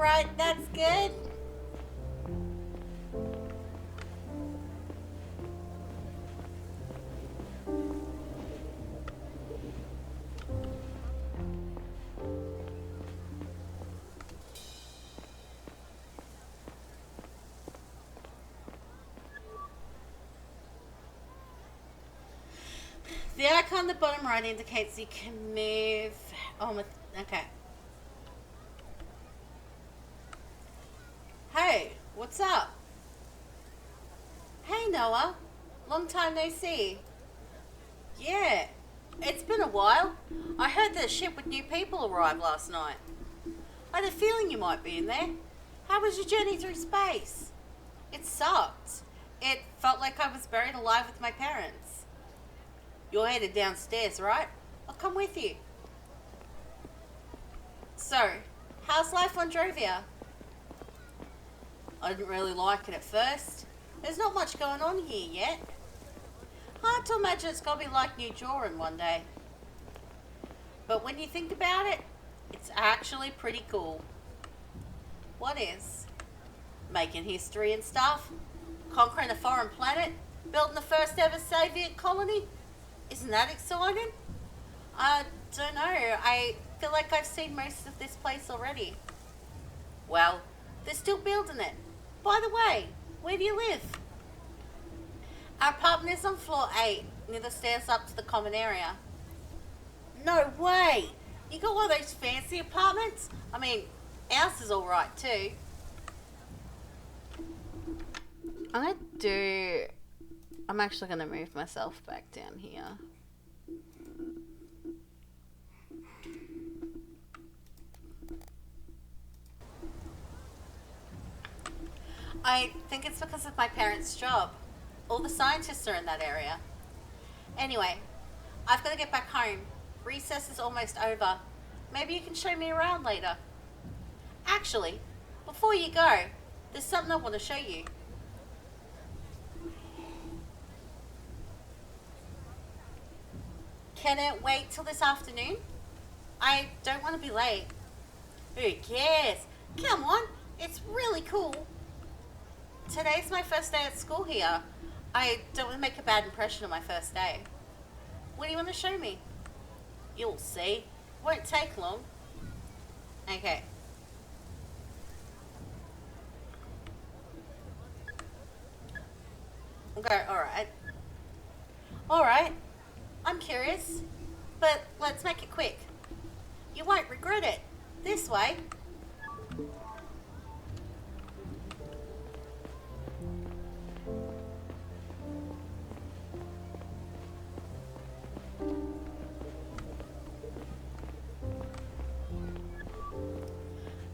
Alright, that's good. The icon on the bottom right indicates you can move on with. Okay. Hey, what's up? Hey, Noah. Long time no see. Yeah, it's been a while. I heard that a ship with new people arrived last night. I had a feeling you might be in there. How was your journey through space? It sucked. It felt like I was buried alive with my parents. You're headed downstairs, right? I'll come with you. So, how's life on Drovia? I didn't really like it at first. There's not much going on here yet. Hard to imagine it's gonna be like New Joran one day. But when you think about it, it's actually pretty cool. What is? Making history and stuff? Conquering a foreign planet? Building the first ever Soviet colony? Isn't that exciting? I don't know. I feel like I've seen most of this place already. Well, they're still building it. By the way, where do you live? Our apartment is on floor 8, near the stairs up to the common area. No way! You got one of those fancy apartments? I mean, ours is alright too. I'm actually gonna move myself back down here. I think it's because of my parents' job. All the scientists are in that area. Anyway, I've got to get back home. Recess is almost over. Maybe you can show me around later. Actually, before you go, there's something I want to show you. Can it wait till this afternoon? I don't want to be late. Who cares? Come on, it's really cool. Today's my first day at school here. I don't want to make a bad impression on my first day. What do you want to show me? You'll see. Won't take long. Okay. Okay, alright. Alright. I'm curious. But let's make it quick. You won't regret it. This way.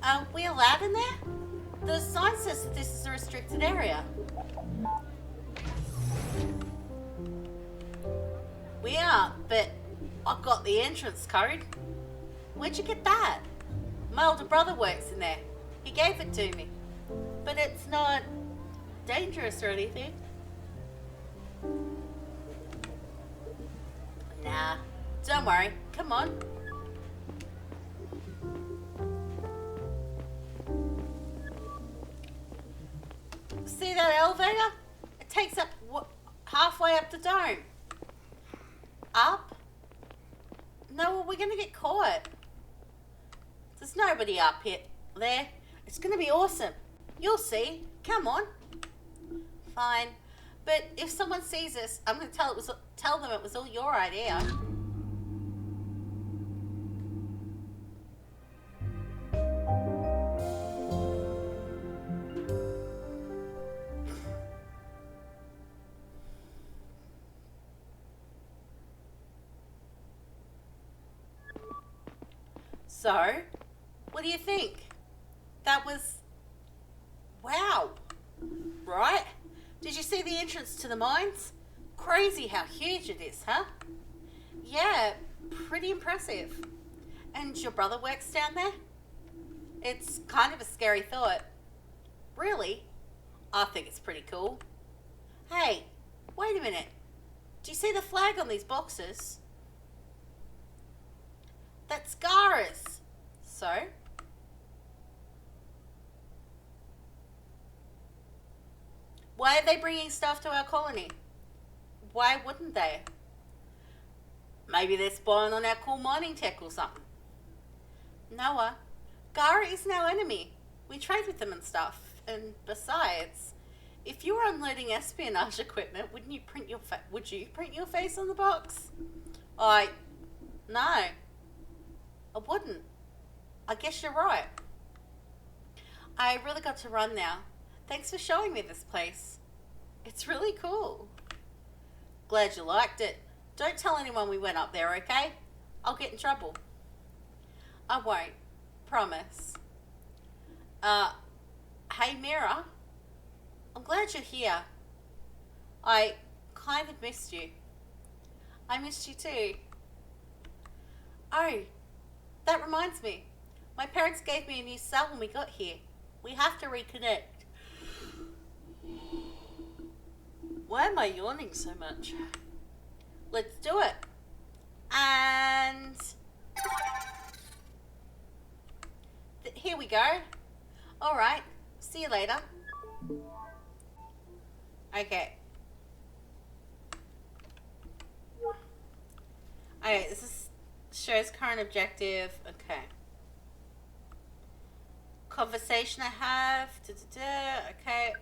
Are we allowed in there? The sign says that this is a restricted area. We are, but I've got the entrance code. Where'd you get that? My older brother works in there. He gave it to me. But it's not dangerous or anything. Nah, don't worry. Come on. See that elevator? It takes up halfway up the dome. Up? No, we're gonna get caught. There's nobody up here. There. It's gonna be awesome. You'll see. Come on. Fine. But if someone sees us, I'm gonna tell them it was all your idea. So, what do you think? That was... wow. Right? Did you see the entrance to the mines? Crazy how huge it is, huh? Yeah, pretty impressive. And your brother works down there? It's kind of a scary thought. Really? I think it's pretty cool. Hey, wait a minute. Do you see the flag on these boxes? That's Gara's. So? Why are they bringing stuff to our colony? Why wouldn't they? Maybe they're spying on our cool mining tech or something. Noah, Gara isn't our enemy. We trade with them and stuff. And besides, if you were unloading espionage equipment, would you print your face on the box? No, I wouldn't. I guess you're right. I really got to run now. Thanks for showing me this place. It's really cool. Glad you liked it. Don't tell anyone we went up there, okay? I'll get in trouble. I won't. Promise. Hey Mira. I'm glad you're here. I kind of missed you. I missed you too. Oh, that reminds me. My parents gave me a new cell when we got here. We have to reconnect. Why am I yawning so much? Let's do it. And here we go. All right. See you later. Okay. Okay, this shows current objective. Okay. Conversation I have. Okay.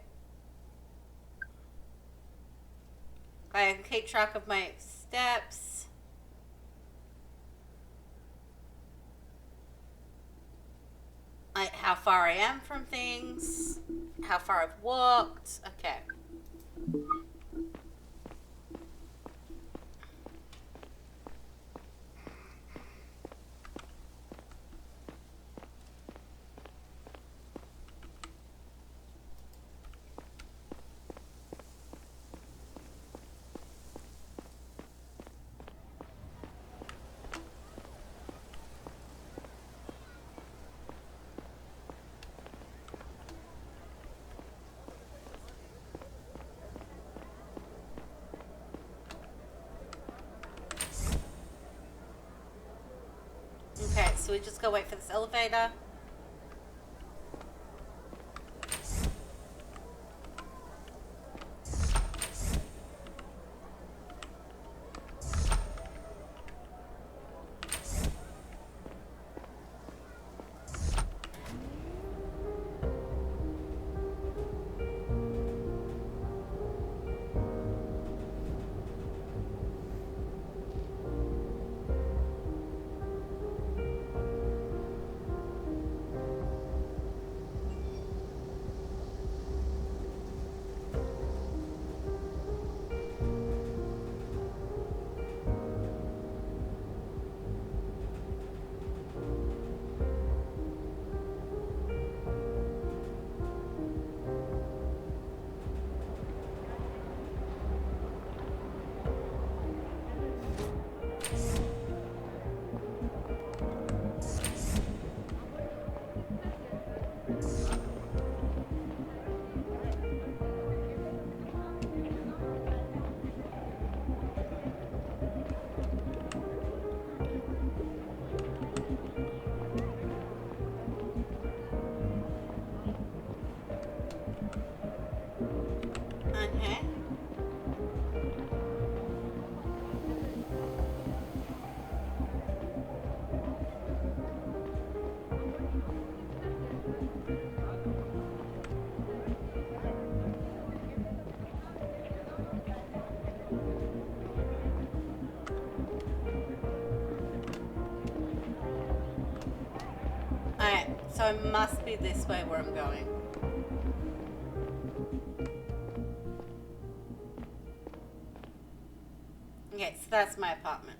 I can keep track of my steps. How far I am from things. How far I've walked. Okay. Okay, so we just gotta wait for this elevator. Okay. Alright, so it must be this way where I'm going. Okay, so that's my apartment.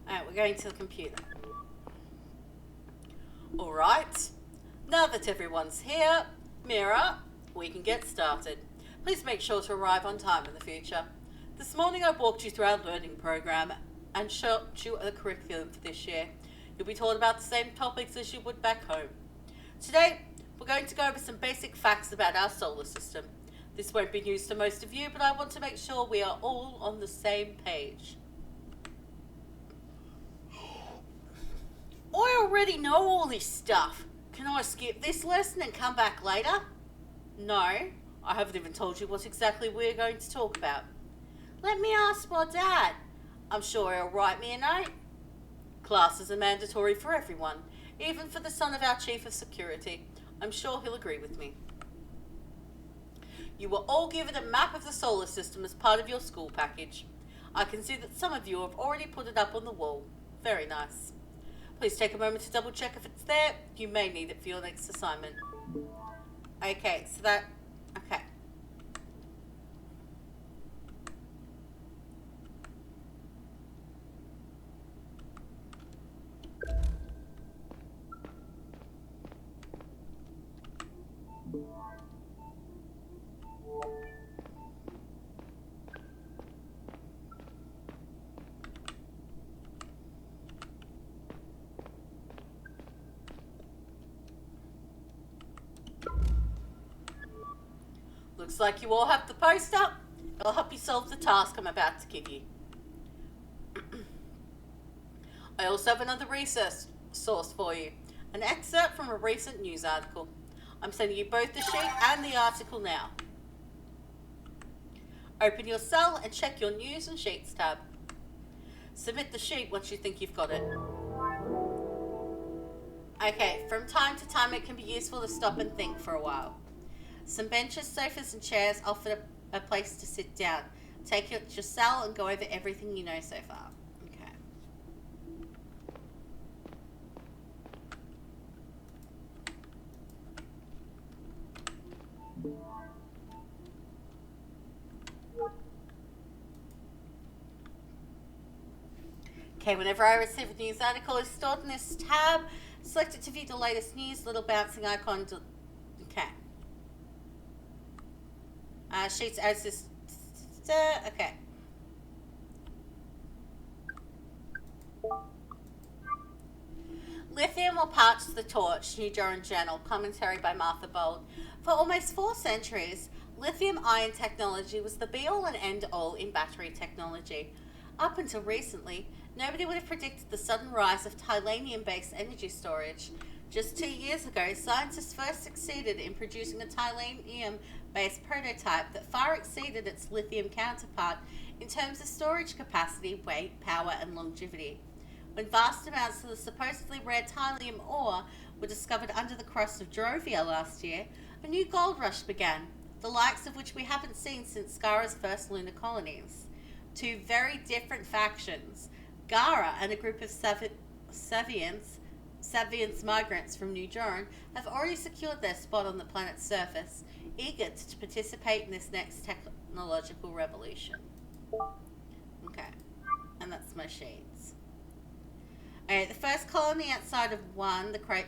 Alright, we're going to the computer. Alright, now that everyone's here, Mira, we can get started. Please make sure to arrive on time in the future. This morning I walked you through our learning program and showed you the curriculum for this year. You'll be taught about the same topics as you would back home. Today, we're going to go over some basic facts about our solar system. This won't be news to most of you, but I want to make sure we are all on the same page. I already know all this stuff. Can I skip this lesson and come back later? No, I haven't even told you what exactly we're going to talk about. Let me ask my dad. I'm sure he'll write me a note. Classes are mandatory for everyone, even for the son of our chief of security. I'm sure he'll agree with me. You were all given a map of the solar system as part of your school package. I can see that some of you have already put it up on the wall. Very nice. Please take a moment to double check if it's there. You may need it for your next assignment. Okay, so that... Okay. Looks like you all have the poster. It'll help you solve the task I'm about to give you. I also have another research source for you. An excerpt from a recent news article. I'm sending you both the sheet and the article now. Open your cell and check your News and Sheets tab. Submit the sheet once you think you've got it. Okay, from time to time it can be useful to stop and think for a while. Some benches, sofas and chairs offer a place to sit down. Take your cell and go over everything you know so far. Okay. Okay, whenever I receive a news article, it's stored in this tab. Select it to view the latest news, little bouncing icon. Okay. Sheets as this. Okay. Lithium will parch the torch, New Joran Journal, commentary by Martha Bold. For almost 4 centuries, lithium-ion technology was the be-all and end-all in battery technology. Up until recently, nobody would have predicted the sudden rise of titanium-based energy storage. Just 2 years ago, scientists first succeeded in producing a titanium-based prototype that far exceeded its lithium counterpart in terms of storage capacity, weight, power, and longevity. When vast amounts of the supposedly rare titanium ore were discovered under the crust of Drovia last year, a new gold rush began, the likes of which we haven't seen since Skara's first lunar colonies. 2 very different factions, Gara and a group of Savians migrants from New Joran, have already secured their spot on the planet's surface, eager to participate in this next technological revolution. Okay, and that's my sheets. Okay, the first colony outside of 1, the crate.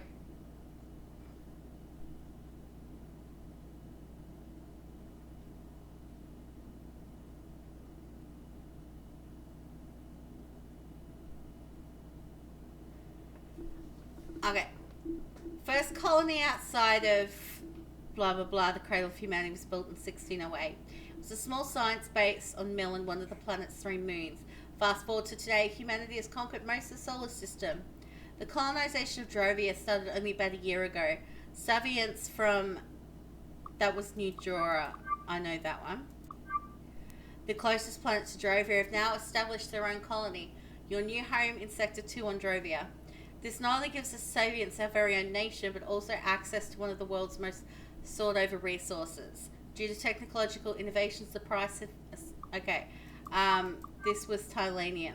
Okay. First colony outside of blah blah blah, the Cradle of Humanity, was built in 1608. It was a small science base on Millen, one of the planet's 3 moons. Fast forward to today, humanity has conquered most of the solar system. The colonization of Drovia started only about a year ago. Savians from... that was New Jora. I know that one. The closest planet to Drovia have now established their own colony. Your new home in Sector 2 on Drovia. This not only gives the Savians our very own nation, but also access to one of the world's most sought-over resources. Due to technological innovations, the price of... Okay. This was titanium.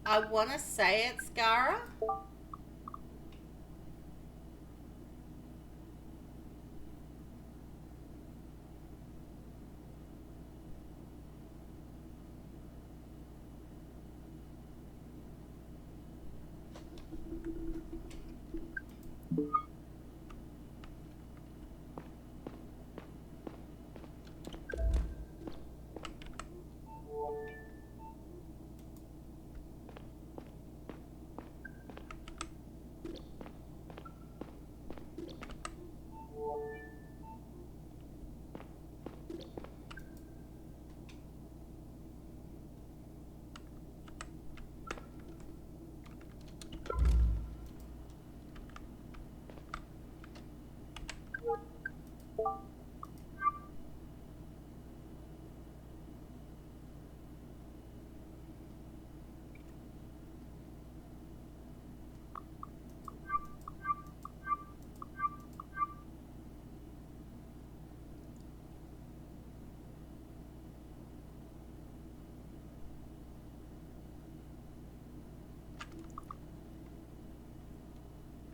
I want to say it's Gara.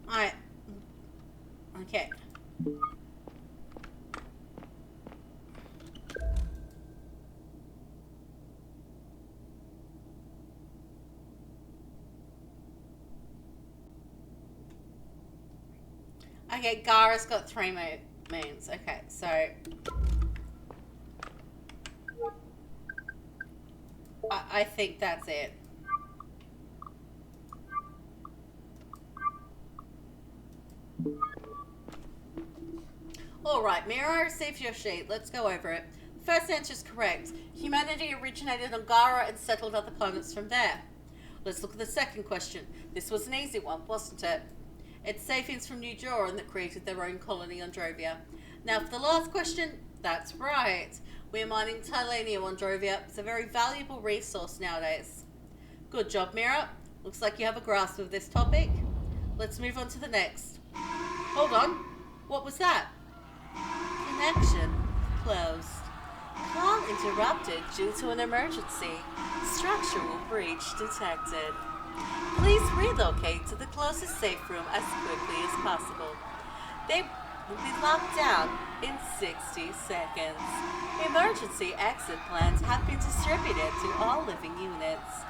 I... Okay. Okay, Gara's got 3 moons. Okay, so... I think that's it. Alright, Mira, I received your sheet. Let's go over it. First answer is correct. Humanity originated on Gara and settled other planets from there. Let's look at the second question. This was an easy one, wasn't it? It's Sapiens from New Joran that created their own colony on Drovia. Now for the last question, that's right. We're mining Tylenium on Drovia. It's a very valuable resource nowadays. Good job, Mira. Looks like you have a grasp of this topic. Let's move on to the next. Hold on. What was that? Connection closed. Call interrupted due to an emergency. Structural breach detected. Please relocate to the closest safe room as quickly as possible. They will be locked down in 60 seconds. Emergency exit plans have been distributed to all living units.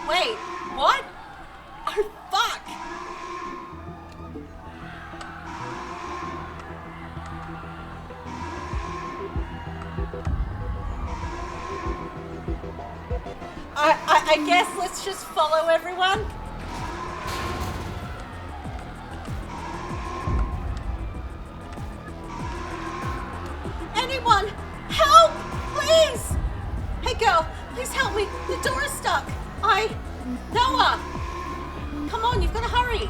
Wait, what? Oh, fuck! I guess let's just follow everyone. Anyone, help, please! Hey girl, please help me. The door is stuck. Noah! Come on, you've got to hurry.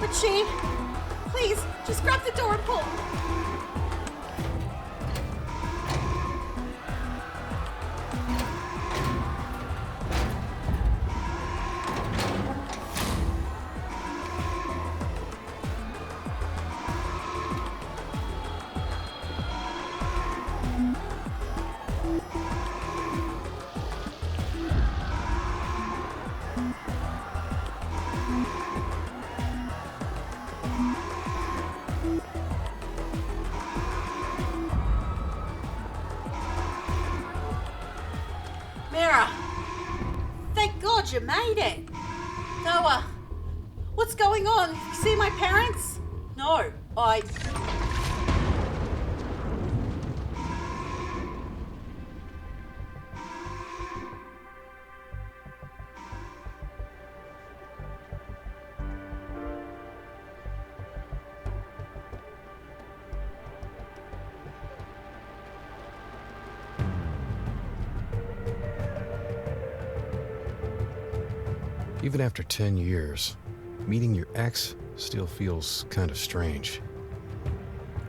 Richie, please, just grab the door and pull. You made it. Noah, what's going on? You see my parents? No, Even after 10 years, meeting your ex still feels kind of strange.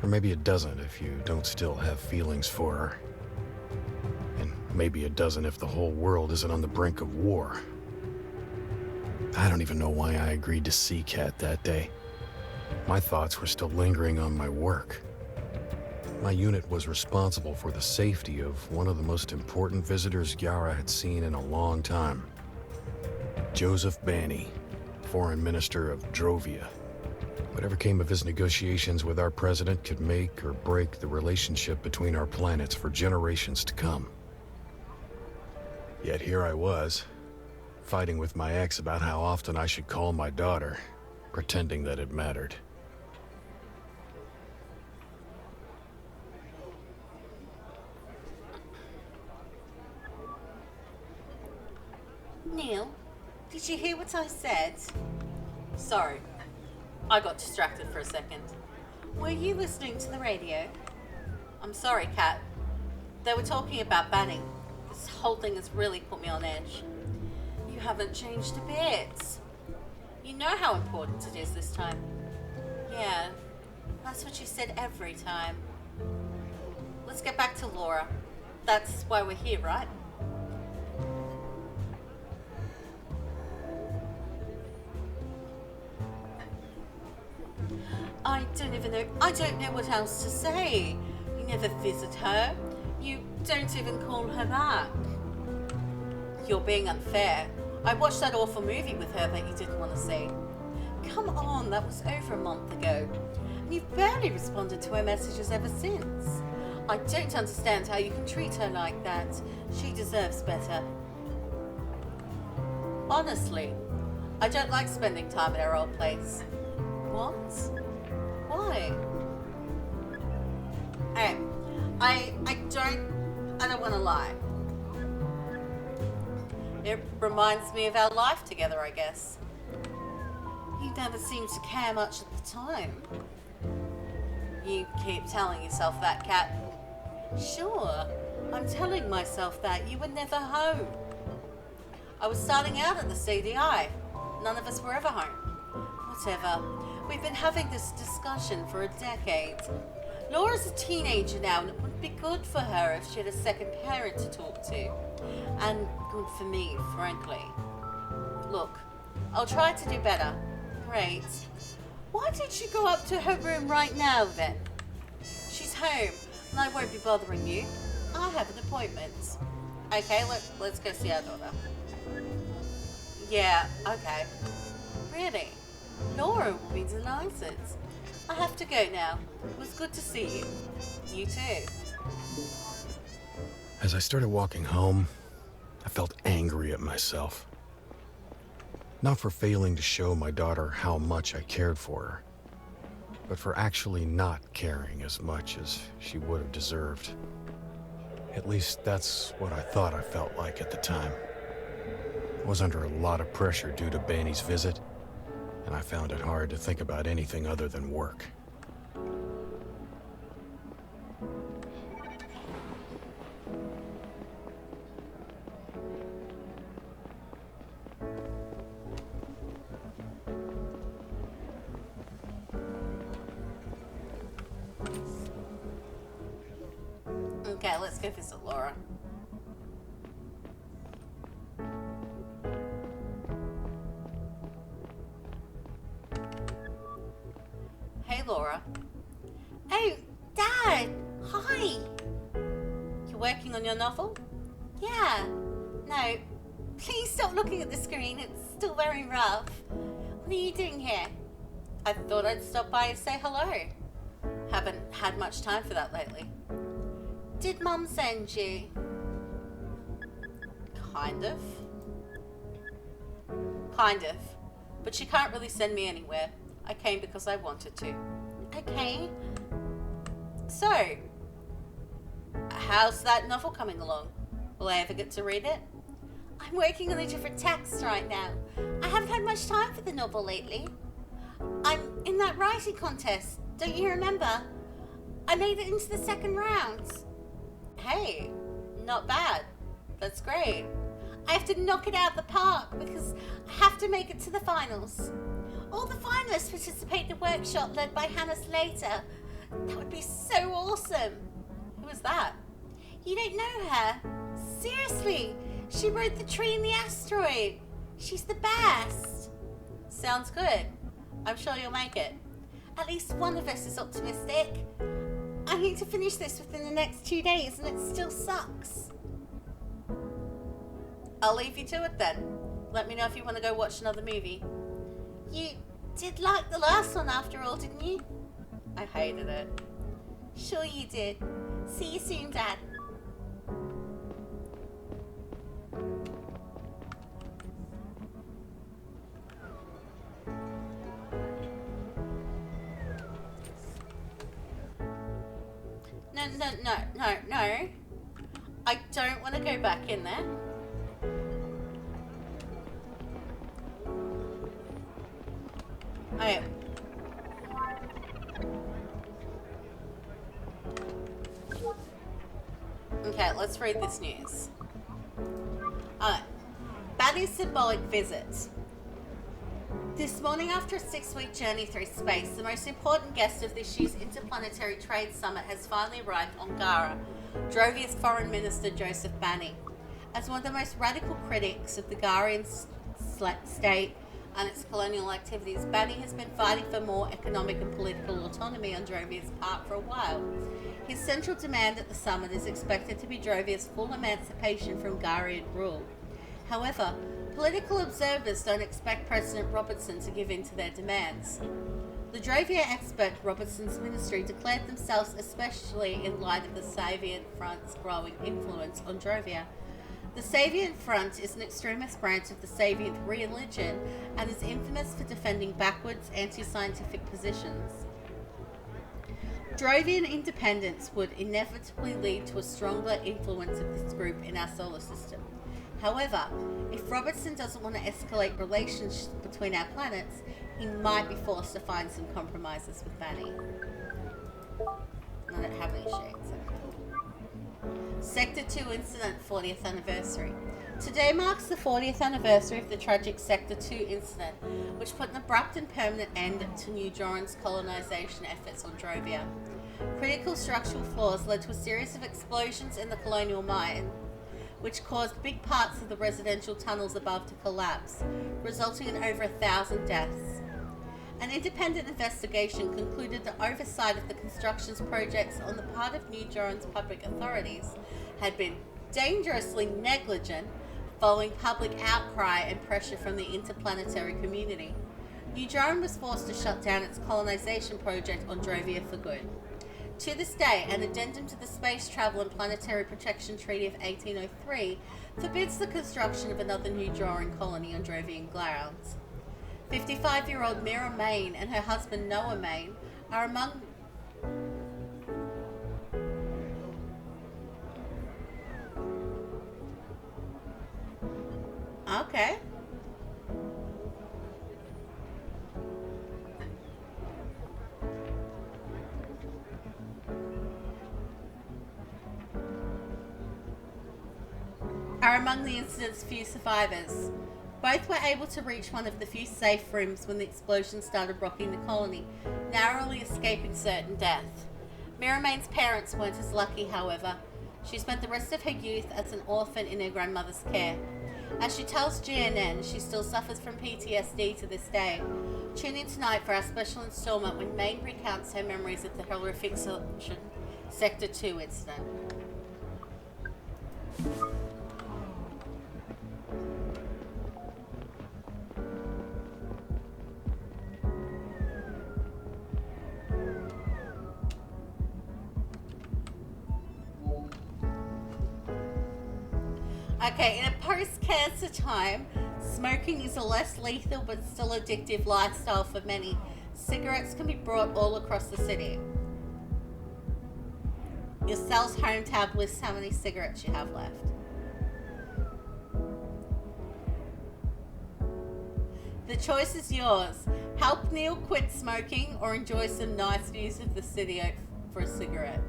Or maybe it doesn't if you don't still have feelings for her. And maybe it doesn't if the whole world isn't on the brink of war. I don't even know why I agreed to see Kat that day. My thoughts were still lingering on my work. My unit was responsible for the safety of one of the most important visitors Yara had seen in a long time. Joseph Banny, Foreign Minister of Drovia. Whatever came of his negotiations with our president could make or break the relationship between our planets for generations to come. Yet here I was, fighting with my ex about how often I should call my daughter, pretending that it mattered. Neil, did you hear what I said? Sorry, I got distracted for a second. Were you listening to the radio? I'm sorry, Kat. They were talking about banning. This whole thing has really put me on edge. You haven't changed a bit. You know how important it is this time. Yeah, that's what you said every time. Let's get back to Laura. That's why we're here, right? I don't know what else to say. You never visit her. You don't even call her back. You're being unfair. I watched that awful movie with her that you didn't want to see. Come come on, that was over a month ago. And you've barely responded to her messages ever since. I don't understand how you can treat her like that. She deserves better. Honestly, I don't like spending time at her old place. What? Why? I don't want to lie. It reminds me of our life together, I guess. You never seemed to care much at the time. You keep telling yourself that, Kat. Sure, I'm telling myself that. You were never home. I was starting out at the CDI. None of us were ever home. Whatever. We've been having this discussion for a decade. Laura's a teenager now, and it would be good for her if she had a second parent to talk to. And good for me, frankly. Look, I'll try to do better. Great. Why did you go up to her room right now, then? She's home, and I won't be bothering you. I have an appointment. Okay, let's go see our daughter. Yeah, okay. Really? Laura will be delighted. I have to go now. It was good to see you. You too. As I started walking home, I felt angry at myself. Not for failing to show my daughter how much I cared for her, but for actually not caring as much as she would have deserved. At least that's what I thought I felt like at the time. I was under a lot of pressure due to Banny's visit, and I found it hard to think about anything other than work. Okay, let's go visit Laura. Hey, Laura. Oh, Dad! Hi! You're working on your novel? Yeah. No. Please stop looking at the screen. It's still very rough. What are you doing here? I thought I'd stop by and say hello. Haven't had much time for that lately. Did Mum send you? Kind of. Kind of. But she can't really send me anywhere. I came because I wanted to. Okay. So, how's that novel coming along? Will I ever get to read it? I'm working on a different text right now. I haven't had much time for the novel lately. I'm in that writing contest. Don't you remember? I made it into the second round. Hey, not bad. That's great. I have to knock it out of the park because I have to make it to the finals. All the finalists participate in a workshop led by Hannah Slater. That would be so awesome. Who is that? You don't know her? Seriously, she wrote The Tree and the Asteroid. She's the best. Sounds good. I'm sure you'll make it. At least one of us is optimistic. I need to finish this within the next 2 days and it still sucks. I'll leave you to it then. Let me know if you want to go watch another movie. You did like the last one after all, didn't you? I hated it. Sure you did. See you soon, Dad. No. I don't want to go back in there. Okay. Okay, let's read this news. Alright. Banny's symbolic visit. This morning, after a 6-week journey through space, the most important guest of this year's Interplanetary Trade Summit has finally arrived on Gara, Drovia's Foreign Minister Joseph Banny. As one of the most radical critics of the Garian state and its colonial activities, Banny has been fighting for more economic and political autonomy on Drovia's part for a while. His central demand at the summit is expected to be Drovia's full emancipation from Garian rule. However, Political observers don't expect President Robertson to give in to their demands. The Drovia expert Robertson's ministry declared themselves, especially in light of the Savient Front's growing influence on Drovia. The Savient Front is an extremist branch of the Savient religion and is infamous for defending backwards, anti-scientific positions. Drovian independence would inevitably lead to a stronger influence of this group in our solar system. However, if Robertson doesn't want to escalate relations between our planets, he might be forced to find some compromises with Manny. I don't have any shades. Sector 2 Incident 40th Anniversary. Today marks the 40th anniversary of the tragic Sector 2 incident, which put an abrupt and permanent end to New Joran's colonization efforts on Drovia. Critical structural flaws led to a series of explosions in the colonial mine, which caused big parts of the residential tunnels above to collapse, resulting in over 1,000 deaths. An independent investigation concluded the oversight of the construction projects on the part of New Joran's public authorities had been dangerously negligent following public outcry and pressure from the Interplanetary community. New Joran was forced to shut down its colonization project on Drovia for good. To this day, an addendum to the Space Travel and Planetary Protection Treaty of 1803 forbids the construction of another New Joran colony on Drovian grounds. 55-year-old Mira Main and her husband Noah Main are among Okay. Are among the incident's few survivors. Both were able to reach one of the few safe rooms when the explosion started rocking the colony, narrowly escaping certain death. Miramain's parents weren't as lucky, however. She spent the rest of her youth as an orphan in her grandmother's care. As she tells GNN, she still suffers from PTSD to this day. Tune in tonight for our special installment when Main recounts her memories of the horrific Sector 2 incident. Okay, in a post-cancer time, smoking is a less lethal but still addictive lifestyle for many. Cigarettes can be brought all across the city. Your cell's home tab lists how many cigarettes you have left. The choice is yours. Help Neil quit smoking or enjoy some nice views of the city for a cigarette.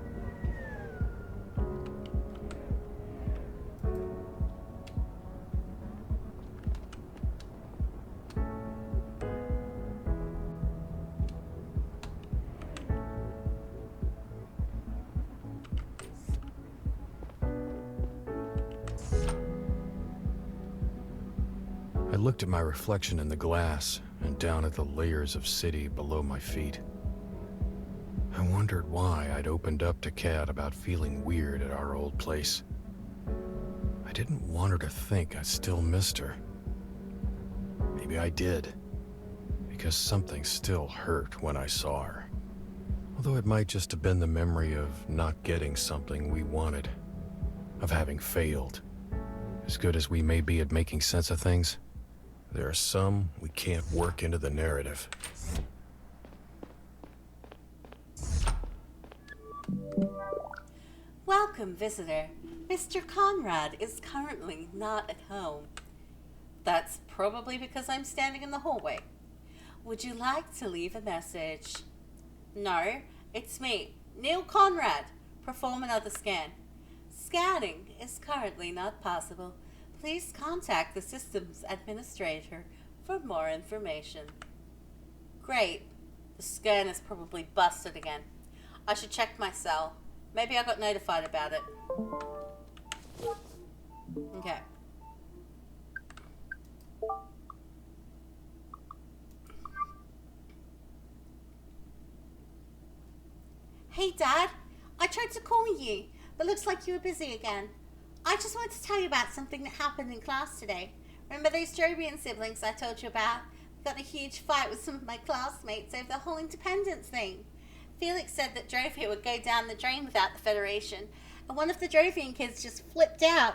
I looked at my reflection in the glass and down at the layers of city below my feet. I wondered why I'd opened up to Kat about feeling weird at our old place. I didn't want her to think I still missed her. Maybe I did, because something still hurt when I saw her. Although it might just have been the memory of not getting something we wanted, of having failed. As good as we may be at making sense of things, there are some we can't work into the narrative. Welcome, visitor. Mr. Conrad is currently not at home. That's probably because I'm standing in the hallway. Would you like to leave a message? No, it's me, Neil Conrad. Perform another scan. Scanning is currently not possible. Please contact the systems administrator for more information. Great. The scan is probably busted again. I should check my cell. Maybe I got notified about it. Okay. Hey, Dad. I tried to call you, but looks like you were busy again. I just wanted to tell you about something that happened in class today. Remember those Jovian siblings I told you about? Got in a huge fight with some of my classmates over the whole independence thing. Felix said that Drovia would go down the drain without the Federation, and one of the Drovian kids just flipped out.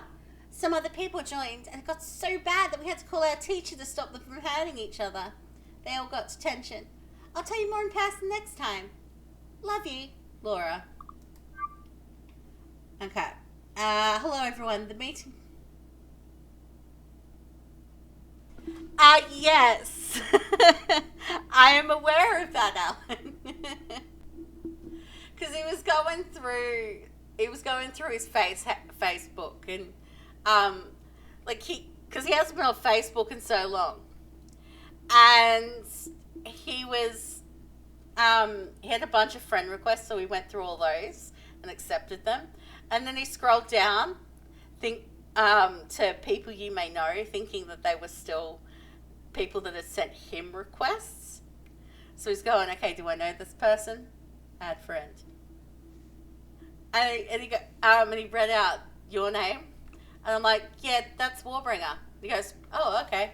Some other people joined, and it got so bad that we had to call our teacher to stop them from hurting each other. They all got detention. I'll tell you more in person next time. Love you, Laura. Okay. Hello everyone. The meeting... yes. I am aware of that, Alan. Because he was going through his Facebook and because he hasn't been on Facebook in so long, and he had a bunch of friend requests, so he went through all those and accepted them, and then he scrolled down, to people you may know, thinking that they were still people that had sent him requests. So he's going, okay, do I know this person? Add friend. And he read out your name, and I'm like, yeah, that's Warbringer. He goes, oh, okay.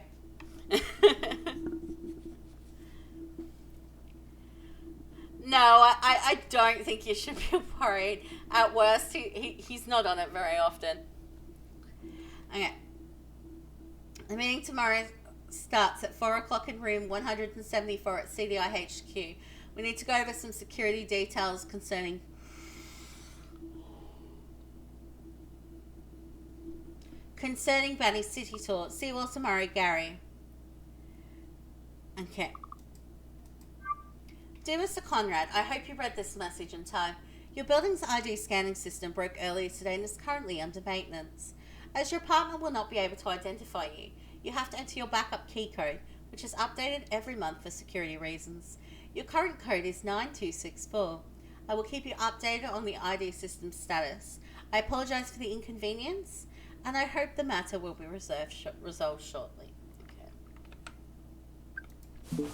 No, I don't think you should be worried. At worst, he's not on it very often. Okay. The meeting tomorrow starts at 4 o'clock in room 174 at CDI HQ. We need to go over some security details concerning Banny's city tour. See you all tomorrow, Gary. Okay. Dear Mr. Conrad, I hope you read this message in time. Your building's ID scanning system broke earlier today and is currently under maintenance. As your partner will not be able to identify you, you have to enter your backup key code, which is updated every month for security reasons. Your current code is 9264. I will keep you updated on the ID system status. I apologize for the inconvenience, and I hope the matter will be resolved shortly. Okay.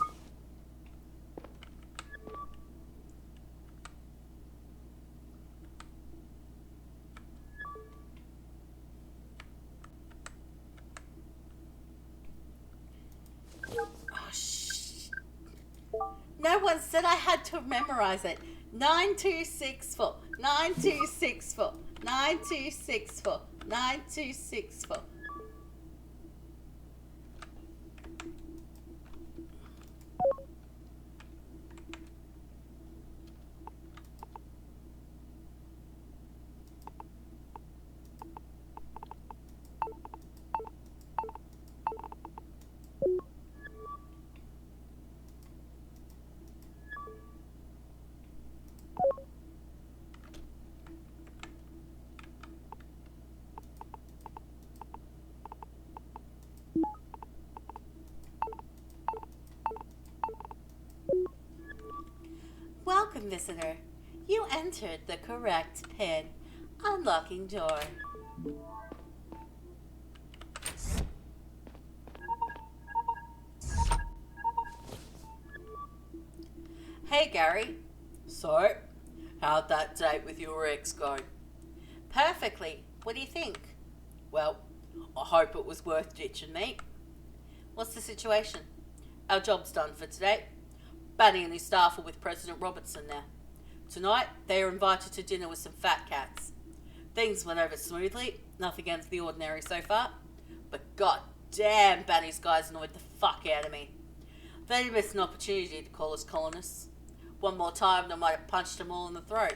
No one said I had to memorize it. 9264, 9264, 9264, 9264. Welcome, visitor. You entered the correct pin. Unlocking door. Hey, Gary. So, how'd that date with your ex go? Perfectly. What do you think? Well, I hope it was worth ditching me. What's the situation? Our job's done for today. Banny and his staff are with President Robertson now. Tonight, they are invited to dinner with some fat cats. Things went over smoothly, nothing out of the ordinary so far. But god damn, Banny's guys annoyed the fuck out of me. They missed an opportunity to call us colonists. One more time, they might have punched them all in the throat.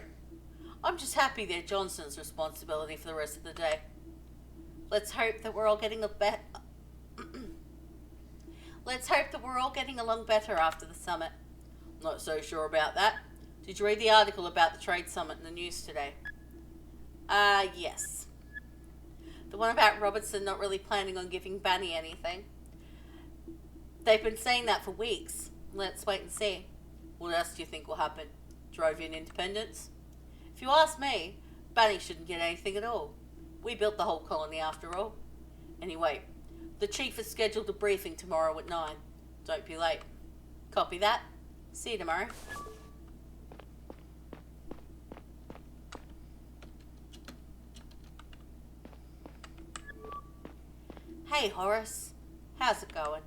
I'm just happy they're Johnson's responsibility for the rest of the day. Let's hope that we're all getting along better after the summit. Not so sure about that. Did you read the article about the trade summit in the news today? Yes. The one about Robertson not really planning on giving Banny anything. They've been saying that for weeks. Let's wait and see. What else do you think will happen? Drovian independence? If you ask me, Banny shouldn't get anything at all. We built the whole colony after all. Anyway, the chief has scheduled a briefing tomorrow at 9. Don't be late. Copy that. See you tomorrow. Hey, Horace. How's it going?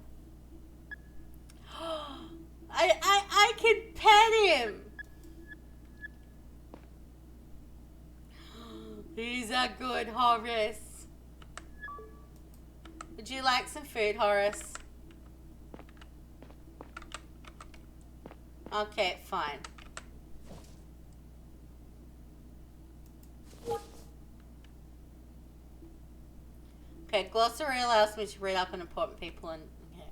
I can pet him. He's a good Horace. Would you like some food, Horace? Okay, fine. Okay, glossary allows me to read up on important people and... Okay.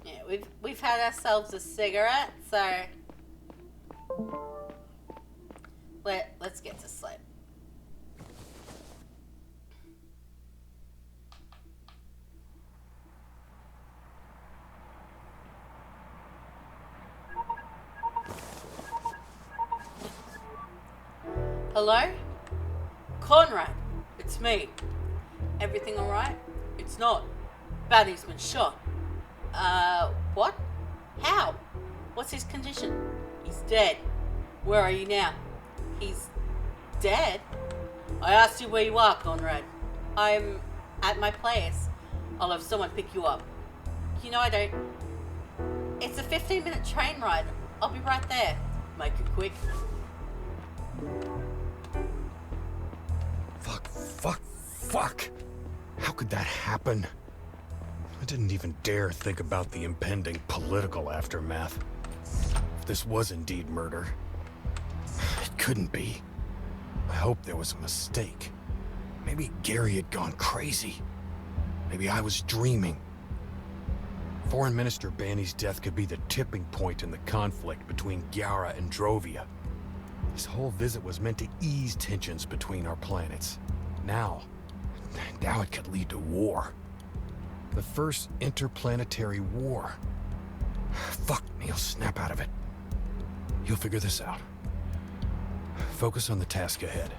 Yeah, we've had ourselves a cigarette, so let's get to sleep. Hello? Conrad, it's me. Everything alright? It's not. Batty's been shot. What? How? What's his condition? He's dead. Where are you now? He's dead? I asked you where you are, Conrad. I'm at my place. I'll have someone pick you up. You know I don't. It's a 15-minute train ride. I'll be right there. Make it quick. Fuck. How could that happen? I didn't even dare think about the impending political aftermath. If this was indeed murder, it couldn't be. I hope there was a mistake. Maybe Gary had gone crazy. Maybe I was dreaming. Foreign Minister Banny's death could be the tipping point in the conflict between Gyara and Drovia. This whole visit was meant to ease tensions between our planets. Now it could lead to war. The first interplanetary war. Fuck, Neil, snap out of it. You'll figure this out. Focus on the task ahead.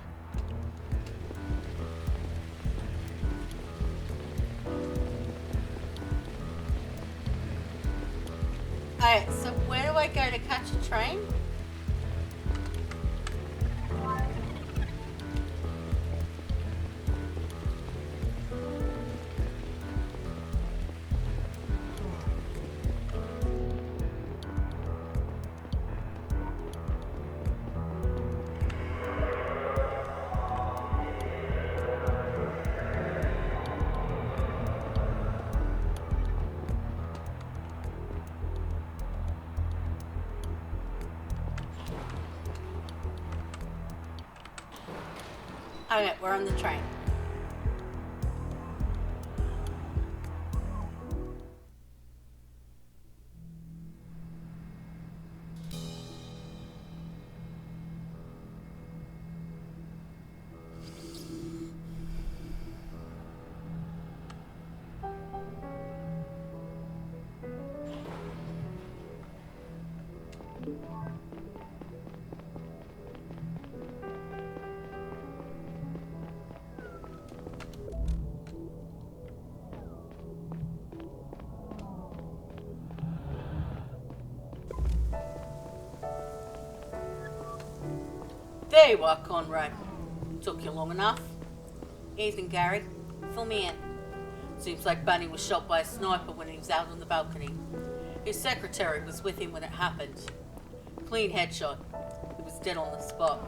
Alright, so where do I go to catch a train? Okay, we're on the train. There you are, Conrad. Took you long enough. Evening, Gary. Fill me in. Seems like Bunny was shot by a sniper when he was out on the balcony. His secretary was with him when it happened. Clean headshot. He was dead on the spot.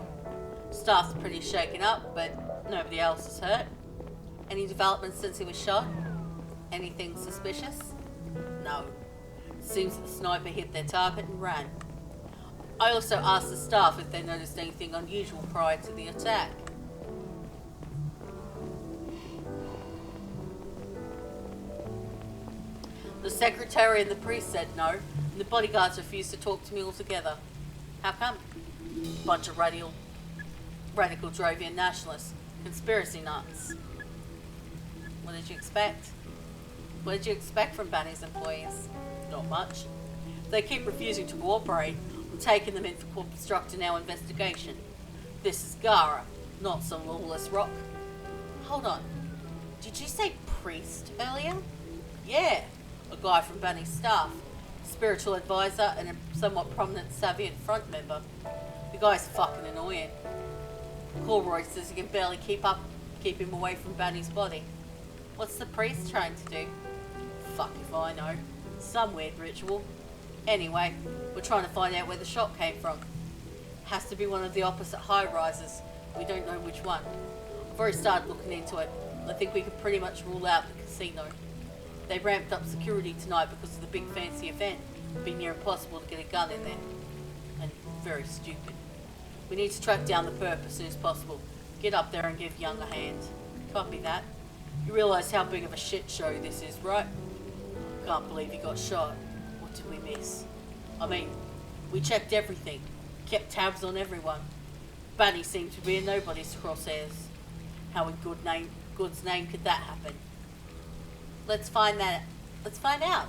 Staff's pretty shaken up, but nobody else is hurt. Any developments since he was shot? Anything suspicious? No. Seems that the sniper hit their target and ran. I also asked the staff if they noticed anything unusual prior to the attack. The secretary and the priest said no, and the bodyguards refused to talk to me altogether. How come? Bunch of radical Drovian nationalists. Conspiracy nuts. What did you expect? What did you expect from Banny's employees? Not much. They keep refusing to cooperate. I'm taking them in for obstructing our investigation. This is Gara, not some lawless rock. Hold on. Did you say priest earlier? Yeah, a guy from Banny's staff. Spiritual advisor and a somewhat prominent Savian front member. The guy's fucking annoying. Colroy says he can barely keep him away from Banny's body. What's the priest trying to do? Fuck if I know. Some weird ritual. Anyway, we're trying to find out where the shot came from. Has to be one of the opposite high-rises. We don't know which one. I've already started looking into it. I think we can pretty much rule out the casino. They ramped up security tonight because of the big fancy event. It'd be near impossible to get a gun in there. And very stupid. We need to track down the perp as soon as possible. Get up there and give Young a hand. Copy that. You realise how big of a shit show this is, right? Can't believe he got shot. What did we miss? I mean, we checked everything. Kept tabs on everyone. Banny seemed to be in nobody's crosshairs. How in God's name could that happen? Let's find out.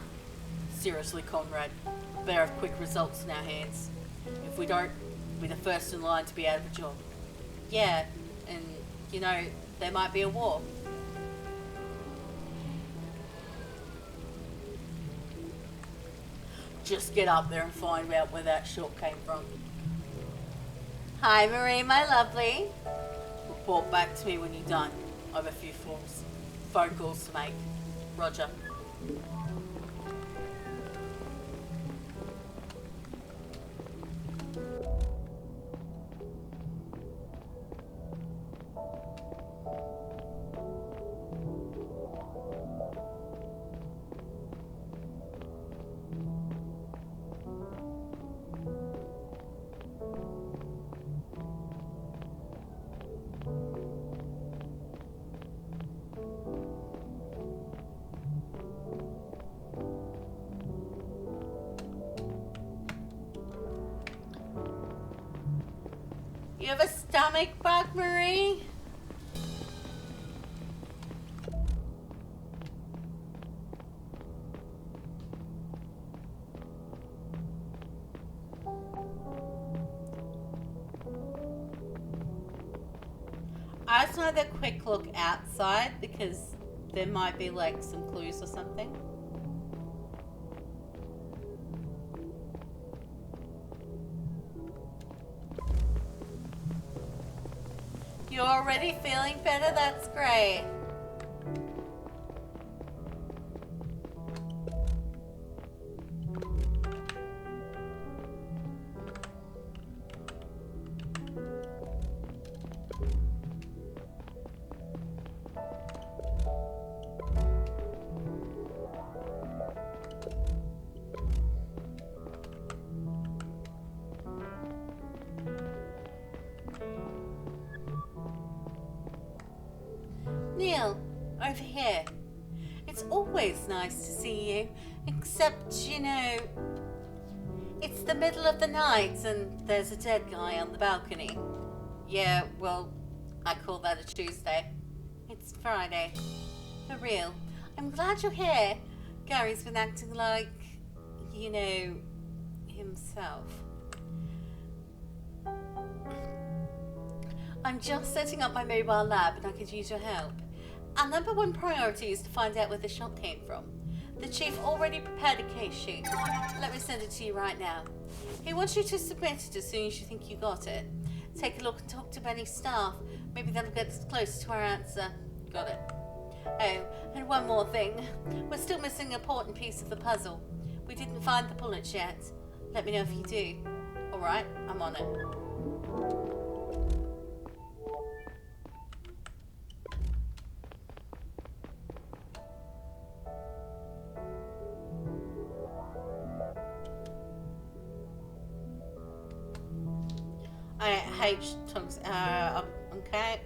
Seriously, Conrad. Better have quick results in our hands. If we don't, we'll be the first in line to be out of a job. Yeah, and, you know, there might be a war. Just get up there and find out where that shot came from. Hi, Marie, my lovely. Report back to me when you're done. I have a few phone calls to make. Roger. You have a stomach bug, Marie? I just wanted a quick look outside because there might be like some clues or something. You're already feeling better? That's great. Neil, over here. It's always nice to see you, except, you know, it's the middle of the night and there's a dead guy on the balcony. Yeah, well, I call that a Tuesday. It's Friday. For real. I'm glad you're here. Gary's been acting like, you know, himself. I'm just setting up my mobile lab and I could use your help. Our number one priority is to find out where the shot came from. The chief already prepared a case sheet. Let me send it to you right now. He wants you to submit it as soon as you think you got it. Take a look and talk to Benny's staff. Maybe that'll get us closer to our answer. Got it. Oh, and one more thing. We're still missing an important piece of the puzzle. We didn't find the bullets yet. Let me know if you do. Alright, I'm on it. H talks, okay.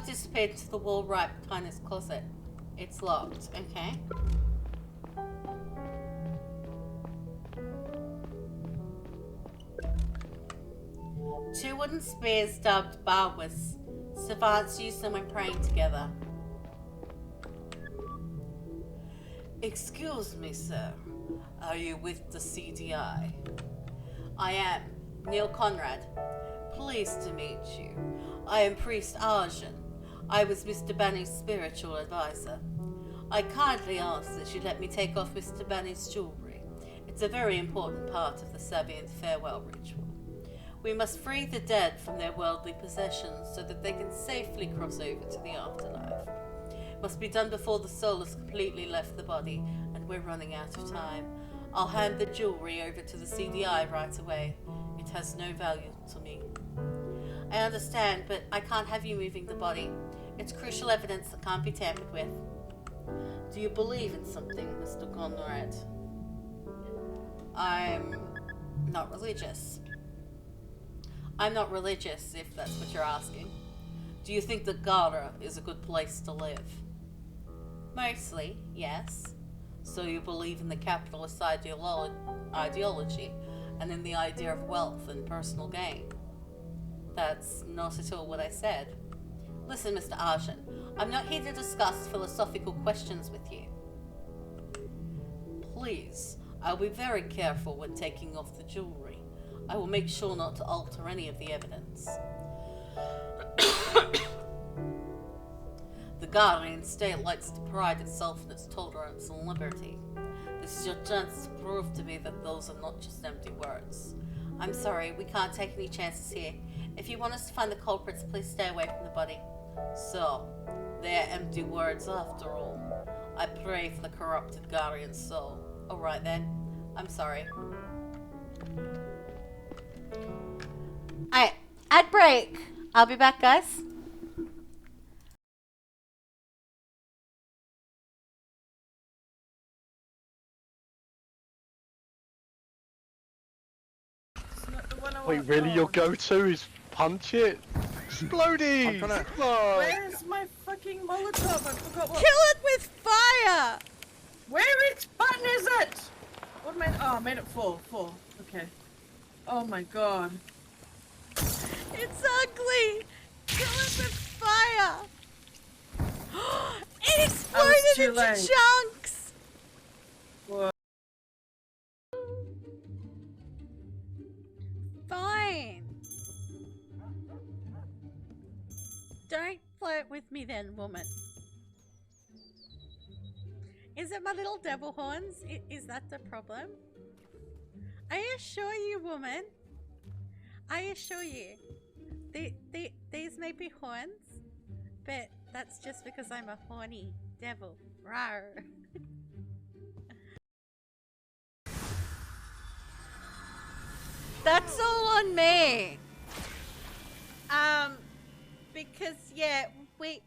dog disappeared into the wall right behind his closet. It's locked. Okay. Two wooden spears dubbed barbers. Savants use them when praying together. Excuse me, sir. Are you with the CDI? I am. Neil Conrad. Pleased to meet you. I am Priest Arjun. I was Mr. Banny's spiritual advisor. I kindly ask that you let me take off Mr. Banny's jewelry. It's a very important part of the Sabian farewell ritual. We must free the dead from their worldly possessions so that they can safely cross over to the afterlife. It must be done before the soul has completely left the body, and we're running out of time. I'll hand the jewelry over to the CDI right away. It has no value to me. I understand, but I can't have you moving the body. It's crucial evidence that can't be tampered with. Do you believe in something, Mr. Conrad? I'm not religious. I'm not religious, if that's what you're asking. Do you think that Gara is a good place to live? Mostly, yes. So you believe in the capitalist ideology and in the idea of wealth and personal gain? That's not at all what I said. Listen, Mr. Arjun, I'm not here to discuss philosophical questions with you. Please, I'll be very careful when taking off the jewelry. I will make sure not to alter any of the evidence. The Guardian state likes to pride itself in its tolerance and liberty. This is your chance to prove to me that those are not just empty words. I'm sorry, we can't take any chances here. If you want us to find the culprits, please stay away from the body. So, they're empty words after all. I pray for the corrupted Guardian soul. Alright then, I'm sorry. Alright, ad break. I'll be back, guys. Wait, really? Your go-to is punch it? Explodey! Where's my fucking Molotov? I forgot what. Kill it with fire! Which button is it? What made? Oh, I made it 4. Okay. Oh my god. It's ugly! Kill it with fire! It exploded too into late. chunks! Whoa. Fine. Don't flirt with me then, woman. Is it my little devil horns? Is that the problem? I assure you, woman. I assure you. These may be horns, but that's just because I'm a horny devil. Rawr. That's all on me. Because yeah, we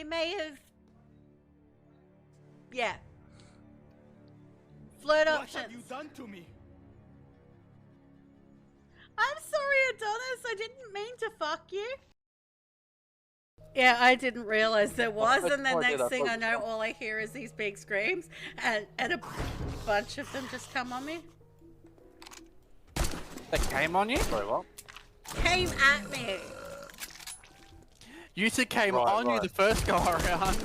may have, yeah. Flirt options. What have you done to me? I'm sorry, Adonis. I didn't mean to fuck you. Yeah, I didn't realize there was, and then next thing I know, all I hear is these big screams, and a bunch of them just come on me. They came on you? Very well. Came at me. You two came on you the first go around.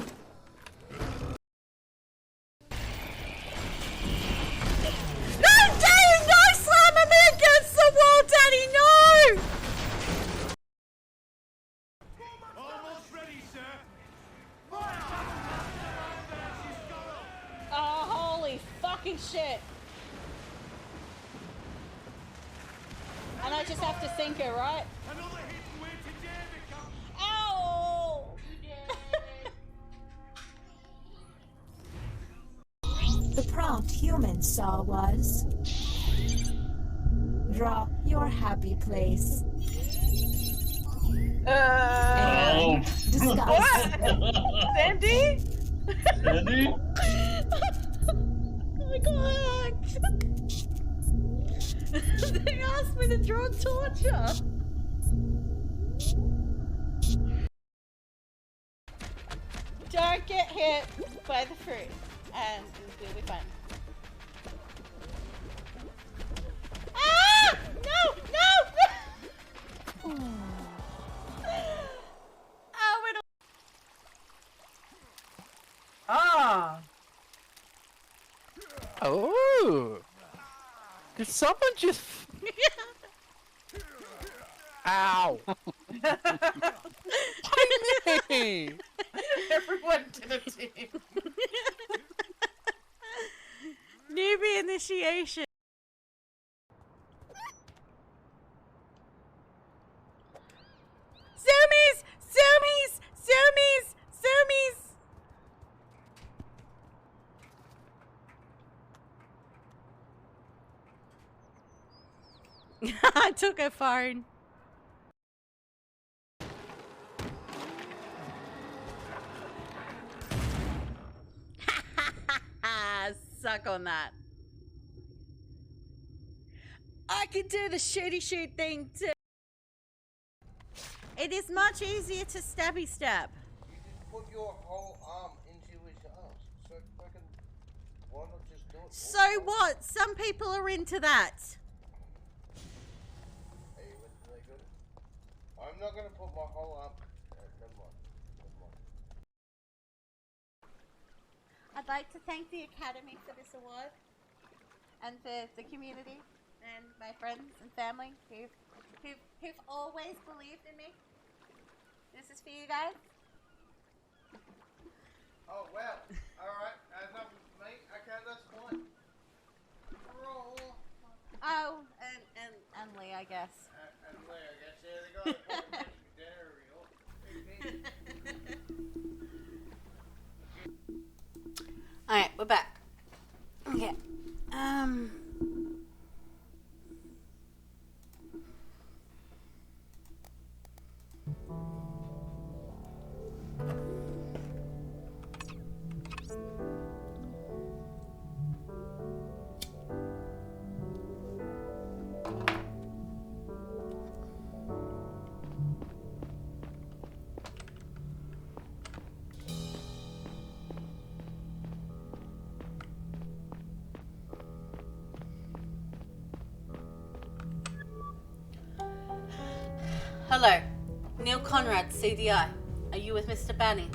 No, Daddy, no! Slamming me against the wall, Daddy, no! Almost ready, sir. Oh, holy fucking shit. And I just have to think it, right? Another hit and wait to David come. Ow! The prompt humans saw was draw your happy place. And discuss. Sandy? Sandy? Oh my god! They asked me to draw torture! don't get hit by the fruit, and it'll be fun. Ah! No! No! Oh, it Ah! Oh! Did someone just... Ow! Why me? Everyone did a team. Newbie initiation. Zoomies! Zoomies! Zoomies! Zoomies! I took her phone. Suck on that. I can do the shooty shoot thing too. It is much easier to stabby stab. You just put your whole arm into his ass. So fucking, why not just do it? So what? Some people are into that. Hey, what did they go to? I'm not gonna put my whole arm. Never mind. Never mind. I'd like to thank the Academy for this award, and for the community, and my friends and family who've always believed in me. This is for you guys. Oh well. All right. Nothing for me. Okay, that's fine. Roll. Oh, and Lee, I guess. And Lee, I guess. Yeah, they got a fucking Alright, we're back. Okay. Hello, Neil Conrad, CDI. Are you with Mr. Banny?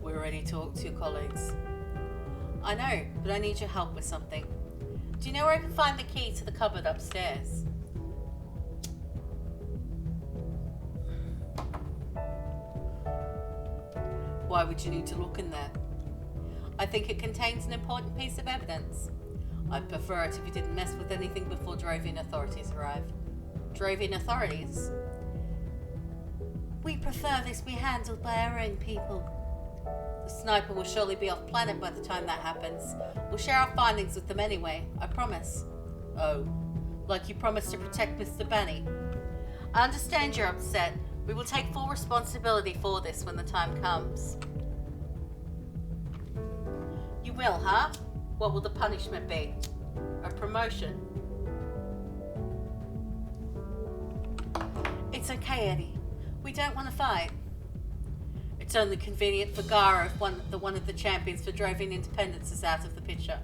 We already talked to your colleagues. I know, but I need your help with something. Do you know where I can find the key to the cupboard upstairs? Why would you need to look in there? I think it contains an important piece of evidence. I'd prefer it if you didn't mess with anything before Drovian authorities arrive. Drovian authorities? We prefer this be handled by our own people. The sniper will surely be off planet by the time that happens. We'll share our findings with them anyway, I promise. Oh, like you promised to protect Mr. Banny. I understand you're upset. We will take full responsibility for this when the time comes. You will, huh? What will the punishment be? A promotion? It's okay, Eddie. We don't want to fight. It's only convenient for Gara if one of the champions for Drovian independence is out of the picture.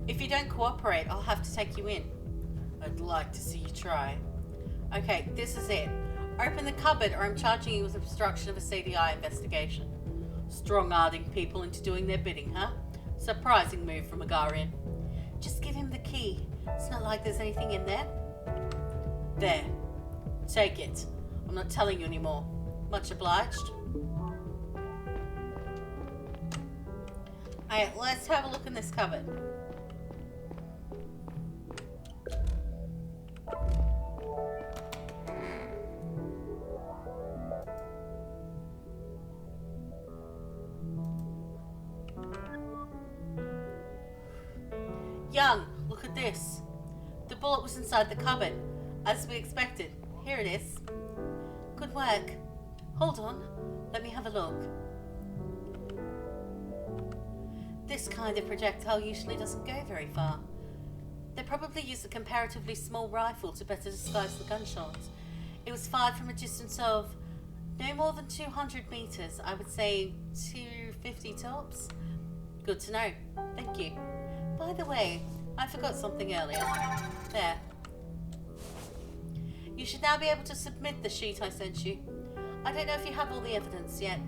If you don't cooperate, I'll have to take you in. I'd like to see you try. Okay, this is it. Open the cupboard or I'm charging you with obstruction of a CDI investigation. Strong-arming people into doing their bidding, huh? Surprising move from a Garian. Just give him the key. It's not like there's anything in there. There. Take it. I'm not telling you anymore. Much obliged. Alright, let's have a look in this cupboard. Young, look at this. The bullet was inside the cupboard, as we expected. Here it is. Good work. Hold on, let me have a look. This kind of projectile usually doesn't go very far. They probably used a comparatively small rifle to better disguise the gunshot. It was fired from a distance of no more than 200 meters, I would say 250 tops. Good to know. Thank you. By the way, I forgot something earlier. There. You should now be able to submit the sheet I sent you. I don't know if you have all the evidence yet,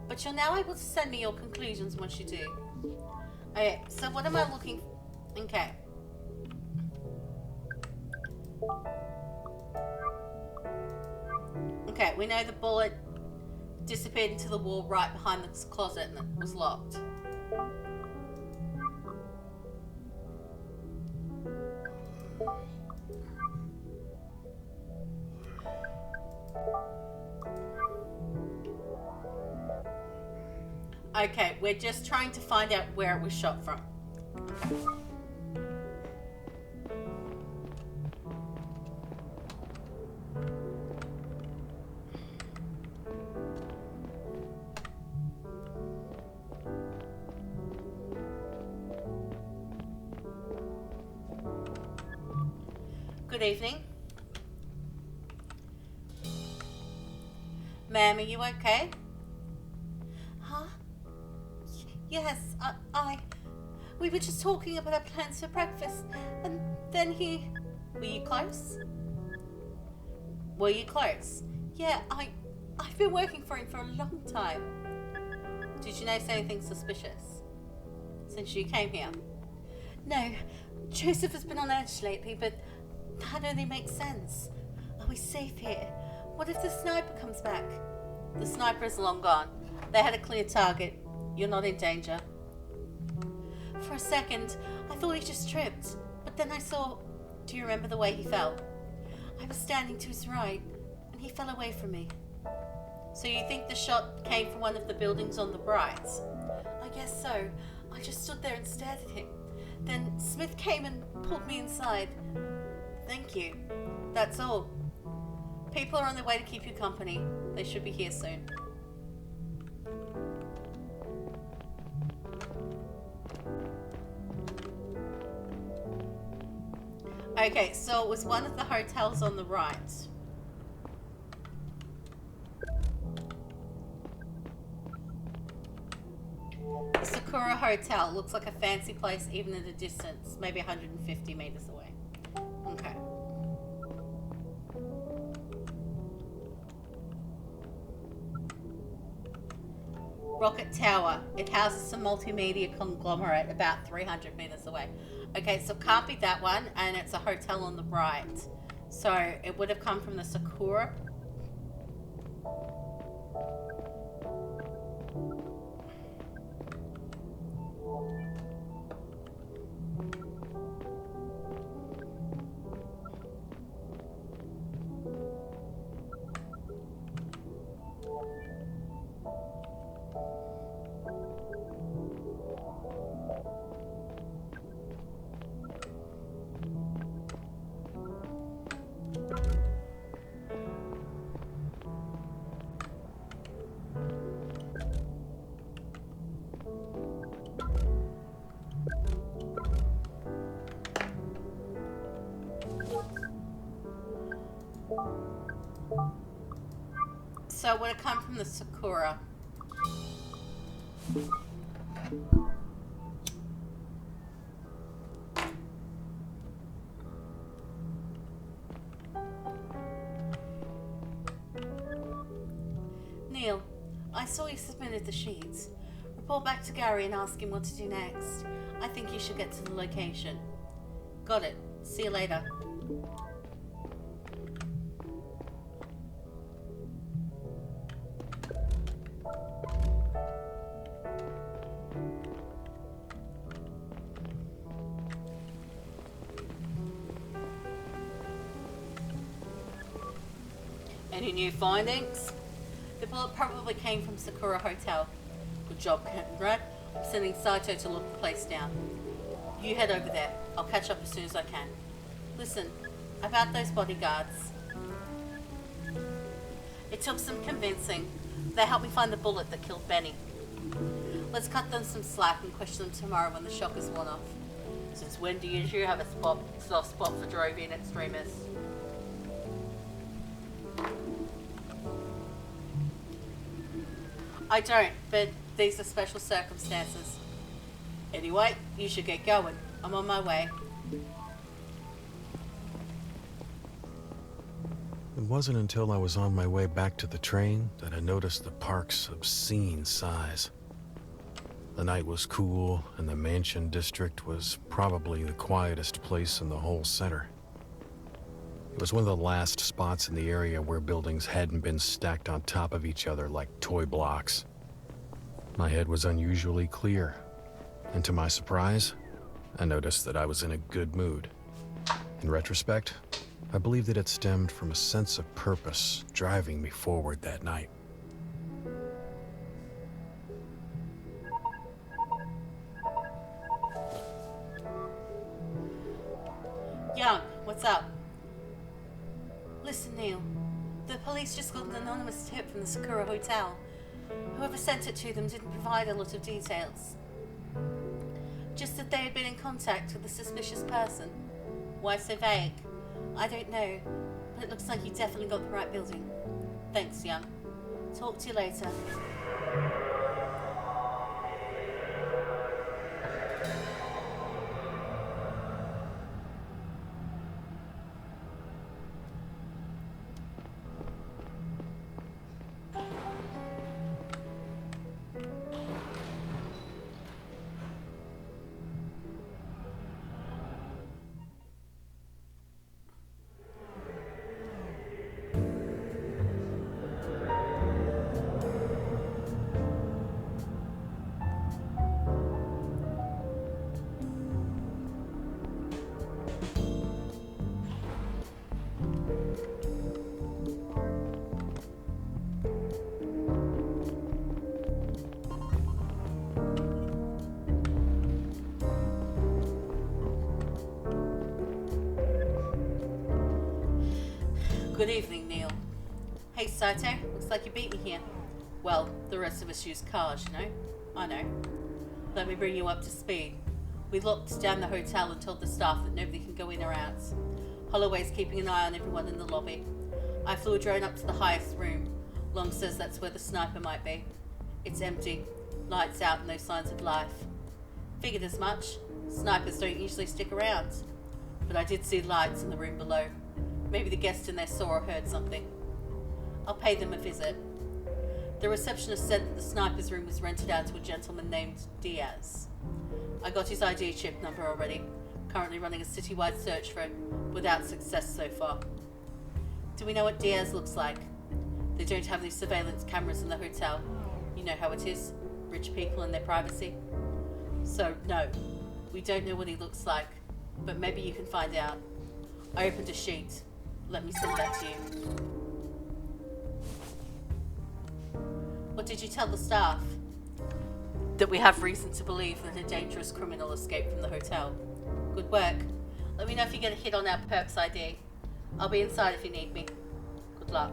but you're now able to send me your conclusions once you do. Okay, so what am I looking for? Okay. Okay, we know the bullet disappeared into the wall right behind the closet and it was locked. Okay, we're just trying to find out where it was shot from. Good evening. Ma'am, are you okay? Huh? Yes, we were just talking about our plans for breakfast, and then he... Were you close? Were you close? Yeah, I've been working for him for a long time. Did you notice anything suspicious since you came here? No, Joseph has been on edge lately, but that only makes sense. Are we safe here? What if the sniper comes back? The sniper is long gone. They had a clear target. You're not in danger. For a second, I thought he just tripped, but then I saw... Do you remember the way he fell? I was standing to his right, and he fell away from me. So you think the shot came from one of the buildings on the right? I guess so. I just stood there and stared at him. Then Smith came and pulled me inside. Thank you. That's all. People are on their way to keep you company. They should be here soon. Okay, so it was one of the hotels on the right. The Sakura Hotel looks like a fancy place even at a distance, maybe 150 meters away. Okay. Rocket Tower. It houses a multimedia conglomerate about 300 meters away. Okay, so it can't be that one, and it's a hotel on the right. So it would have come from the Sakura. So it would have come from the Sakura. Neil, I saw you submitted the sheets. Report back to Gary and ask him what to do next. I think you should get to the location. Got it. See you later. Any new findings? The bullet probably came from Sakura Hotel. Good job, Conrad. I'm sending Saito to lock the place down. You head over there. I'll catch up as soon as I can. Listen, about those bodyguards. It took some convincing. They helped me find the bullet that killed Benny. Let's cut them some slack and question them tomorrow when the shock is worn off. Since when do you two have a soft spot for Drovian extremists? I don't, but these are special circumstances. Anyway, you should get going. I'm on my way. It wasn't until I was on my way back to the train that I noticed the park's obscene size. The night was cool, and the Mansion District was probably the quietest place in the whole center. It was one of the last spots in the area where buildings hadn't been stacked on top of each other like toy blocks. My head was unusually clear, and to my surprise, I noticed that I was in a good mood. In retrospect, I believe that it stemmed from a sense of purpose driving me forward that night. Young, what's up? Listen, Neil. The police just got an anonymous tip from the Sakura Hotel. Whoever sent it to them didn't provide a lot of details. Just that they had been in contact with a suspicious person. Why so vague? I don't know, but it looks like you definitely got the right building. Thanks, Young. Talk to you later. Good evening, Neil. Hey, Saito. Looks like you beat me here. Well, the rest of us use cars, you know? I know. Let me bring you up to speed. We locked down the hotel and told the staff that nobody can go in or out. Holloway's keeping an eye on everyone in the lobby. I flew a drone up to the highest room. Long says that's where the sniper might be. It's empty. Lights out, no signs of life. Figured as much. Snipers don't usually stick around. But I did see lights in the room below. Maybe the guest in there saw or heard something. I'll pay them a visit. The receptionist said that the sniper's room was rented out to a gentleman named Diaz. I got his ID chip number already. Currently running a citywide search for it, without success so far. Do we know what Diaz looks like? They don't have any surveillance cameras in the hotel. You know how it is. Rich people and their privacy. So, no. We don't know what he looks like. But maybe you can find out. I opened a sheet. Let me send that to you. What did you tell the staff? That we have reason to believe that a dangerous criminal escaped from the hotel. Good work. Let me know if you get a hit on our perks ID. I'll be inside if you need me. Good luck.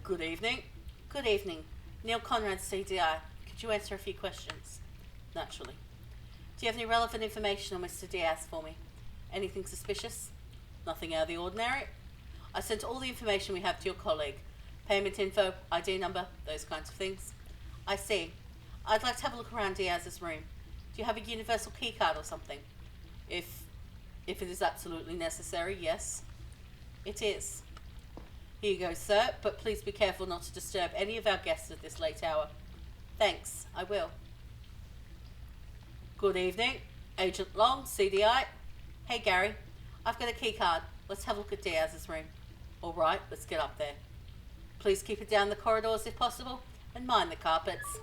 Good evening. Good evening. Neil Conrad, CDI. Could you answer a few questions? Naturally. Do you have any relevant information on Mr. Diaz for me? Anything suspicious? Nothing out of the ordinary? I sent all the information we have to your colleague. Payment info, ID number, those kinds of things. I see. I'd like to have a look around Diaz's room. Do you have a universal keycard or something? If it is absolutely necessary, yes. It is. Here you go, sir, but please be careful not to disturb any of our guests at this late hour. Thanks, I will. Good evening. Agent Long, CDI. Hey, Gary. I've got a key card. Let's have a look at Diaz's room. All right, let's get up there. Please keep it down the corridors if possible, and mind the carpets.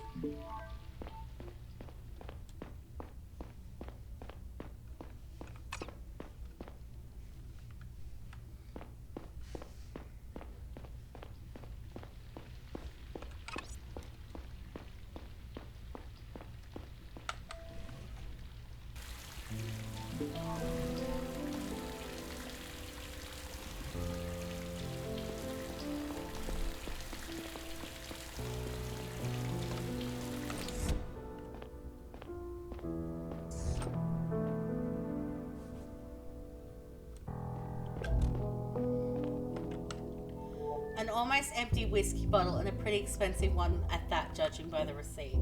almost empty whiskey bottle and a pretty expensive one at that, judging by the receipt.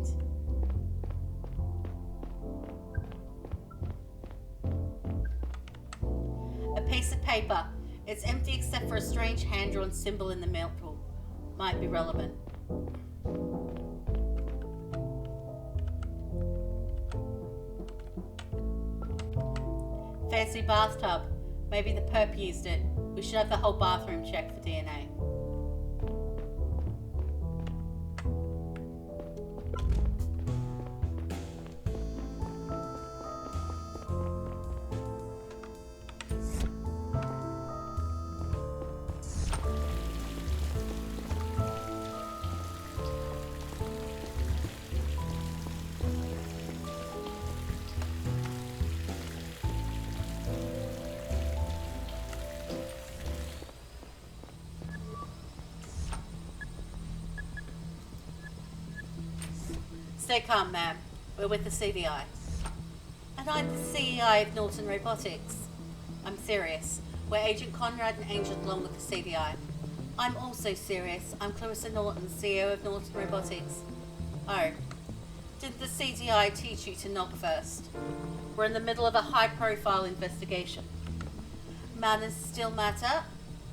A piece of paper. It's empty except for a strange hand-drawn symbol in the middle. Might be relevant. Fancy bathtub. Maybe the perp used it. We should have the whole bathroom checked for DNA. Stay calm, ma'am. We're with the CDI. And I'm the CEI of Norton Robotics. I'm serious. We're Agent Conrad and Angel along with the CDI. I'm also serious. I'm Clarissa Norton, CEO of Norton Robotics. Oh. Did the CDI teach you to knock first? We're in the middle of a high-profile investigation. Manners still matter?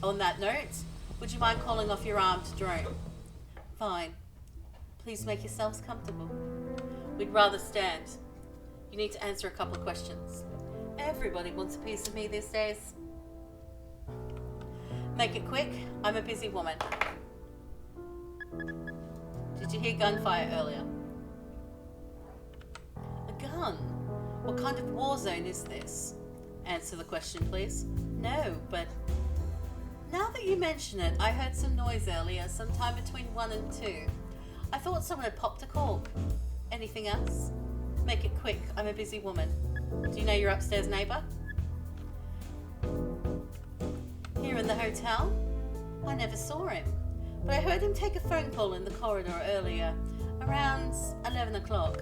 On that note, would you mind calling off your armed drone? Fine. Please make yourselves comfortable. We'd rather stand. You need to answer a couple of questions. Everybody wants a piece of me these days. Make it quick. I'm a busy woman. Did you hear gunfire earlier? A gun? What kind of war zone is this? Answer the question, please. No, but now that you mention it, I heard some noise earlier, sometime between 1 and 2. I thought someone had popped a cork. Anything else? Make it quick. I'm a busy woman. Do you know your upstairs neighbour? Here in the hotel? I never saw him. But I heard him take a phone call in the corridor earlier, around 11 o'clock.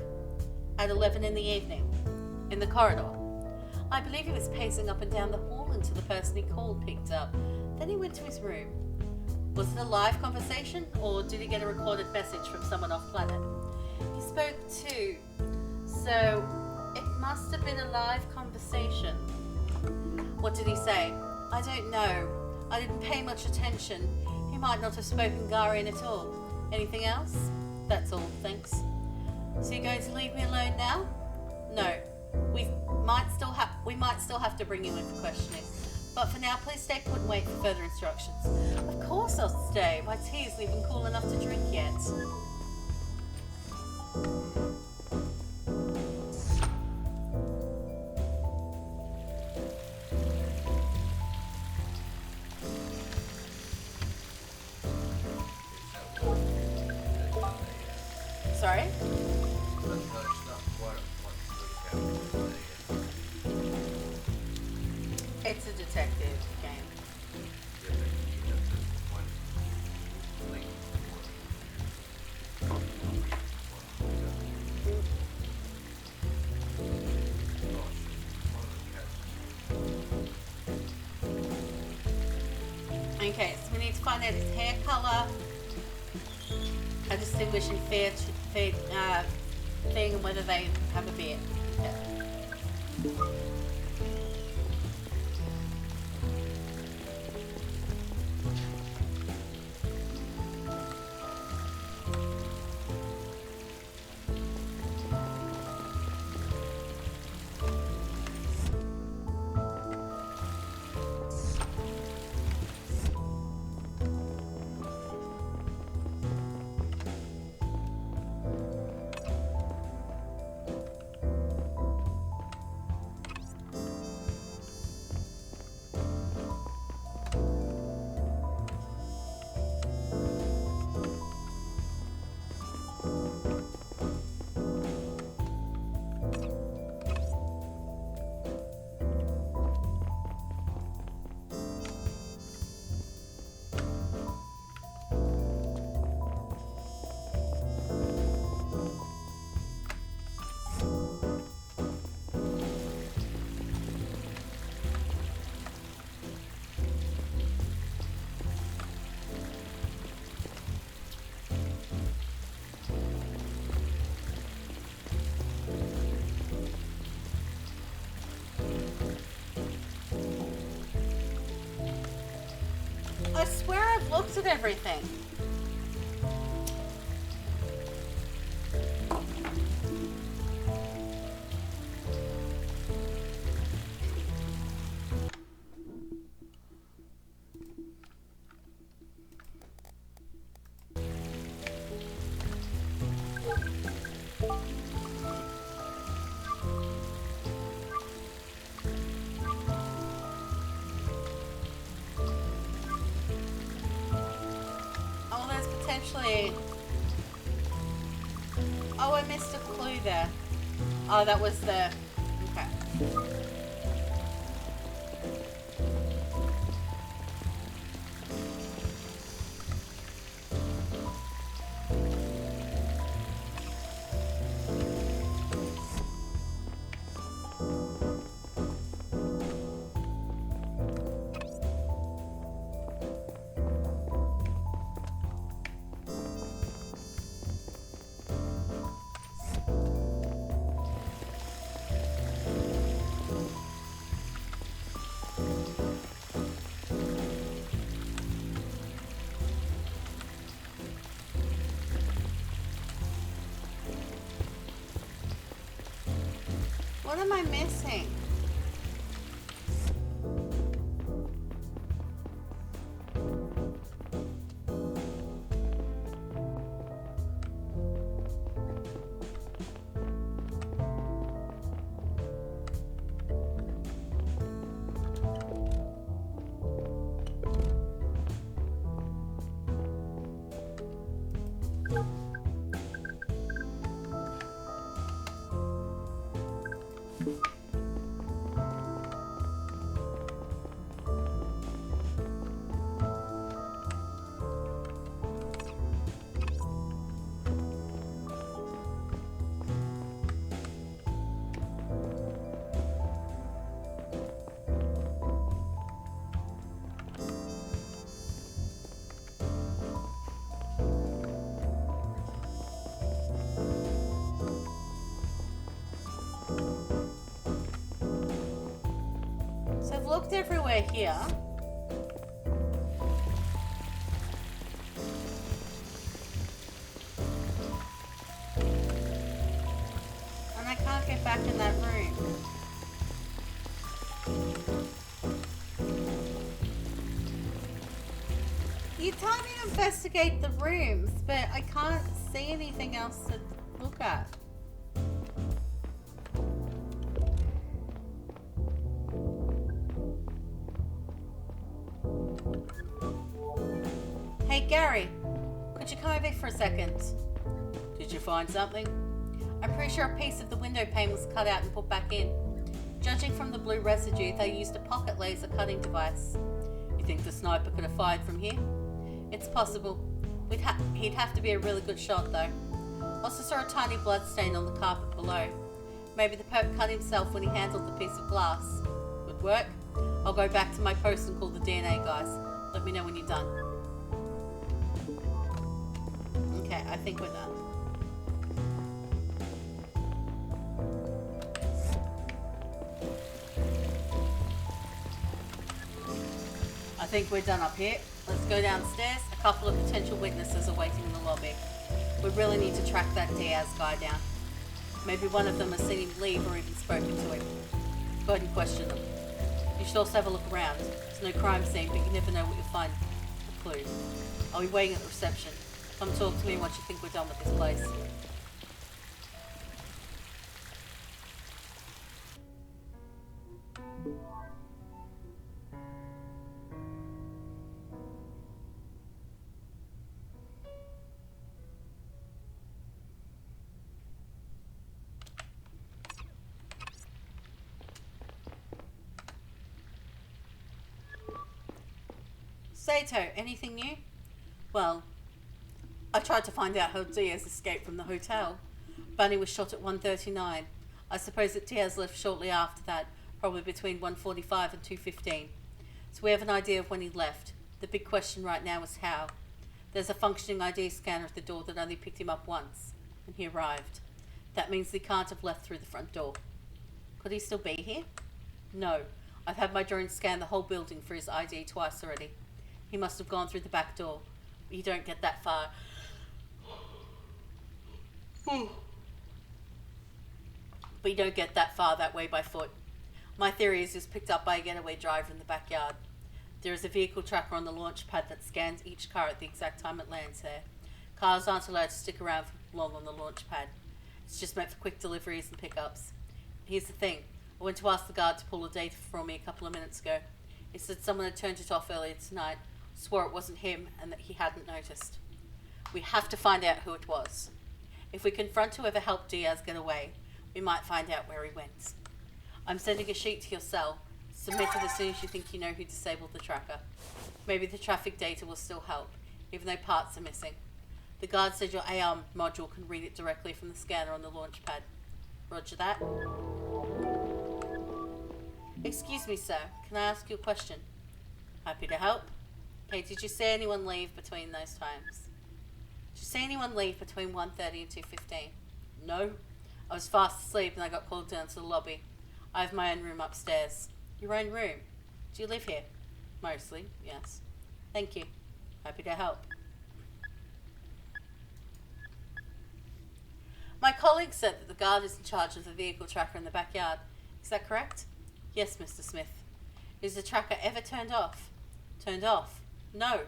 At 11 in the evening. In the corridor. I believe he was pacing up and down the hall until the person he called picked up. Then he went to his room. Was it a live conversation, or did he get a recorded message from someone off planet? He spoke too, so it must have been a live conversation. What did he say? I don't know. I didn't pay much attention. He might not have spoken Garian at all. Anything else? That's all, thanks. So you're going to leave me alone now? No. We might still have to bring you in for questioning. But for now, please stay put and wait for further instructions. Of course I'll stay. My tea isn't even cool enough to drink yet. Sorry? It's a detective game. Okay, so we need to find out his hair color, a distinguishing thing, and whether they have a beard. Yeah. looked at everything. Oh, there's potentially... Oh, I missed a clue there. Oh, that was the... Okay. What am I missing? So I've looked everywhere here. And I can't get back in that room. You tell me to investigate the rooms, but I can't see anything else to look at. Hey Gary, could you come over here for a second? Did you find something? I'm pretty sure a piece of the window pane was cut out and put back in. Judging from the blue residue, they used a pocket laser cutting device. You think the sniper could have fired from here? It's possible. He'd have to be a really good shot though. Also saw a tiny blood stain on the carpet below. Maybe the perp cut himself when he handled the piece of glass. Would work. I'll go back to my post and call the DNA guys. Let me know when you're done. Okay, I think we're done. I think we're done up here. Let's go downstairs. A couple of potential witnesses are waiting in the lobby. We really need to track that Diaz guy down. Maybe one of them has seen him leave or even spoken to him. Go ahead and question them. You should also have a look around. There's no crime scene, but you never know what you'll find. A clue. I'll be waiting at the reception. Come talk to me once you think we're done with this place. Sato, anything new? Well, I tried to find out how Diaz escaped from the hotel. Bunny was shot at 1:39. I suppose that Diaz left shortly after that, probably between 1:45 and 2:15. So we have an idea of when he left. The big question right now is how. There's a functioning ID scanner at the door that only picked him up once, and he arrived. That means he can't have left through the front door. Could he still be here? No. I've had my drone scan the whole building for his ID twice already. He must have gone through the back door. But you don't get that far. But you don't get that far that way by foot. My theory is he was picked up by a getaway driver in the backyard. There is a vehicle tracker on the launch pad that scans each car at the exact time it lands there. Cars aren't allowed to stick around for long on the launch pad. It's just meant for quick deliveries and pickups. Here's the thing. I went to ask the guard to pull the data for me a couple of minutes ago. He said someone had turned it off earlier tonight, swore it wasn't him, and that he hadn't noticed. We have to find out who it was. If we confront whoever helped Diaz get away, we might find out where he went. I'm sending a sheet to your cell. Submit it as soon as you think you know who disabled the tracker. Maybe the traffic data will still help, even though parts are missing. The guard said your AR module can read it directly from the scanner on the launch pad. Roger that. Excuse me, sir. Can I ask you a question? Happy to help. Okay, did you see anyone leave between those times? Did you see anyone leave between 1:30 and 2:15? No. I was fast asleep and I got called down to the lobby. I have my own room upstairs. Your own room? Do you live here? Mostly, yes. Thank you. Happy to help. My colleague said that the guard is in charge of the vehicle tracker in the backyard. Is that correct? Yes, Mr. Smith. Is the tracker ever turned off? Turned off? No.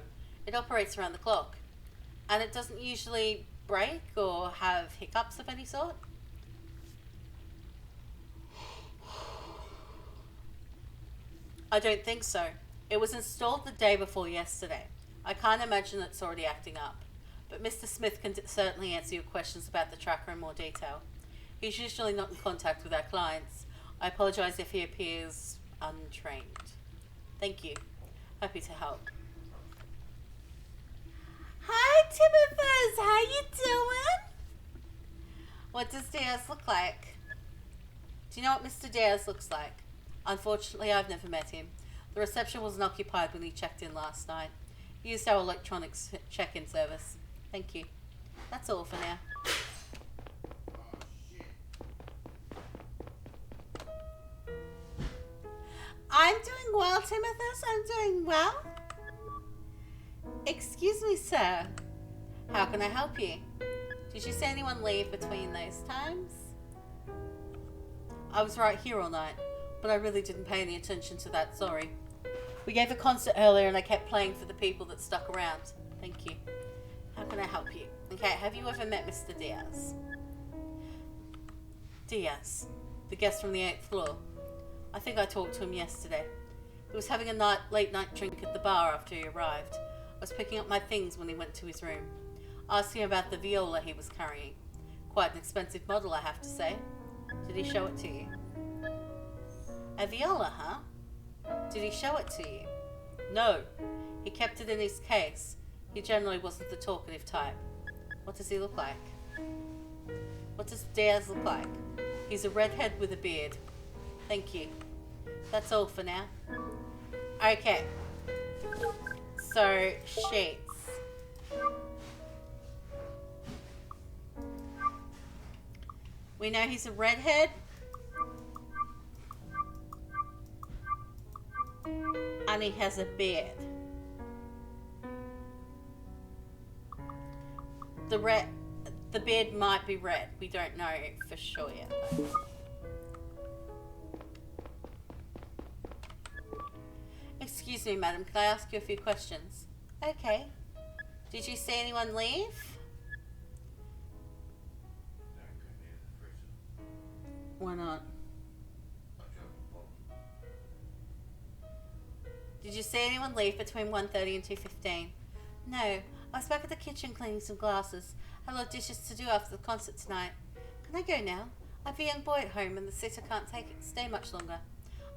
It operates around the clock. And it doesn't usually break or have hiccups of any sort? I don't think so. It was installed the day before yesterday. I can't imagine it's already acting up. But Mr. Smith can certainly answer your questions about the tracker in more detail. He's usually not in contact with our clients. I apologize if he appears untrained. Thank you. Happy to help. Hi, Timothy. How you doing? What does Diaz look like? Do you know what Mr. Diaz looks like? Unfortunately, I've never met him. The reception wasn't occupied when he checked in last night. He used our electronic check-in service. Thank you. That's all for now. I'm doing well, Timothy. I'm doing well. Excuse me, sir. How can I help you? Did you see anyone leave between those times? I was right here all night, but I really didn't pay any attention to that, sorry. We gave a concert earlier and I kept playing for the people that stuck around. Thank you. How can I help you? Okay, have you ever met Mr. Diaz? Diaz, the guest from the 8th floor. I think I talked to him yesterday. He was having a late night drink at the bar after he arrived. I was picking up my things when he went to his room. Asking about the viola he was carrying. Quite an expensive model, I have to say. Did he show it to you? A viola, huh? Did he show it to you? No. He kept it in his case. He generally wasn't the talkative type. What does he look like? What does Diaz look like? He's a redhead with a beard. Thank you. That's all for now. Okay. So, sheets. We know he's a redhead. And he has a beard. The beard might be red. We don't know for sure yet, though. Excuse me, madam. Can I ask you a few questions? Okay. Did you see anyone leave? Why not? Did you see anyone leave between 1:30 and 2:15? No. I was back at the kitchen cleaning some glasses. I had a lot of dishes to do after the concert tonight. Can I go now? I have a young boy at home and the sitter can't stay much longer.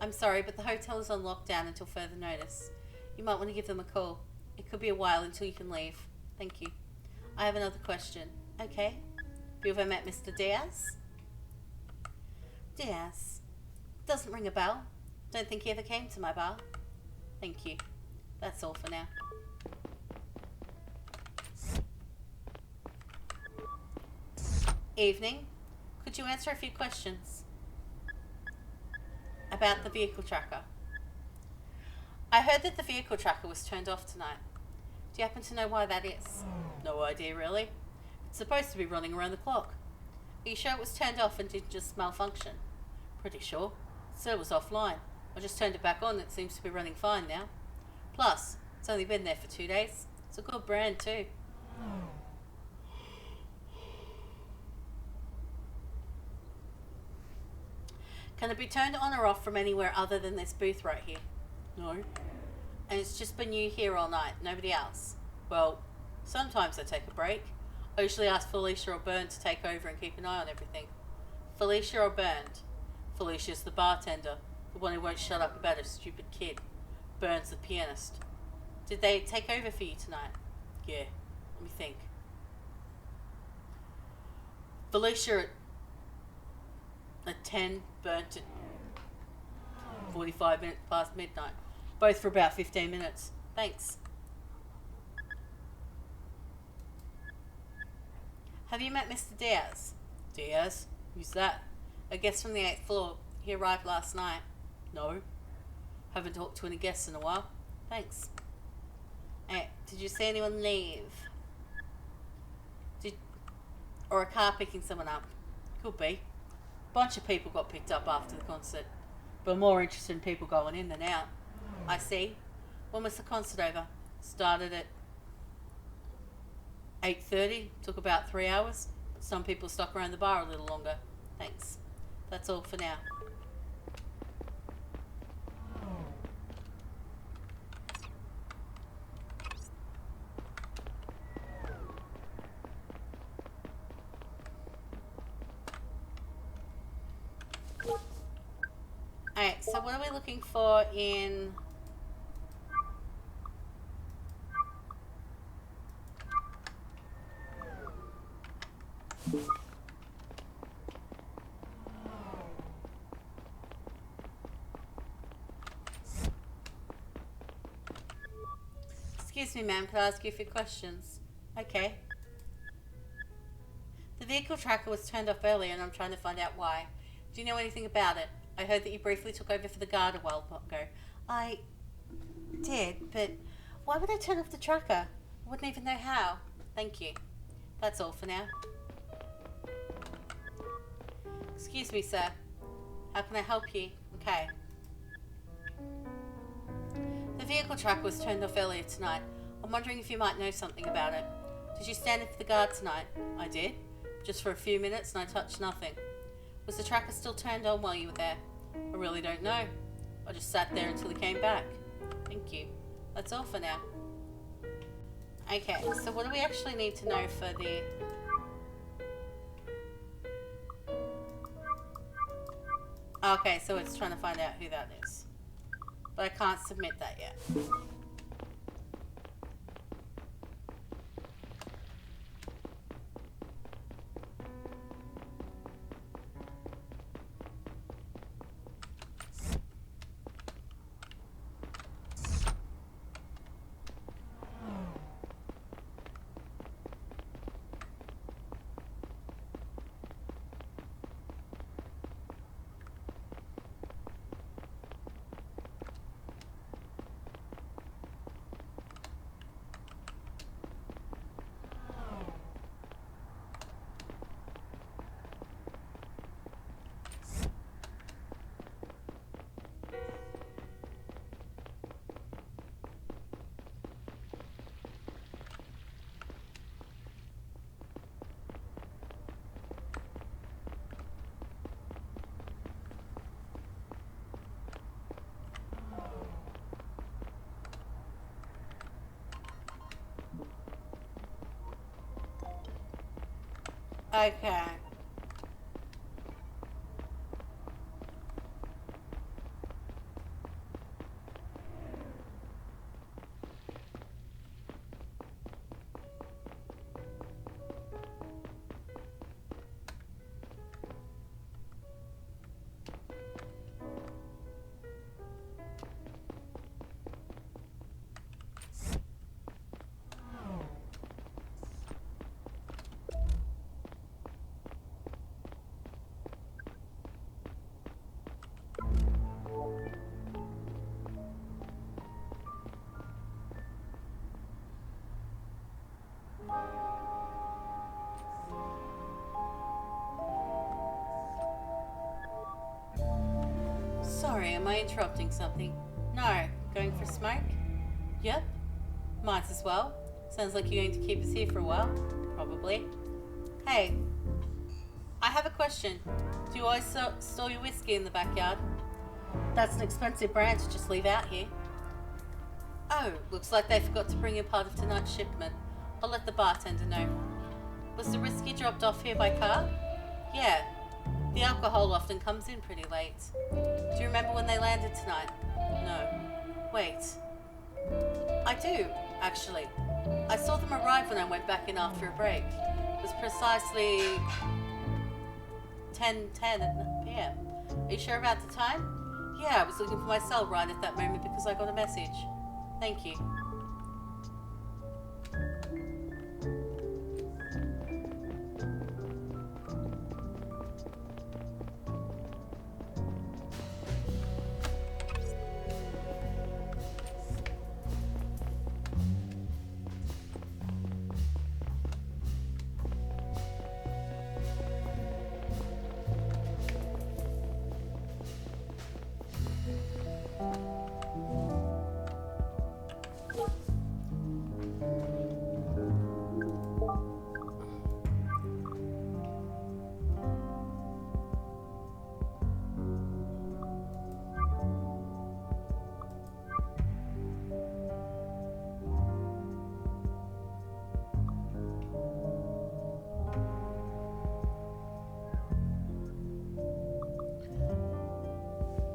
I'm sorry, but the hotel is on lockdown until further notice. You might want to give them a call. It could be a while until you can leave. Thank you. I have another question. Okay. Have you ever met Mr. Diaz? Diaz? Doesn't ring a bell. Don't think he ever came to my bar. Thank you. That's all for now. Evening. Could you answer a few questions? About the vehicle tracker. I heard that the vehicle tracker was turned off tonight. Do you happen to know why that is? No idea, really. It's supposed to be running around the clock. Are you sure it was turned off and didn't just malfunction? Pretty sure. It said it was offline. I just turned it back on. It seems to be running fine now. Plus, it's only been there for 2 days. It's a good brand too. Can it be turned on or off from anywhere other than this booth right here? No. And it's just been you here all night, nobody else? Well, sometimes I take a break. I usually ask Felicia or Bernd to take over and keep an eye on everything. Felicia or Bernd? Felicia's the bartender, the one who won't shut up about her stupid kid. Bernd's the pianist. Did they take over for you tonight? Yeah, let me think. Felicia at 10, Bernd at 45 minutes past midnight. Both for about 15 minutes. Thanks. Have you met Mr. Diaz? Diaz? Who's that? A guest from the 8th floor. He arrived last night. No. Haven't talked to any guests in a while. Thanks. Hey, did you see anyone leave? Or a car picking someone up? Could be. Bunch of people got picked up after the concert. But I'm more interested in people going in than out. I see. When was the concert over? Started at 8:30. Took about 3 hours. But some people stuck around the bar a little longer. Thanks. That's all for now. Alright, so what are we looking for in... Excuse me, ma'am, could I ask you a few questions? Okay. The vehicle tracker was turned off earlier and I'm trying to find out why. Do you know anything about it? I heard that you briefly took over for the guard a while ago. I did, but why would I turn off the tracker? I wouldn't even know how. Thank you. That's all for now. Excuse me, sir. How can I help you? Okay. The vehicle tracker was turned off earlier tonight. I'm wondering if you might know something about it. Did you stand in for the guard tonight? I did. Just for a few minutes and I touched nothing. Was the tracker still turned on while you were there? I really don't know. I just sat there until he came back. Thank you. That's all for now. Okay, so what do we actually need to know for the... Okay, so it's trying to find out who that is. But I can't submit that yet. Okay. Sorry, am I interrupting something? No. Going for a smoke? Yep. Might as well. Sounds like you're going to keep us here for a while. Probably. Hey. I have a question. Do you always store your whiskey in the backyard? That's an expensive brand to just leave out here. Oh, looks like they forgot to bring in part of tonight's shipment. I'll let the bartender know. Was the whiskey dropped off here by car? Yeah. The alcohol often comes in pretty late. Do you remember when they landed tonight? No. Wait. I do, actually. I saw them arrive when I went back in after a break. It was precisely 10:10 p.m. Are you sure about the time? Yeah, I was looking for my cell right at that moment because I got a message. Thank you.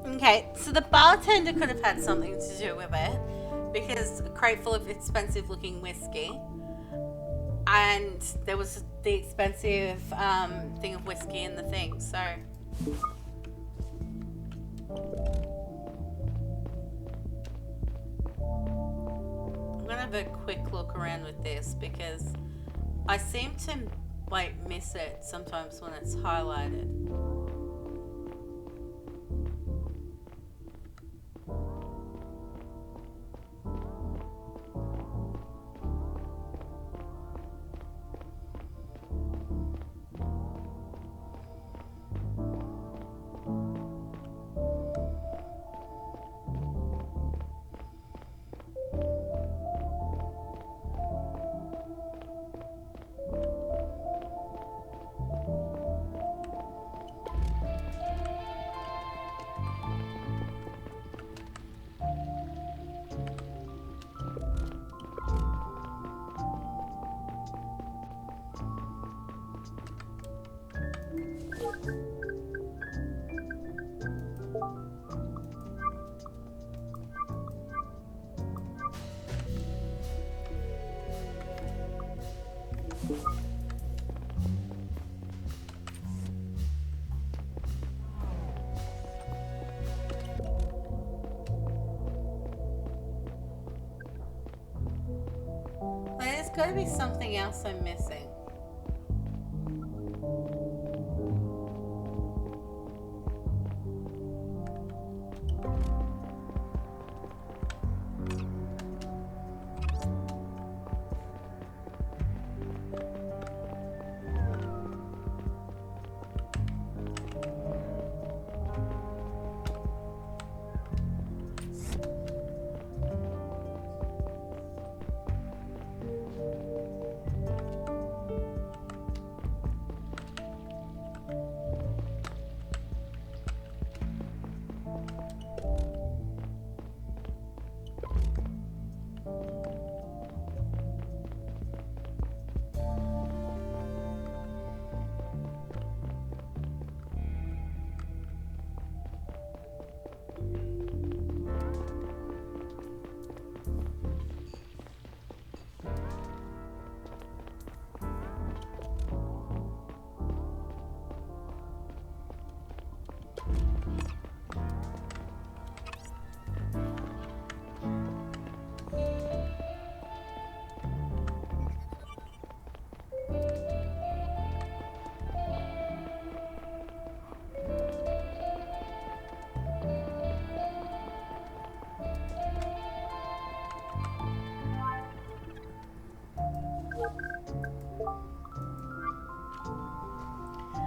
Okay, so the bartender could have had something to do with it because a crate full of expensive looking whiskey, and there was the expensive thing of whiskey in the thing, so. I'm gonna have a quick look around with this because I seem to like miss it sometimes when it's highlighted. There's got to be something else I'm missing.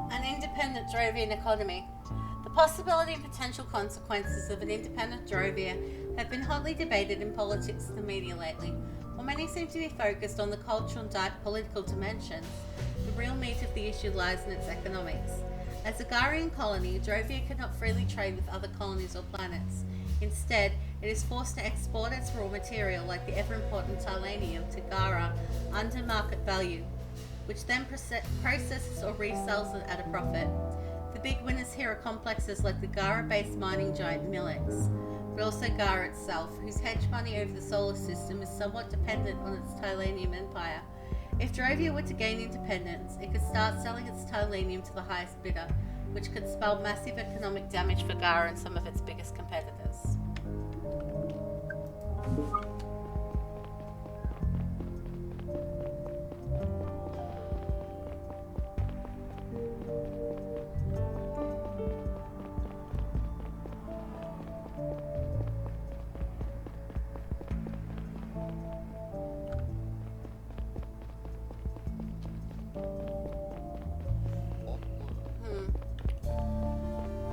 An independent Drovian economy. The possibility and potential consequences of an independent Drovia have been hotly debated in politics and the media lately. While many seem to be focused on the cultural and political dimensions, the real meat of the issue lies in its economics. As a Garian colony, Drovia cannot freely trade with other colonies or planets. Instead, it is forced to export its raw material, like the ever-important Tylanium, to Gara under market value, which then processes or resells it at a profit. The big winners here are complexes like the Gara-based mining giant Milex, but also Gara itself, whose hedge money over the solar system is somewhat dependent on its Tylanium empire. If Drovia were to gain independence, it could start selling its Tylanium to the highest bidder, which could spell massive economic damage for Gara and some of its biggest competitors.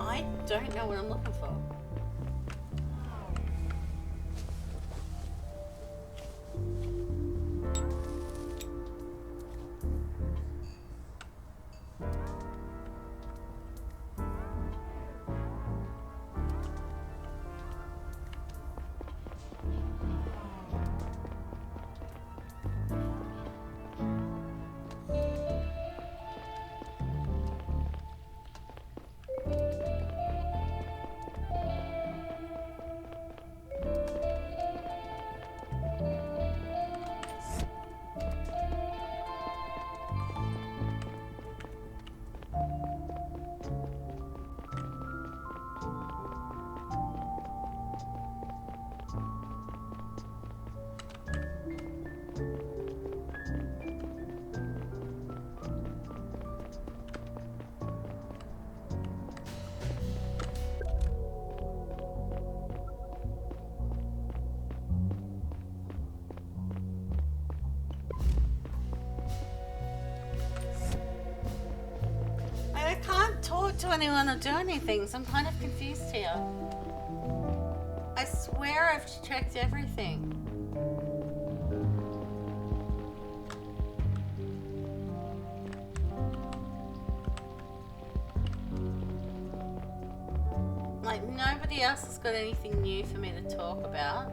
I don't know what I'm looking for. I can't talk to anyone or do anything, so I'm kind of confused here. I swear I've checked everything. Like, nobody else has got anything new for me to talk about.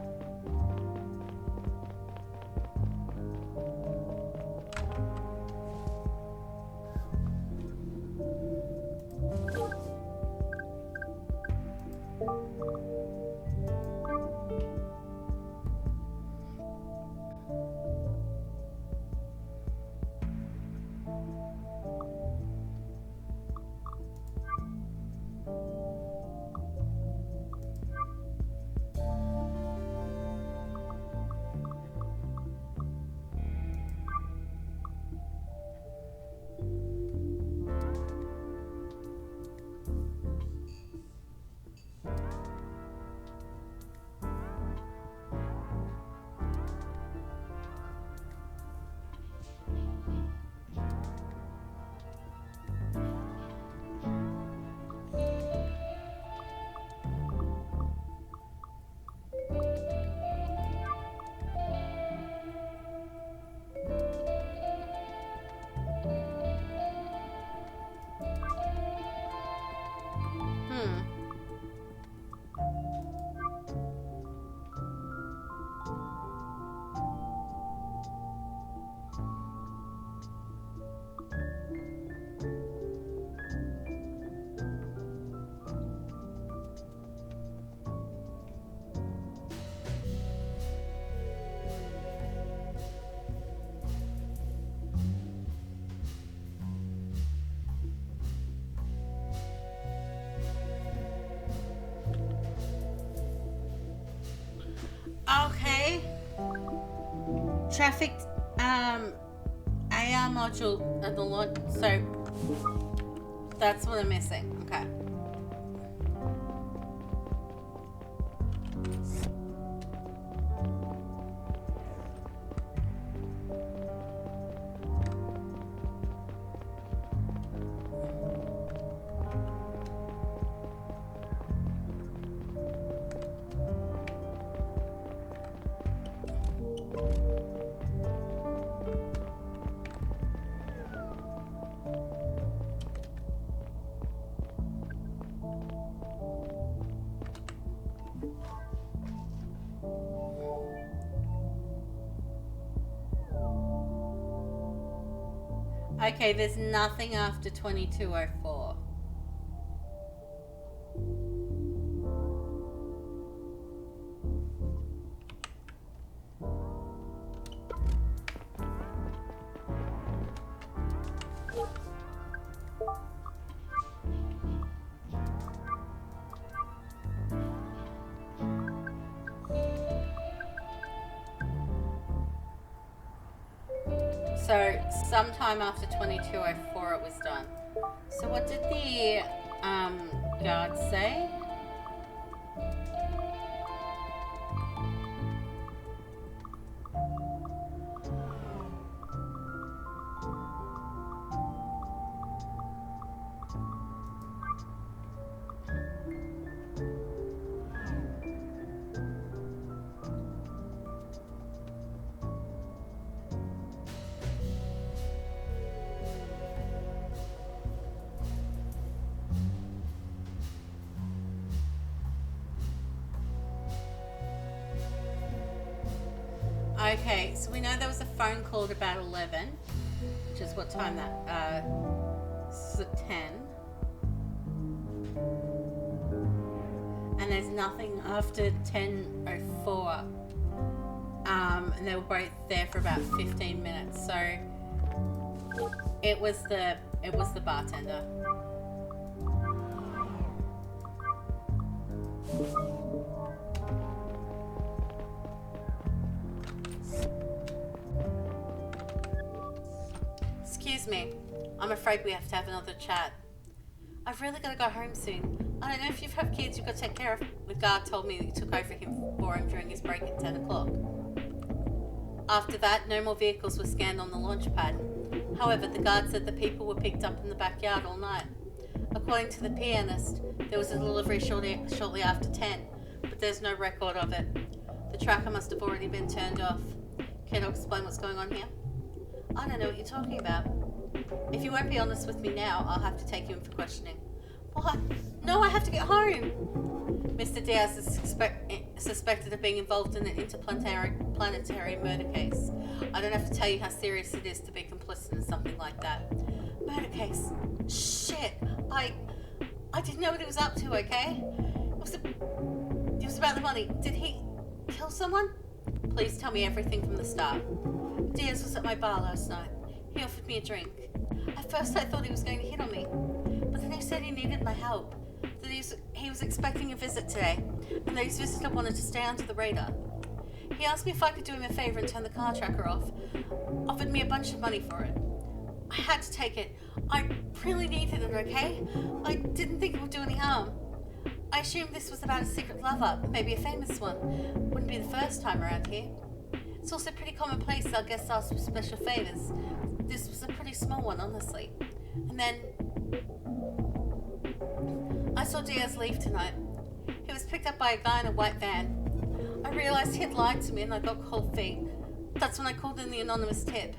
Okay. Traffic, AR module at the launch. So that's what I'm missing. Okay. Okay, there's nothing after 2204. So, sometime after 2204 it was done. So what did the guard say? Okay, so we know there was a phone call at about 11, which is what time that, this is at 10. And there's nothing after 10:04. And they were both there for about 15 minutes, so it was the bartender. Excuse me, I'm afraid we have to have another chat. I've really got to go home soon. I don't know if you've had kids you've got to take care of. The guard told me that you took over for him during his break at 10 o'clock. After that, no more vehicles were scanned on the launch pad. However, the guard said the people were picked up in the backyard all night. According to the pianist, there was a delivery shortly after 10, but there's no record of it. The tracker must have already been turned off. Can you explain what's going on here? I don't know what you're talking about. If you won't be honest with me now, I'll have to take you in for questioning. What? No, I have to get home. Mr. Diaz is suspected of being involved in an interplanetary murder case. I don't have to tell you how serious it is to be complicit in something like that. Murder case? Shit. I didn't know what he was up to, okay? It was about the money. Did he kill someone? Please tell me everything from the start. Diaz was at my bar last night. He offered me a drink. At first I thought he was going to hit on me, but then he said he needed my help, that he was expecting a visit today, and that his visitor wanted to stay under the radar. He asked me if I could do him a favor and turn the car tracker off, offered me a bunch of money for it. I had to take it. I really needed it, okay? I didn't think it would do any harm. I assumed this was about a secret lover, maybe a famous one. Wouldn't be the first time around here. It's also pretty commonplace our guests ask for special favors. This was a pretty small one, honestly. And then I saw Diaz leave tonight. He was picked up by a guy in a white van. I realized he had lied to me and I got cold feet. That's when I called in the anonymous tip.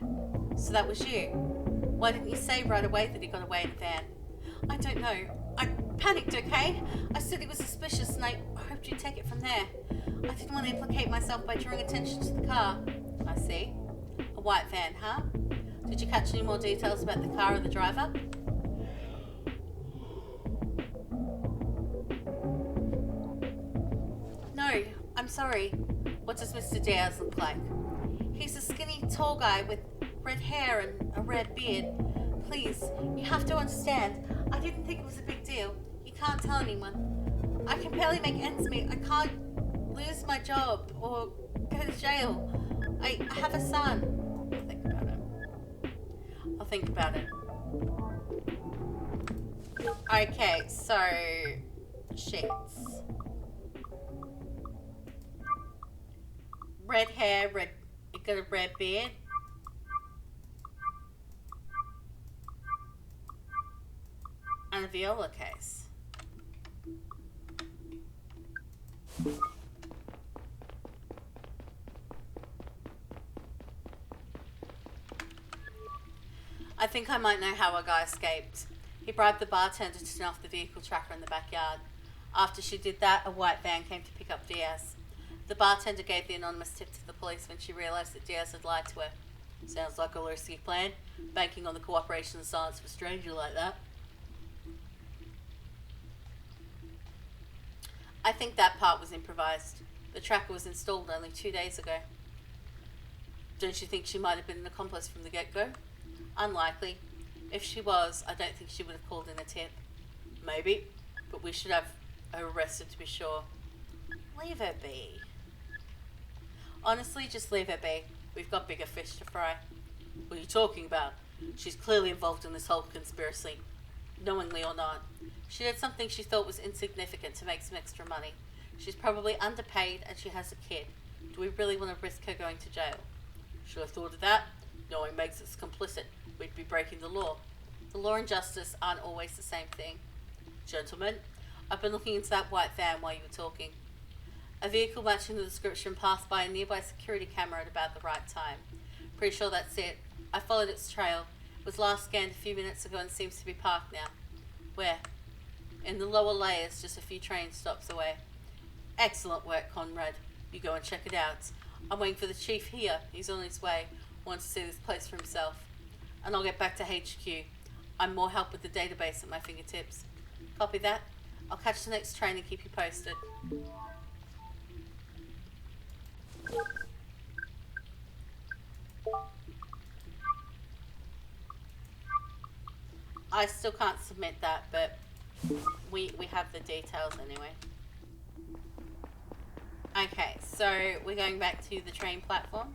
So that was you. Why didn't you say right away that he got away in a van? I don't know. I panicked, okay? I said he was suspicious and I hoped you'd take it from there. I didn't want to implicate myself by drawing attention to the car. I see. A white van, huh? Did you catch any more details about the car or the driver? No, I'm sorry. What does Mr. Diaz look like? He's a skinny, tall guy with red hair and a red beard. Please, you have to understand. I didn't think it was a big deal. You can't tell anyone. I can barely make ends meet. I can't lose my job or go to jail. I have a son. I'll think about it. Okay, so sheets. Red hair, you got a red beard. And a viola case. I think I might know how a guy escaped. He bribed the bartender to turn off the vehicle tracker in the backyard. After she did that, a white van came to pick up Diaz. The bartender gave the anonymous tip to the police when she realized that Diaz had lied to her. Sounds like a risky plan, banking on the cooperation and silence of a stranger like that. I think that part was improvised. The tracker was installed only 2 days ago. Don't you think she might have been an accomplice from the get-go? Unlikely. If she was, I don't think she would have called in a tip. Maybe, but we should have her arrested to be sure. Leave her be. Honestly, just leave her be. We've got bigger fish to fry. What are you talking about? She's clearly involved in this whole conspiracy. Knowingly or not. She did something she thought was insignificant to make some extra money. She's probably underpaid and she has a kid. Do we really want to risk her going to jail? Should have thought of that. Knowing makes us complicit. We'd be breaking the law. The law and justice aren't always the same thing. Gentlemen, I've been looking into that white van while you were talking. A vehicle matching the description passed by a nearby security camera at about the right time. Pretty sure that's it. I followed its trail. It was last scanned a few minutes ago and seems to be parked now. Where? In the lower layers, just a few train stops away. Excellent work, Conrad. You go and check it out. I'm waiting for the chief here. He's on his way. Wants to see this place for himself. And I'll get back to HQ. I'm more help with the database at my fingertips. Copy that. I'll catch the next train and keep you posted. I still can't submit that, but we have the details anyway. Okay, so we're going back to the train platform.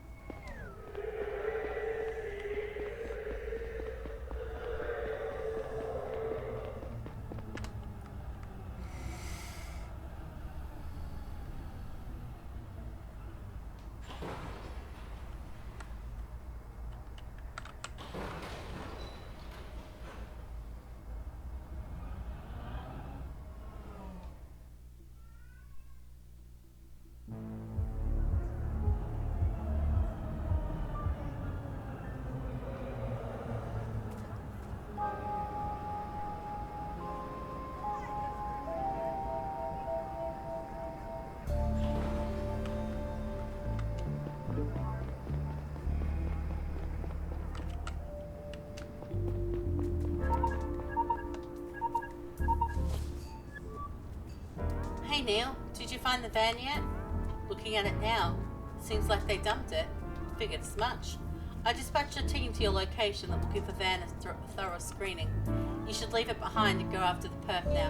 Hey Neil, did you find the van yet? Looking at it now, seems like they dumped it. Figured as much. I dispatched a team to your location that will give the van a thorough screening. You should leave it behind and go after the perp now.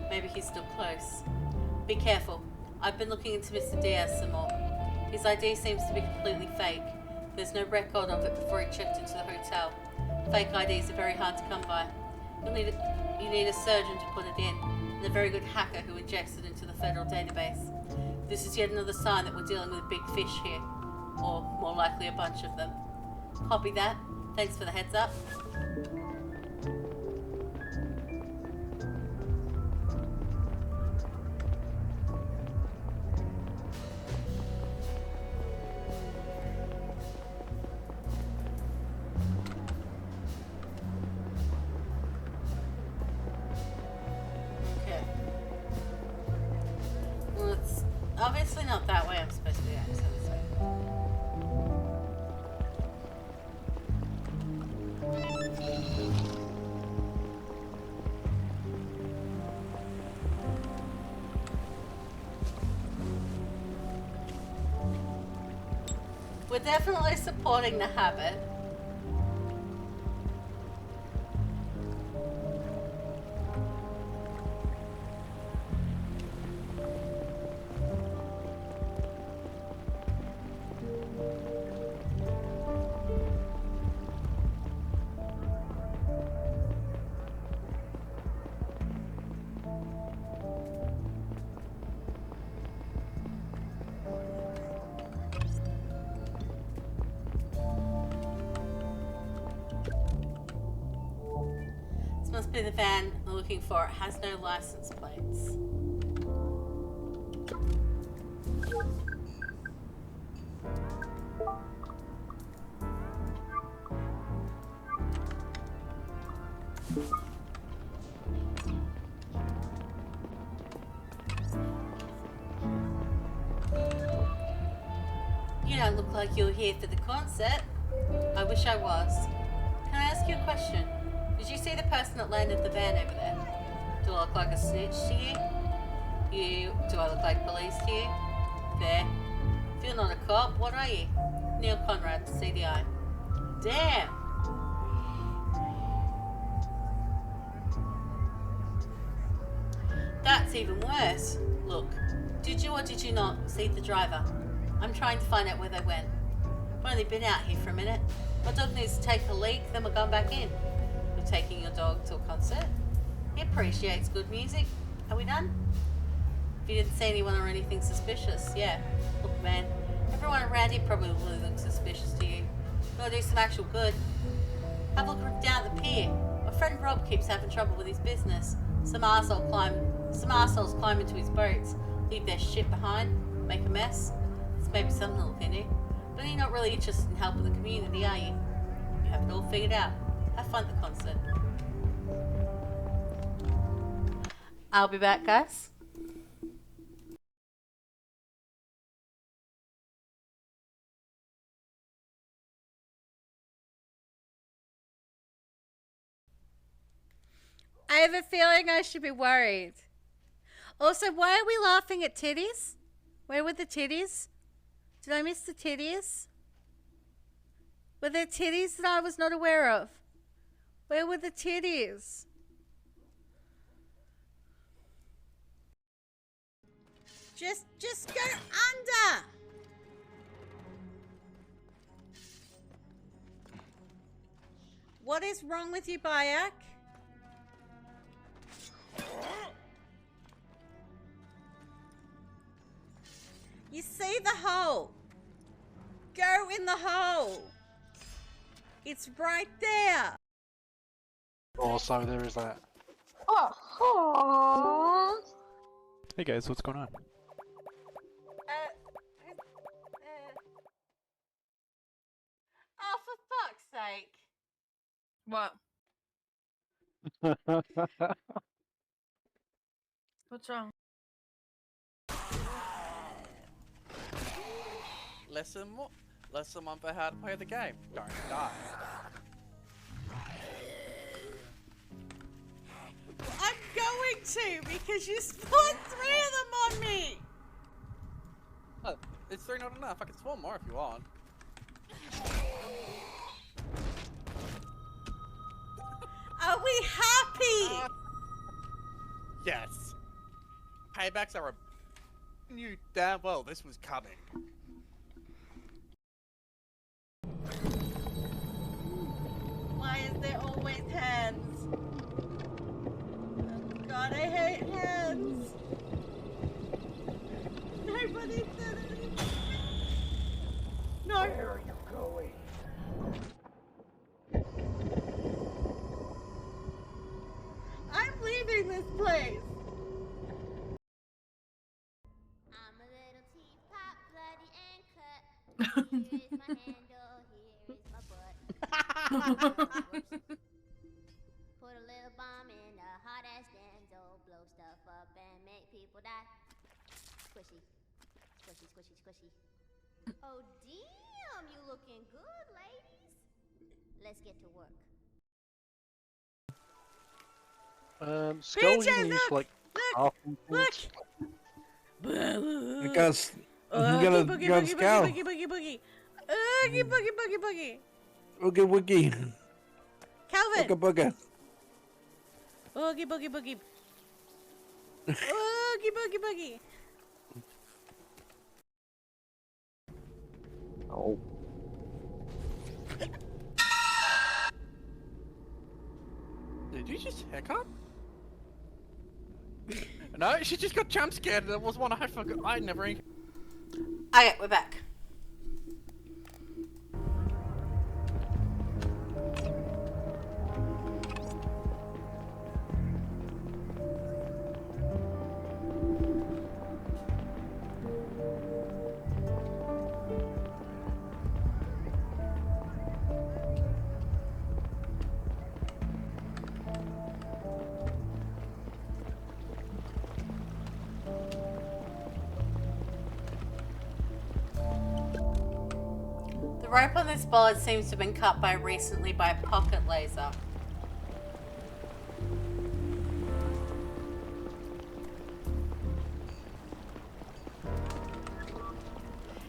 Maybe he's still close. Be careful. I've been looking into Mr. Diaz some more. His ID seems to be completely fake. There's no record of it before he checked into the hotel. Fake IDs are very hard to come by. You need a surgeon to put it in, and a very good hacker who injects it into the federal database. This is yet another sign that we're dealing with big fish here, or more likely a bunch of them. Copy that. Thanks for the heads up. Obviously not that way I'm supposed to be going, so this way. We're definitely supporting the habit. Must be the van we're looking for. It has no license plates. You don't look like you're here for the concert. I wish I was. Can I ask you a question? Did you see the person that landed the van over there? Do I look like a snitch to you? Do I look like police to you? There. If you're not a cop, what are you? Neil Conrad, CDI. Damn! That's even worse. Look, did you or did you not see the driver? I'm trying to find out where they went. I've only been out here for a minute. My dog needs to take a leak, then we're going back in. You're taking your dog to a concert? He appreciates good music. Are we done? If you didn't see anyone or anything suspicious, yeah. Look, man, everyone around here probably looks suspicious to you. Gotta do some actual good. Have a look down at the pier. My friend Rob keeps having trouble with his business. Some arseholes climb into his boats, leave their shit behind, make a mess. It's maybe something to look into. But you're not really interested in helping the community, are you? You have it all figured out. Have fun at the concert. I'll be back, guys. I have a feeling I should be worried. Also, why are we laughing at titties? Where were the titties? Did I miss the titties? Were there titties that I was not aware of? Where were the titties? Just go under! What is wrong with you, Bayak? You see the hole? Go in the hole. It's right there. Also, there is that. Hey guys, what's going on? Oh, for fuck's sake. What? What's wrong? Lesson one for how to play the game. Don't die. I'm going to because you spawned 3 of them on me. Oh, it's 3 not enough. I can spawn more if you want. Are we happy? Yes. Paybacks are a... Knew damn well this was coming. Why is there always hands? Oh God, I hate hands. Nobody said anything. No. Where are you going? I'm leaving this place. I'm a little teapot, bloody and cut. Here is my handle, here is my butt. Put a little bomb in a hot ass dental, blow stuff up and make people die. Squishy, squishy, squishy, squishy. Oh damn, you looking good, ladies. Let's get to work. Skull you PJ, can use look! like half Look! You got Boogie, a boogie, scowl. boogie, boogie, boogie. Oogie, boogie, boogie, boogie. Oogie woogie. Calvin. Booga booga. Oogie, boogie, boogie. Oogie, boogie, boogie. Oh. Did you just hiccup? No, she just got jump scared. There was one I forgot. I never. Okay, we're back. rope on this bollard seems to have been cut by recently by a pocket laser.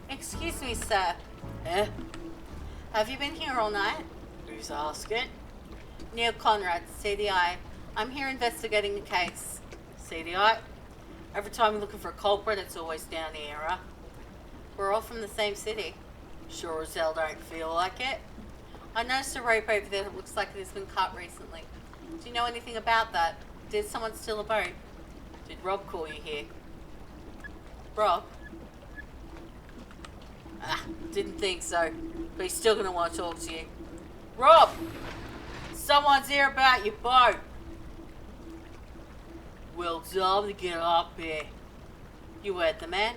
Excuse me, sir. Eh? Have you been here all night? Who's asking? Neil Conrad, CDI. I'm here investigating a case. CDI? Every time you're looking for a culprit, it's always down here, huh? We're all from the same city. Sure as hell don't feel like it. I noticed a rope over there that looks like it has been cut recently. Do you know anything about that? Did someone steal a boat? Did Rob call you here? Rob? Ah, didn't think so. But he's still gonna want to talk to you. Rob! Someone's here about your boat. Well, tell him to get up here. You heard the man?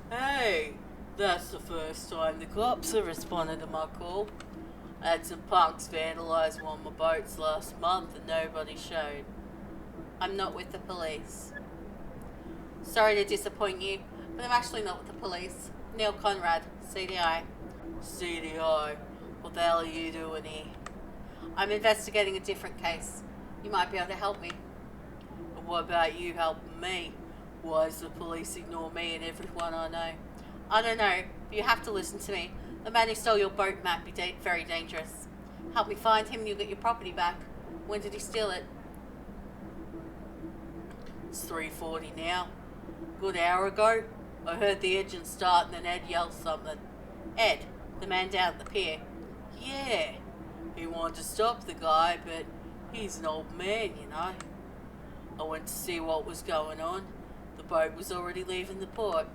Hey, that's the first time the cops have responded to my call. I had some punks vandalise one of my boats last month and nobody showed. I'm not with the police. Sorry to disappoint you, but I'm actually not with the police. Neil Conrad, CDI. CDI? What the hell are you doing here? I'm investigating a different case. You might be able to help me. And what about you helping me? Why does the police ignore me and everyone I know? I don't know, but you have to listen to me. The man who stole your boat might be very dangerous. Help me find him and you'll get your property back. When did he steal it? It's 3:40 now. Good hour ago, I heard the engine start and then Ed yelled something. Ed, the man down at the pier. Yeah, he wanted to stop the guy, but he's an old man, you know. I went to see what was going on. The boat was already leaving the port.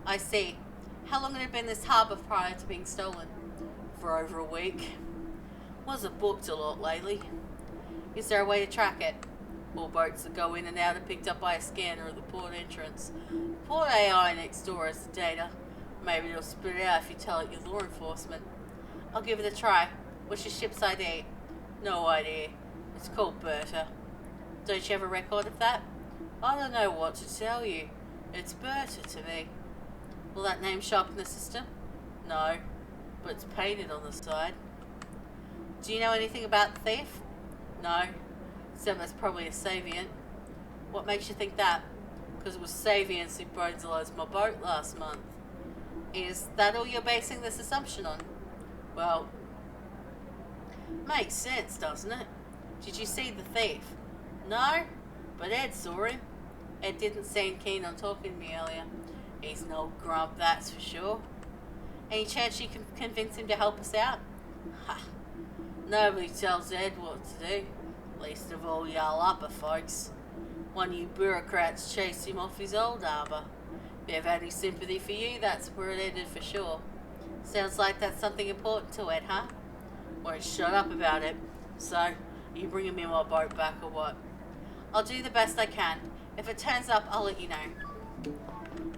I see. How long had it been in this harbour prior to being stolen? For over a week. Wasn't booked a lot lately. Is there a way to track it? All boats that go in and out are picked up by a scanner at the port entrance. Port AI next door has the data. Maybe it'll spit it out if you tell it you're law enforcement. I'll give it a try. What's your ship's ID? No idea. It's called Berta. Don't you have a record of that? I don't know what to tell you. It's Berta to me. Will that name show up in the system? No, but it's painted on the side. Do you know anything about the thief? No, except that's probably a Savian. What makes you think that? Because it was Savians who brutalized my boat last month. Is that all you're basing this assumption on? Well, makes sense, doesn't it? Did you see the thief? No, but Ed saw him. Ed didn't seem keen on talking to me earlier. He's an old grump, that's for sure. Any chance you can convince him to help us out? Ha! Nobody tells Ed what to do. Least of all y'all upper folks. One of you bureaucrats chased him off his old harbour. If you have any sympathy for you, that's where it ended for sure. Sounds like that's something important to Ed, huh? Won't shut up about it. So, are you bringing me my boat back or what? I'll do the best I can. If it turns up, I'll let you know.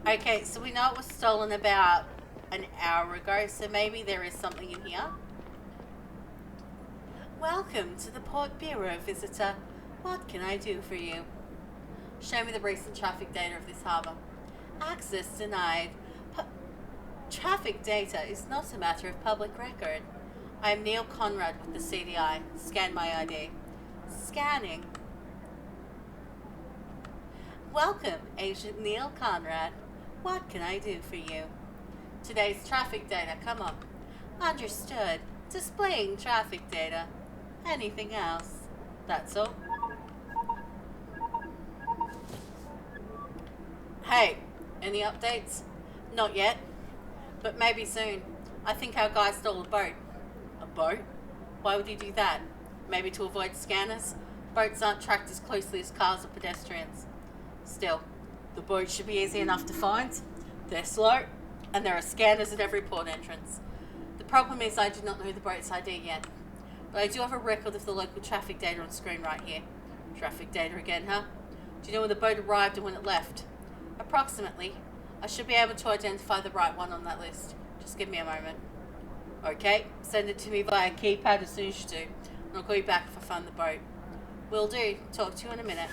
Okay, so we know it was stolen about an hour ago, so maybe there is something in here. Welcome to the Port Bureau, visitor. What can I do for you? Show me the recent traffic data of this harbour. Access denied. Traffic data is not a matter of public record. I am Neil Conrad with the CDI. Scan my ID. Scanning. Welcome, Agent Neil Conrad. What can I do for you? Today's traffic data, come on. Understood. Displaying traffic data. Anything else? That's all. Hey, any updates? Not yet, but maybe soon. I think our guy stole a boat. A boat? Why would he do that? Maybe to avoid scanners? Boats aren't tracked as closely as cars or pedestrians. Still, the boats should be easy enough to find. They're slow, and there are scanners at every port entrance. The problem is I do not know the boat's ID yet, but I do have a record of the local traffic data on screen right here. Traffic data again, huh? Do you know when the boat arrived and when it left? Approximately. I should be able to identify the right one on that list. Just give me a moment. Okay, send it to me via keypad as soon as you do. And I'll call you back if I find the boat. Will do. Talk to you in a minute.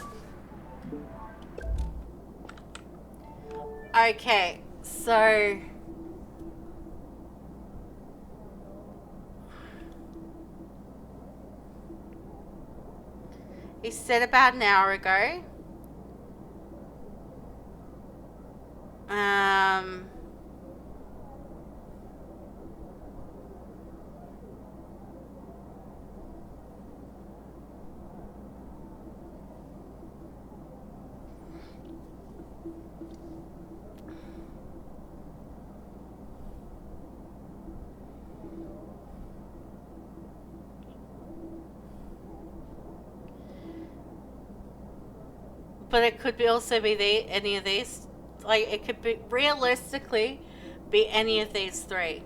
Okay, so... he said about an hour ago. But it could be also be any of these. Like, it could be, realistically, be any of these three.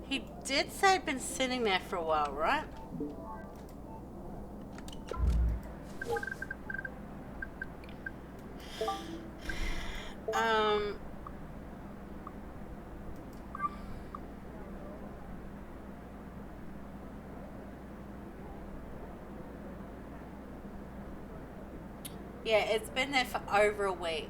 He did say it'd been sitting there for a while, right? Yeah, it's been there for over a week.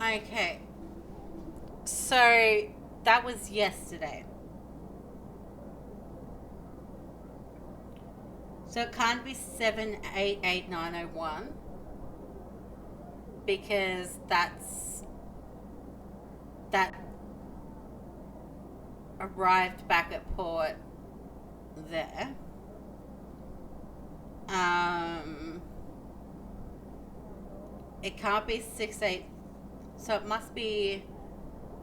Okay. So, that was yesterday. So it can't be 7888901 because that arrived back at port there. It can't be 68, so it must be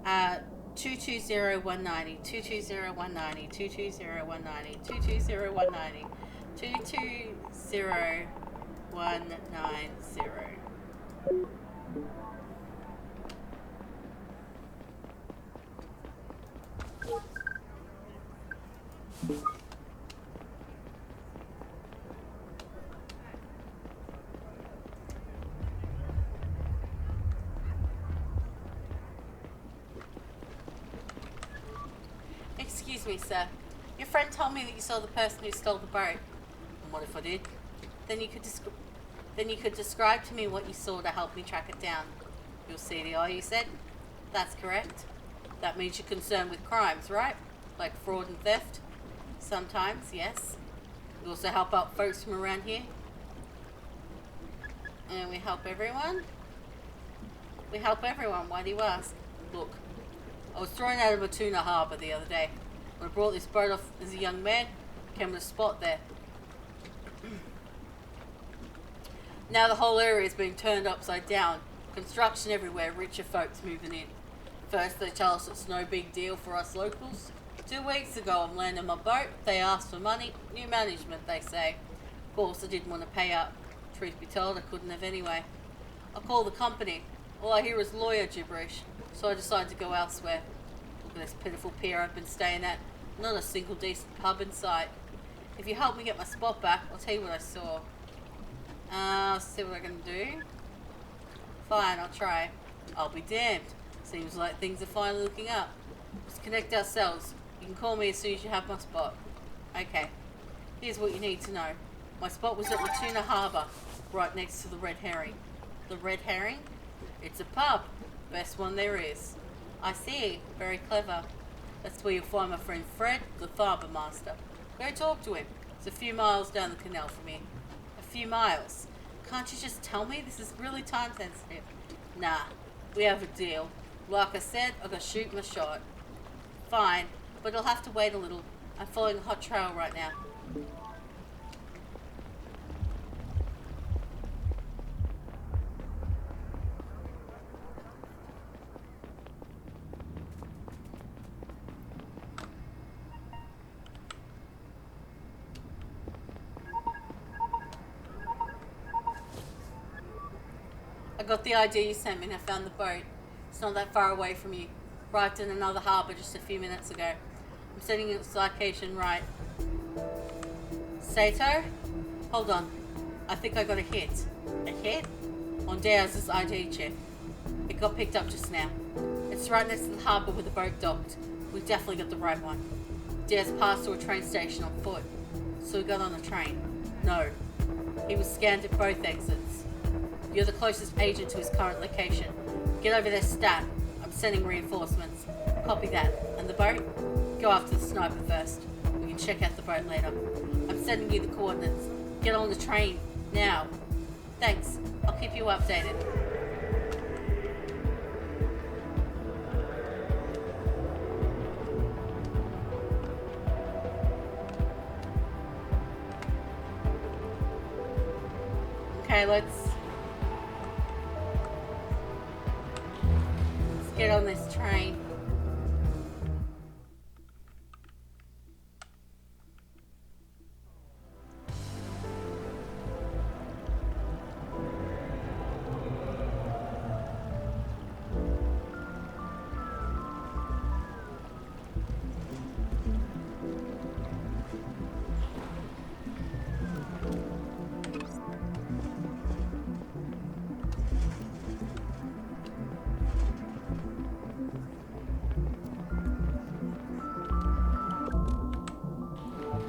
220190, 220190, 220190, 220190, 220190. Excuse me, sir. Your friend told me that you saw the person who stole the boat. And what if I did? Then you could describe to me what you saw to help me track it down. Your CDI, you said? That's correct. That means you're concerned with crimes, right? Like fraud and theft? Sometimes, yes. We also help out folks from around here. And we help everyone? We help everyone, why do you ask? Look, I was thrown out of Lacuna Harbour the other day. When I brought this boat off as a young man, came to a spot there. Now the whole area is being turned upside down. Construction everywhere, richer folks moving in. First they tell us it's no big deal for us locals. 2 weeks ago I'm landing my boat, they asked for money, new management they say. Of course I didn't want to pay up. Truth be told, I couldn't have anyway. I called the company. All I hear is lawyer gibberish, so I decided to go elsewhere. Look at this pitiful pier I've been staying at. Not a single decent pub in sight. If you help me get my spot back, I'll tell you what I saw. I'll see what I can do. Fine, I'll try. I'll be damned. Seems like things are finally looking up. Let's connect ourselves. You can call me as soon as you have my spot. Okay. Here's what you need to know. My spot was at Lacuna Harbour, right next to the Red Herring. The Red Herring? It's a pub. Best one there is. I see. Very clever. That's where you'll find my friend Fred, the harbour master. Go talk to him. It's a few miles down the canal from here. A few miles. Can't you just tell me? This is really time sensitive. Nah, we have a deal. Like I said, I gotta shoot my shot. Fine, but I'll have to wait a little. I'm following a hot trail right now. I got the idea you sent me and I found the boat. It's not that far away from you. Arrived in another harbour just a few minutes ago. I'm setting its location right. Sato? Hold on. I think I got a hit. A hit? On Diaz's ID chip. It got picked up just now. It's right next to the harbour where the boat docked. We definitely got the right one. Diaz passed through a train station on foot. So we got on a train. No. He was scanned at both exits. You're the closest agent to his current location. Get over there stat. I'm sending reinforcements. Copy that. And the boat? Go after the sniper first. We can check out the boat later. I'm sending you the coordinates. Get on the train. Now. Thanks. I'll keep you updated. Okay, let's get on this train.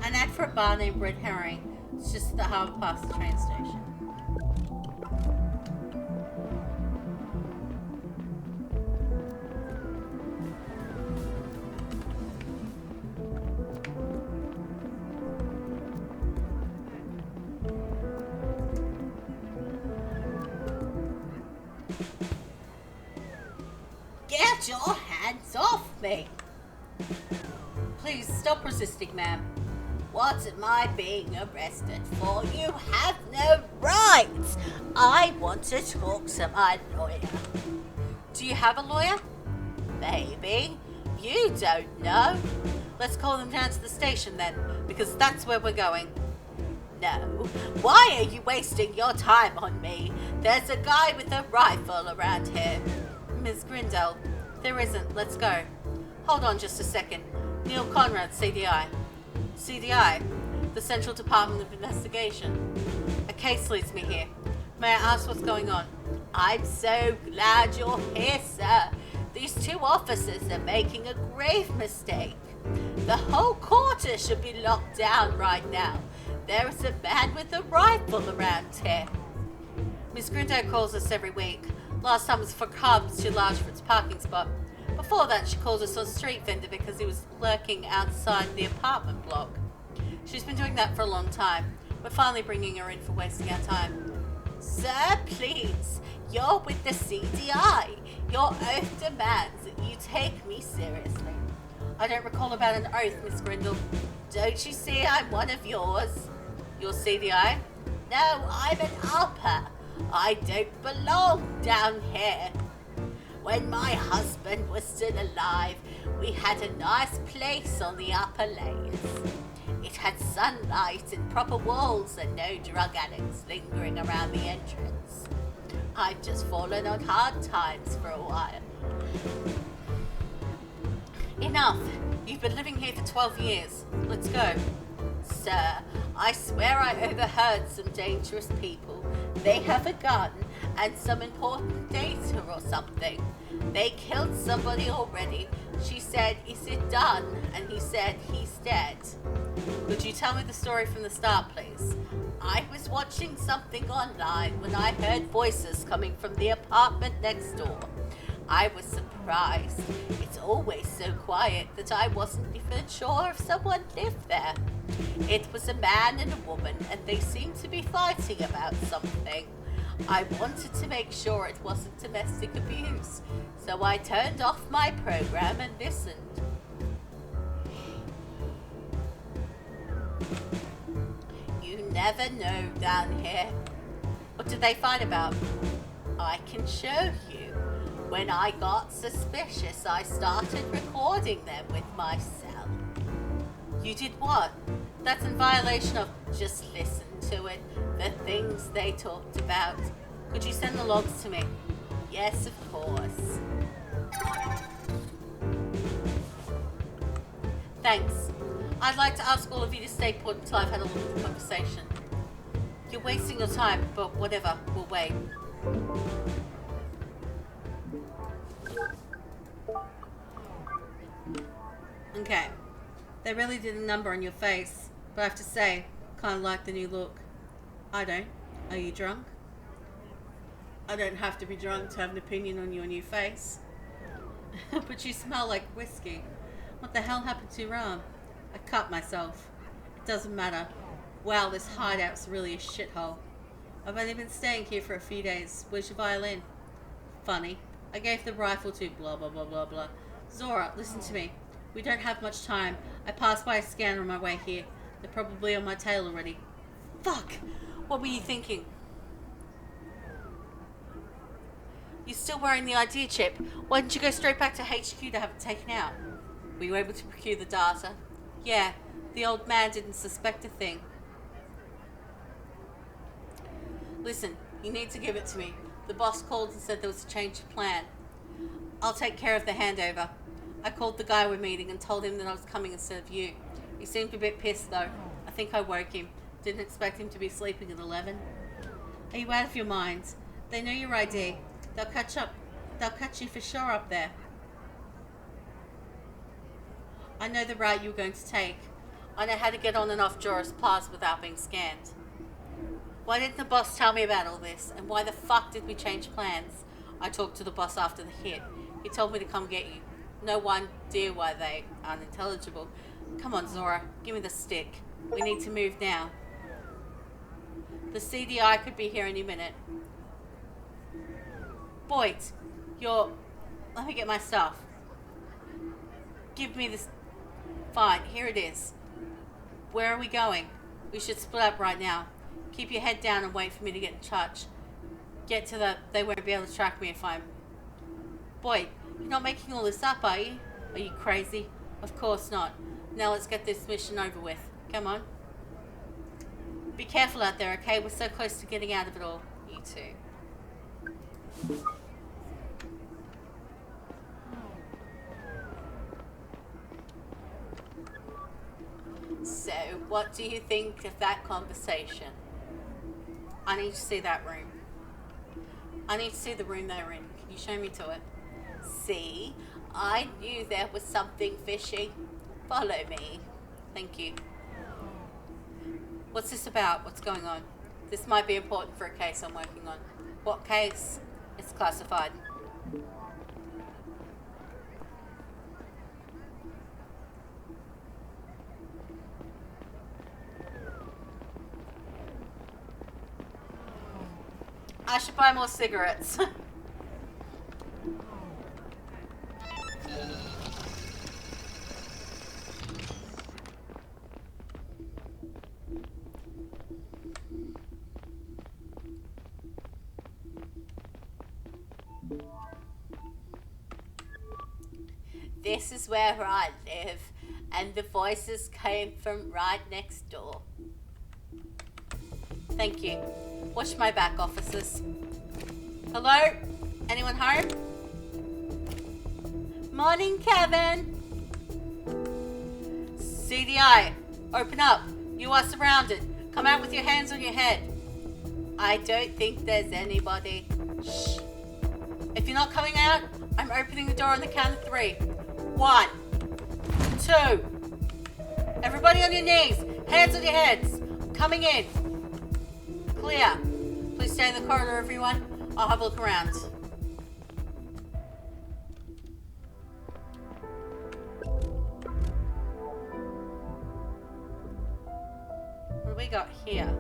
An ad for a bar named Red Herring. It's just at the harbour past the train station. Get your hands off me! Please stop resisting, ma'am. What am I being arrested for? You have no rights! I want to talk to my lawyer. Do you have a lawyer? Maybe. You don't know. Let's call them down to the station then, because that's where we're going. No. Why are you wasting your time on me? There's a guy with a rifle around here. Ms. Grindel, there isn't. Let's go. Hold on just a second. Neil Conrad, CDI. CDI, the Central Department of Investigation. A case leads me here. May I ask what's going on? I'm so glad you're here, sir. These two officers are making a grave mistake. The whole quarter should be locked down right now. There is a man with a rifle around here. Miss Grindo calls us every week. Last time was for car was too large for its parking spot. Before that, she called us a street vendor because he was lurking outside the apartment block. She's been doing that for a long time. We're finally bringing her in for wasting our time. Sir, please. You're with the CDI. Your oath demands that you take me seriously. I don't recall about an oath, Miss Grindle. Don't you see I'm one of yours? Your CDI? No, I'm an upper. I don't belong down here. When my husband was still alive, we had a nice place on the upper layers. It had sunlight and proper walls and no drug addicts lingering around the entrance. I've just fallen on hard times for a while. Enough. You've been living here for 12 years. Let's go. Sir, I swear I overheard some dangerous people. They have a gun and some important data or something. They killed somebody already. She said, is it done? And he said, he's dead. Could you tell me the story from the start, please? I was watching something online when I heard voices coming from the apartment next door. I was surprised. It's always so quiet that I wasn't even sure if someone lived there. It was a man and a woman, and they seemed to be fighting about something. I wanted to make sure it wasn't domestic abuse, so I turned off my program and listened. You never know down here. What did they fight about? I can show you. When I got suspicious, I started recording them with my cell. You did what? That's in violation of just listen to it. The things they talked about. Could you send the logs to me? Yes, of course. Thanks. I'd like to ask all of you to stay put until I've had a little conversation. You're wasting your time, but whatever, we'll wait. Okay. They really did a number on your face, but I have to say, kind of like the new look. I don't. Are you drunk? I don't have to be drunk to have an opinion on your new face. But you smell like whiskey. What the hell happened to your arm? I cut myself. It doesn't matter. Wow, this hideout's really a shithole. I've only been staying here for a few days. Where's your violin? Funny. I gave the rifle to blah blah blah blah blah. Zora, listen to me. We don't have much time. I passed by a scanner on my way here. They're probably on my tail already. Fuck! What were you thinking? You're still wearing the ID chip. Why didn't you go straight back to HQ to have it taken out? Were you able to procure the data? Yeah, the old man didn't suspect a thing. Listen, you need to give it to me. The boss called and said there was a change of plan. I'll take care of the handover. I called the guy we're meeting and told him that I was coming instead of you. He seemed a bit pissed though. I think I woke him. Didn't expect him to be sleeping at 11. Are you out of your mind? They know your ID. They'll catch up. They'll catch you for sure up there. I know the route you were going to take. I know how to get on and off Joris Plaza without being scanned. Why didn't the boss tell me about all this? And why the fuck did we change plans? I talked to the boss after the hit. He told me to come get you. No idea why they are unintelligible. Come on, Zora. Give me the stick. We need to move now. The CDI could be here any minute. Boyd, let me get my stuff. Give me this. Fine, here it is. Where are we going? We should split up right now. Keep your head down and wait for me to get in touch. They won't be able to track me if I'm... Boyd, you're not making all this up, are you? Are you crazy? Of course not. Now let's get this mission over with. Come on. Be careful out there, okay? We're so close to getting out of it all. You too. So, what do you think of that conversation? I need to see that room. I need to see the room they're in. Can you show me to it? See? I knew there was something fishy. Follow me. Thank you. What's this about? What's going on? This might be important for a case I'm working on. What case? It's classified. I should buy more cigarettes. This is where I live, and the voices came from right next door. Thank you. Watch my back, officers. Hello? Anyone home? Morning, Kevin. CDI, open up. You are surrounded. Come out with your hands on your head. I don't think there's anybody. Shh. If you're not coming out, I'm opening the door on the count of 3. 1, 2. Everybody on your knees. Hands on your heads. I'm coming in. Clear. Please stay in the corridor, everyone. I'll have a look around. got here?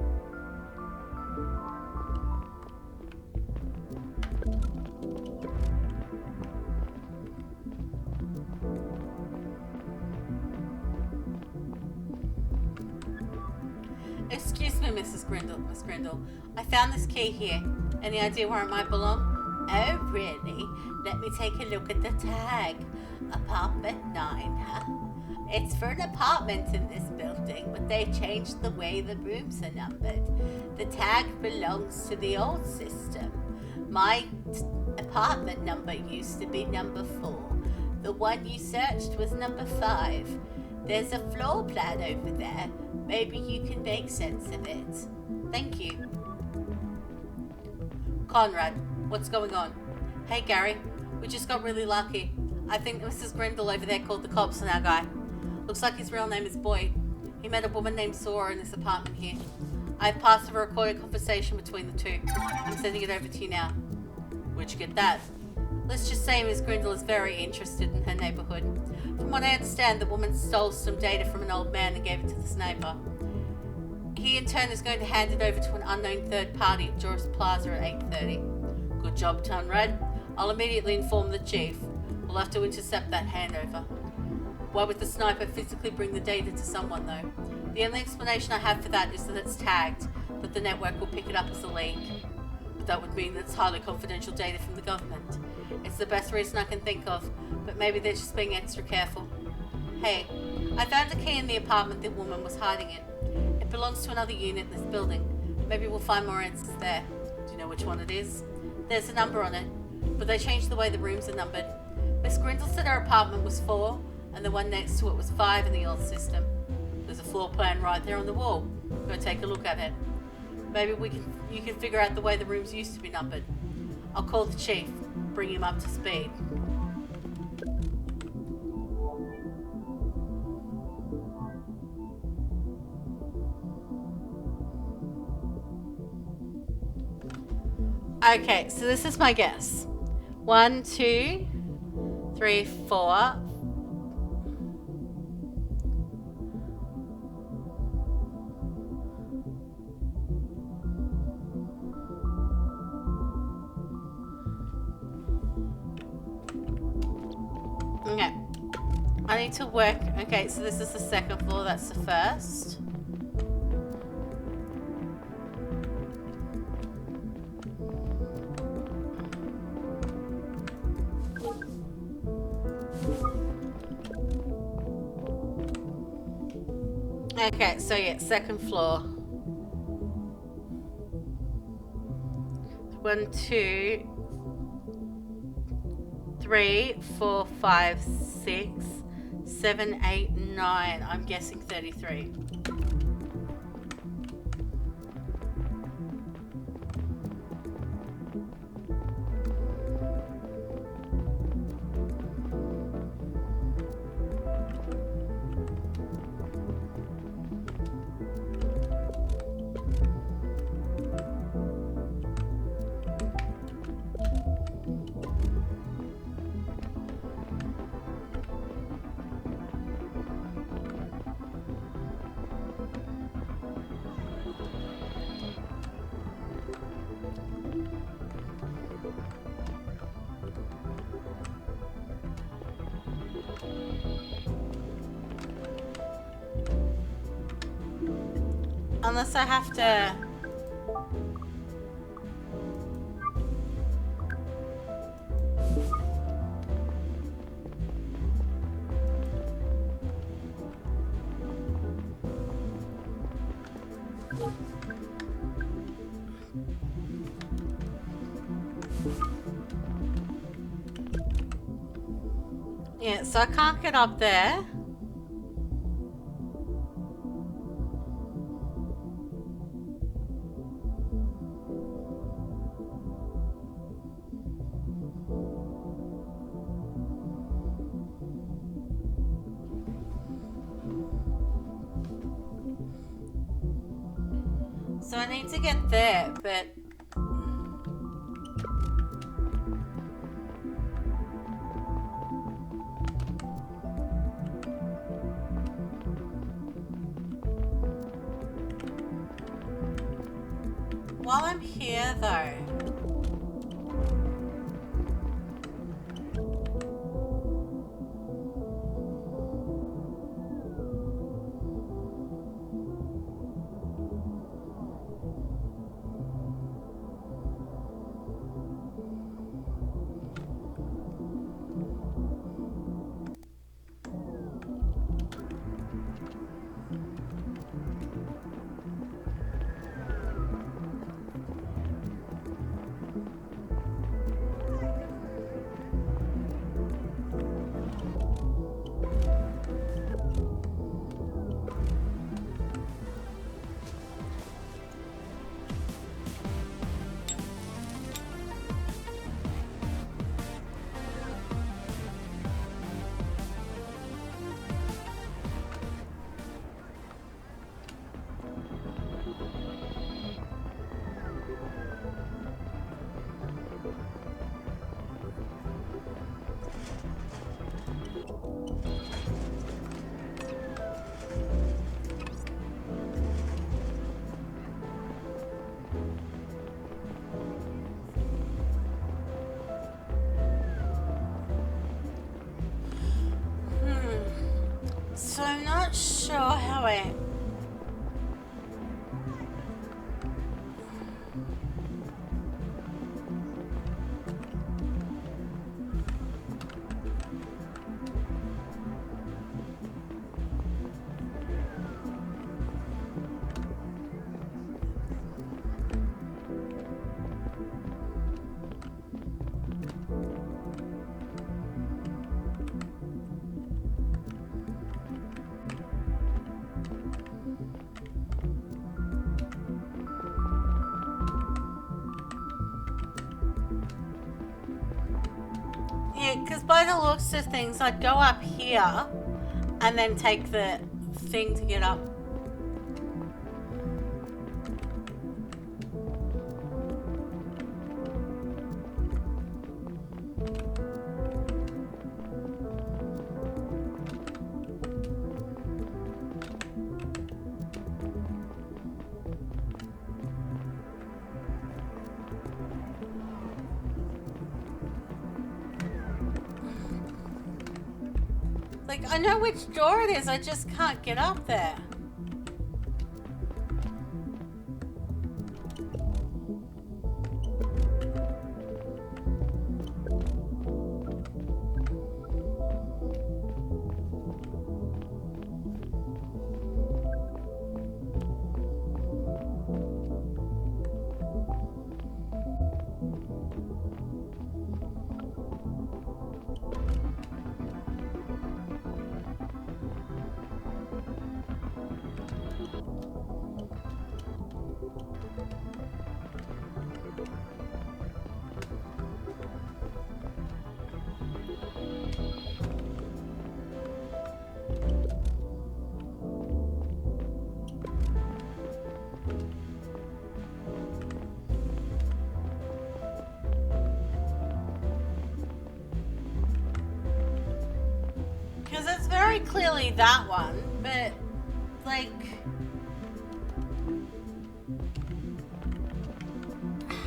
Excuse me, Mrs. Grindle, Miss Grindle. I found this key here. Any idea where it might belong? Oh, really? Let me take a look at the tag. Apartment 9, huh? It's for an apartment in this building, but they changed the way the rooms are numbered. The tag belongs to the old system. My apartment number used to be number 4. The one you searched was number 5. There's a floor plan over there. Maybe you can make sense of it. Thank you. Conrad, what's going on? Hey, Gary. We just got really lucky. I think Mrs. Grindle over there called the cops on our guy. Looks like his real name is Boyd. He met a woman named Sora in this apartment here. I've passed a recorded conversation between the two. I'm sending it over to you now. Where'd you get that? Let's just say Miss Grindle is very interested in her neighborhood. From what I understand, the woman stole some data from an old man and gave it to this neighbor. He in turn is going to hand it over to an unknown third party at Joris Plaza at 8:30. Good job, Conrad. I'll immediately inform the chief. We'll have to intercept that handover. Why would the sniper physically bring the data to someone, though? The only explanation I have for that is that it's tagged, that the network will pick it up as a leak. But that would mean that it's highly confidential data from the government. It's the best reason I can think of, but maybe they're just being extra careful. Hey, I found a key in the apartment the woman was hiding in. It belongs to another unit in this building. Maybe we'll find more answers there. Do you know which one it is? There's a number on it, but they changed the way the rooms are numbered. Miss Grindle said her apartment was 4, and the one next to it was 5 in the old system. There's a floor plan right there on the wall. Go take a look at it. Maybe you can figure out the way the rooms used to be numbered. I'll call the chief, bring him up to speed. Okay, so this is my guess. 1, 2, 3, 4. Okay. I need to work. Okay, so this is the second floor, that's the first. Okay, so yeah, second floor. 1, 2, 3, 4, 5, 6, 7, 8, 9. I'm guessing 33. Unless I have to... Yeah, so I can't get up there. So I need to get there, but... while I'm here though, so I'm not sure how I... Yeah, because by the looks of things, I'd go up here and then take the thing to get up. Like, I know which door it is, I just can't get up there. Because it's very clearly that one, but, like...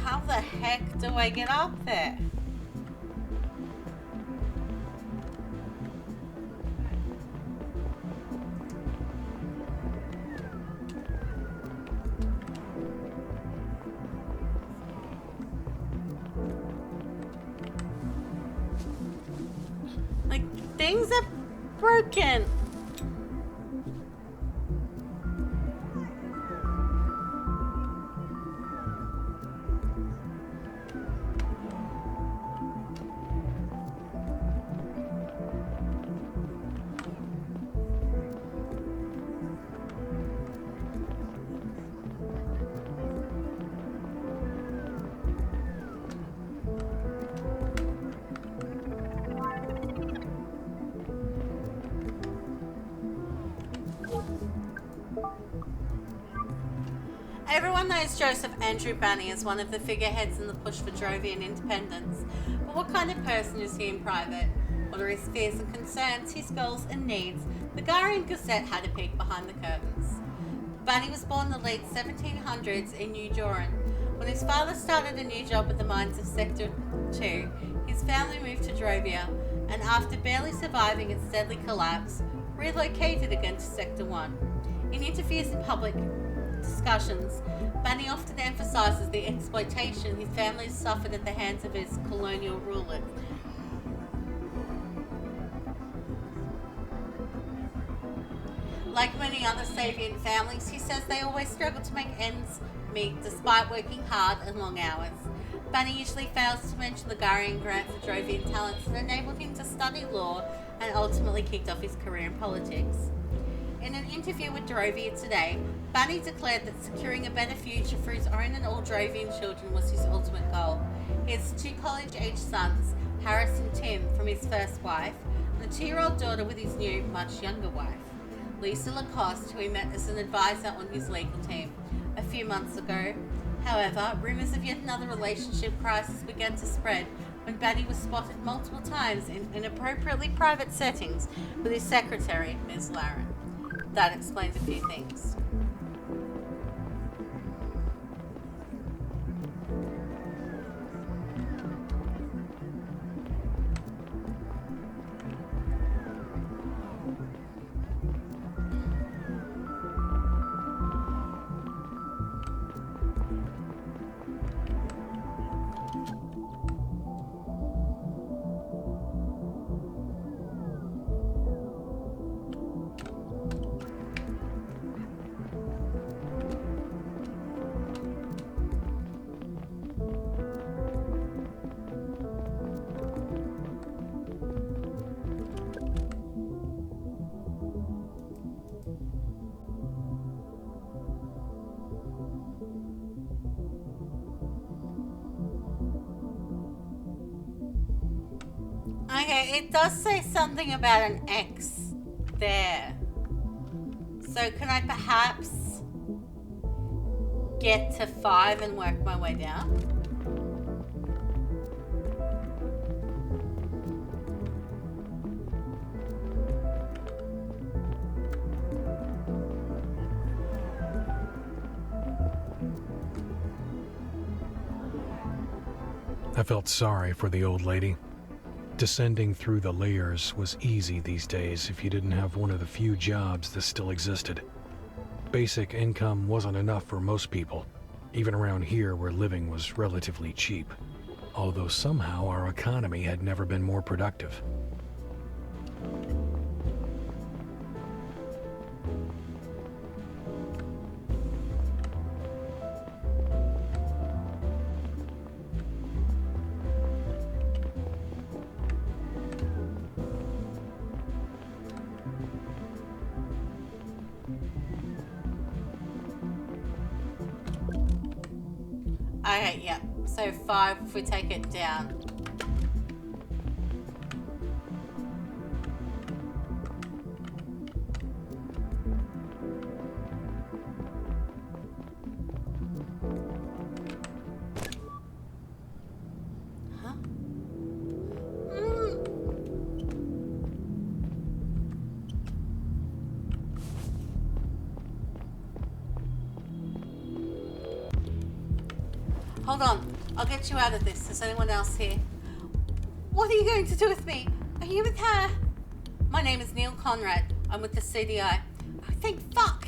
How the heck do I get up there? Like, things are broken. Everyone knows Joseph Andrew Bunny as one of the figureheads in the push for Jovian independence. But what kind of person is he in private? What are his fears and concerns, his goals and needs? The Guardian Gazette had a peek behind the curtains. Bunny was born in the late 1700s in New Joran. When his father started a new job at the mines of Sector 2, his family moved to Drovia, and after barely surviving its deadly collapse, relocated again to Sector 1. In interviews and public discussions, Bunny often emphasizes the exploitation his family suffered at the hands of his colonial rulers. Like many other Sabian families, he says they always struggle to make ends meet despite working hard and long hours. Bunny usually fails to mention the Garian grant for Drovian talents that enabled him to study law and ultimately kicked off his career in politics. In an interview with Drovia Today, Bunny declared that securing a better future for his own and all Drovian children was his ultimate goal. He has 2 college-aged sons, Harris and Tim, from his first wife, and a 2-year-old daughter with his new, much younger wife, Lisa Lacoste, who he met as an advisor on his legal team a few months ago. However, rumours of yet another relationship crisis began to spread when Bunny was spotted multiple times in inappropriately private settings with his secretary, Ms. Laren. That explains a few things. Okay, it does say something about an X there. So can I perhaps get to 5 and work my way down? I felt sorry for the old lady. Descending through the layers was easy these days if you didn't have one of the few jobs that still existed. Basic income wasn't enough for most people, even around here where living was relatively cheap. Although somehow our economy had never been more productive. Okay, yeah. So 5 if we take it down. Huh? Hold on. I'll get you out of this. Is anyone else here? What are you going to do with me? Are you with her? My name is Neil Conrad. I'm with the CDI. Oh, thank fuck!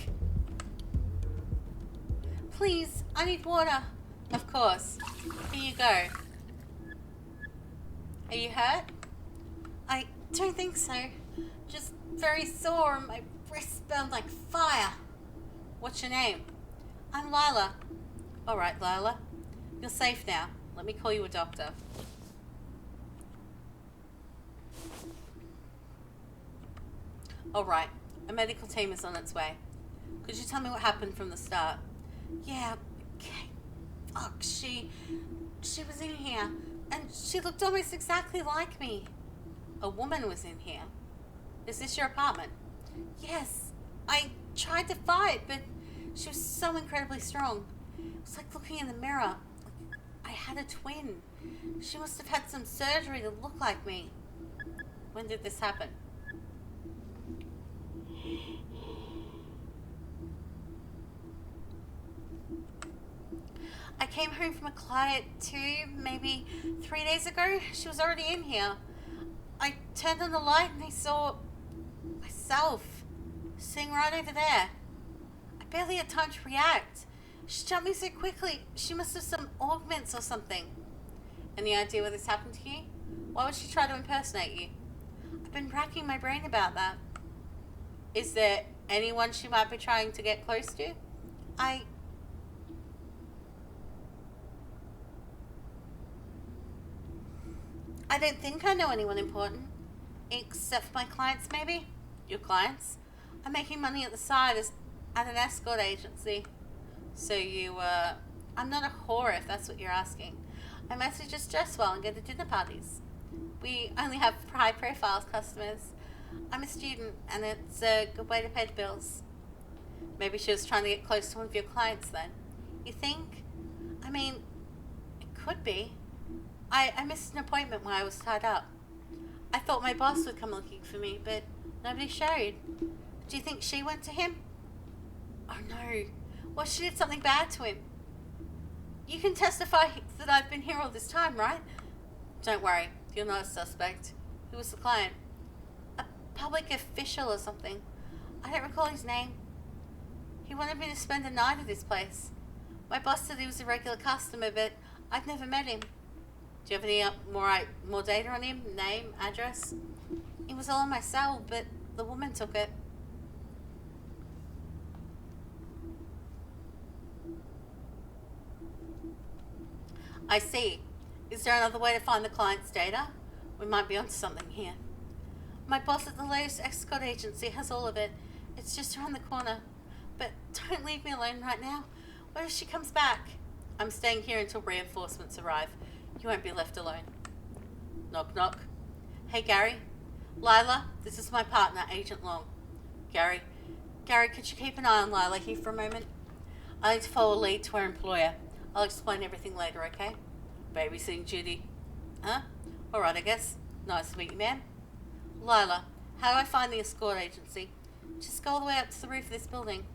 Please, I need water. Of course. Here you go. Are you hurt? I don't think so. Just very sore and my wrists burn like fire. What's your name? I'm Lila. Alright, Lila. You're safe now. Let me call you a doctor. Alright, a medical team is on its way. Could you tell me what happened from the start? Yeah, okay. Fuck, she was in here, and she looked almost exactly like me. A woman was in here. Is this your apartment? Yes. I tried to fight, but she was so incredibly strong. It was like looking in the mirror. I had a twin. She must have had some surgery to look like me. When did this happen? I came home from a client maybe 3 days ago. She was already in here. I turned on the light and I saw myself sitting right over there. I barely had time to react. She jumped me so quickly. She must have some augments or something. Any idea where this happened to you? Why would she try to impersonate you? I've been racking my brain about that. Is there anyone she might be trying to get close to? I don't think I know anyone important. Except for my clients, maybe? Your clients? I'm making money at the side at an escort agency. So I'm not a whore if that's what you're asking. I mostly just dress well and go to dinner parties. We only have high-profile customers. I'm a student, and it's a good way to pay the bills. Maybe she was trying to get close to one of your clients then. You think? I mean, it could be. I missed an appointment when I was tied up. I thought my boss would come looking for me, but nobody showed. Do you think she went to him? Oh no. Well, she did something bad to him. You can testify that I've been here all this time, right? Don't worry, you're not a suspect. Who was the client? A public official or something. I don't recall his name. He wanted me to spend a night at his place. My boss said he was a regular customer, but I've never met him. Do you have any more data on him? Name, address? It was all on my cell, but the woman took it. I see. Is there another way to find the client's data? We might be onto something here. My boss at the latest escort agency has all of it. It's just around the corner. But don't leave me alone right now. What if she comes back? I'm staying here until reinforcements arrive. You won't be left alone. Knock, knock. Hey, Gary. Lila, this is my partner, Agent Long. Gary, could you keep an eye on Lila here for a moment? I need to follow a lead to our employer. I'll explain everything later, okay? Babysitting duty. Huh? Alright, I guess. Nice to meet you, ma'am. Lila, how do I find the escort agency? Just go all the way up to the roof of this building.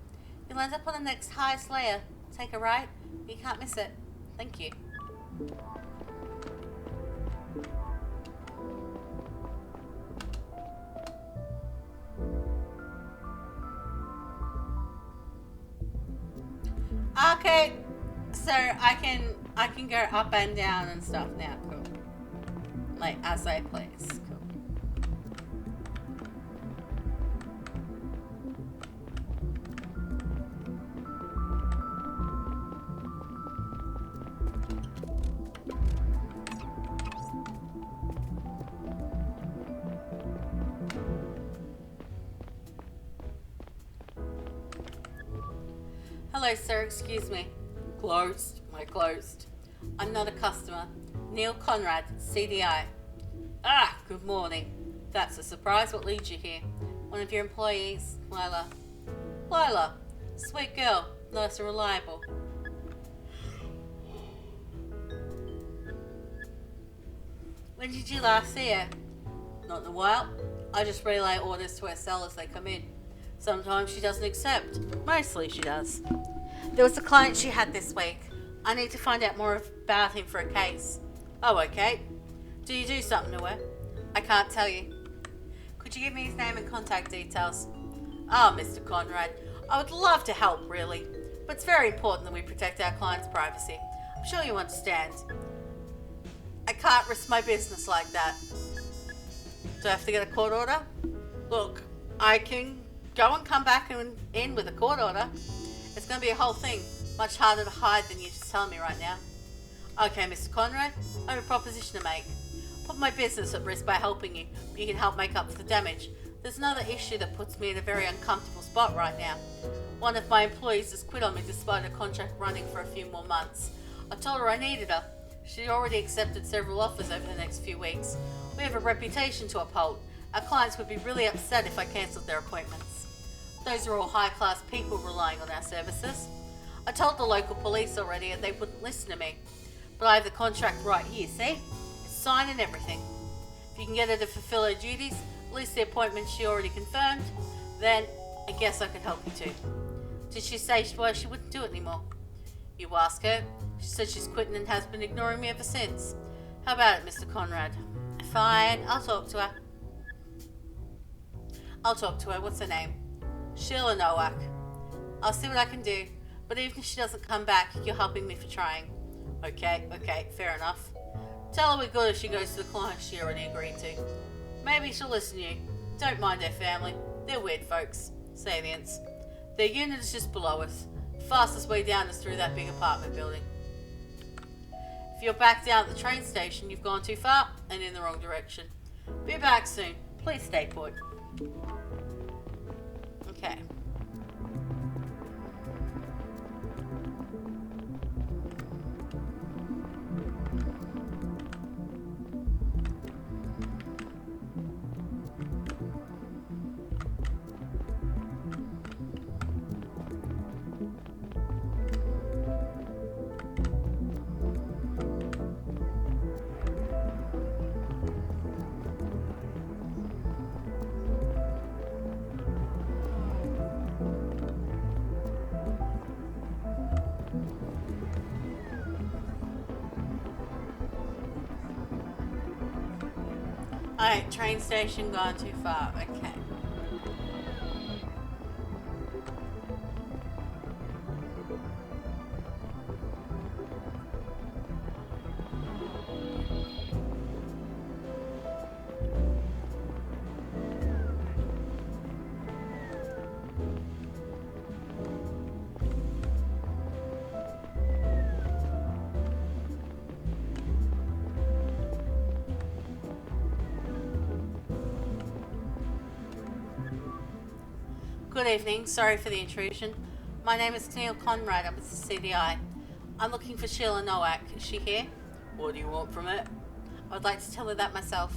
You'll end up on the next highest layer. Take a right. You can't miss it. Thank you. Okay, so I can go up and down and stuff now. Cool. Like as I please. Cool. Hello, sir. Excuse me. Closed. Closed. I'm not a customer. Neil Conrad, CDI. Ah, good morning. That's a surprise. What leads you here? One of your employees, Lila. Lila, sweet girl, nice and reliable. When did you last see her? Not in a while. I just relay orders to her cell as they come in. Sometimes she doesn't accept. Mostly she does. There was a client she had this week. I need to find out more about him for a case. Oh, okay. Do you do something to her? I can't tell you. Could you give me his name and contact details? Ah, Mr. Conrad, I would love to help, really. But it's very important that we protect our client's privacy. I'm sure you understand. I can't risk my business like that. Do I have to get a court order? Look, I can go and come back in with a court order. It's going to be a whole thing. Much harder to hide than you just telling me right now. Okay, Mr. Conrad, I have a proposition to make. Put my business at risk by helping you, but you can help make up for the damage. There's another issue that puts me in a very uncomfortable spot right now. One of my employees has quit on me despite a contract running for a few more months. I told her I needed her. She already accepted several offers over the next few weeks. We have a reputation to uphold. Our clients would be really upset if I cancelled their appointments. Those are all high-class people relying on our services. I told the local police already and they wouldn't listen to me. But I have the contract right here, see? It's signed and everything. If you can get her to fulfill her duties, at least the appointment she already confirmed, then I guess I could help you too. Did she say why she wouldn't do it anymore? You ask her. She said she's quitting and has been ignoring me ever since. How about it, Mr. Conrad? Fine, I'll talk to her. What's her name? Sheila Nowak. I'll see what I can do. But even if she doesn't come back, you're helping me for trying. Okay, fair enough. Tell her we're good if she goes to the client she already agreed to. Maybe she'll listen to you. Don't mind their family. They're weird folks. Savians. Their unit is just below us. Fastest way down is through that big apartment building. If you're back down at the train station, you've gone too far and in the wrong direction. Be back soon. Please stay put. Okay. Alright, train station gone too far. Okay. Good evening. Sorry for the intrusion. My name is Neil Conrad. I'm with the CDI. I'm looking for Sheila Nowak. Is she here? What do you want from her? I'd like to tell her that myself.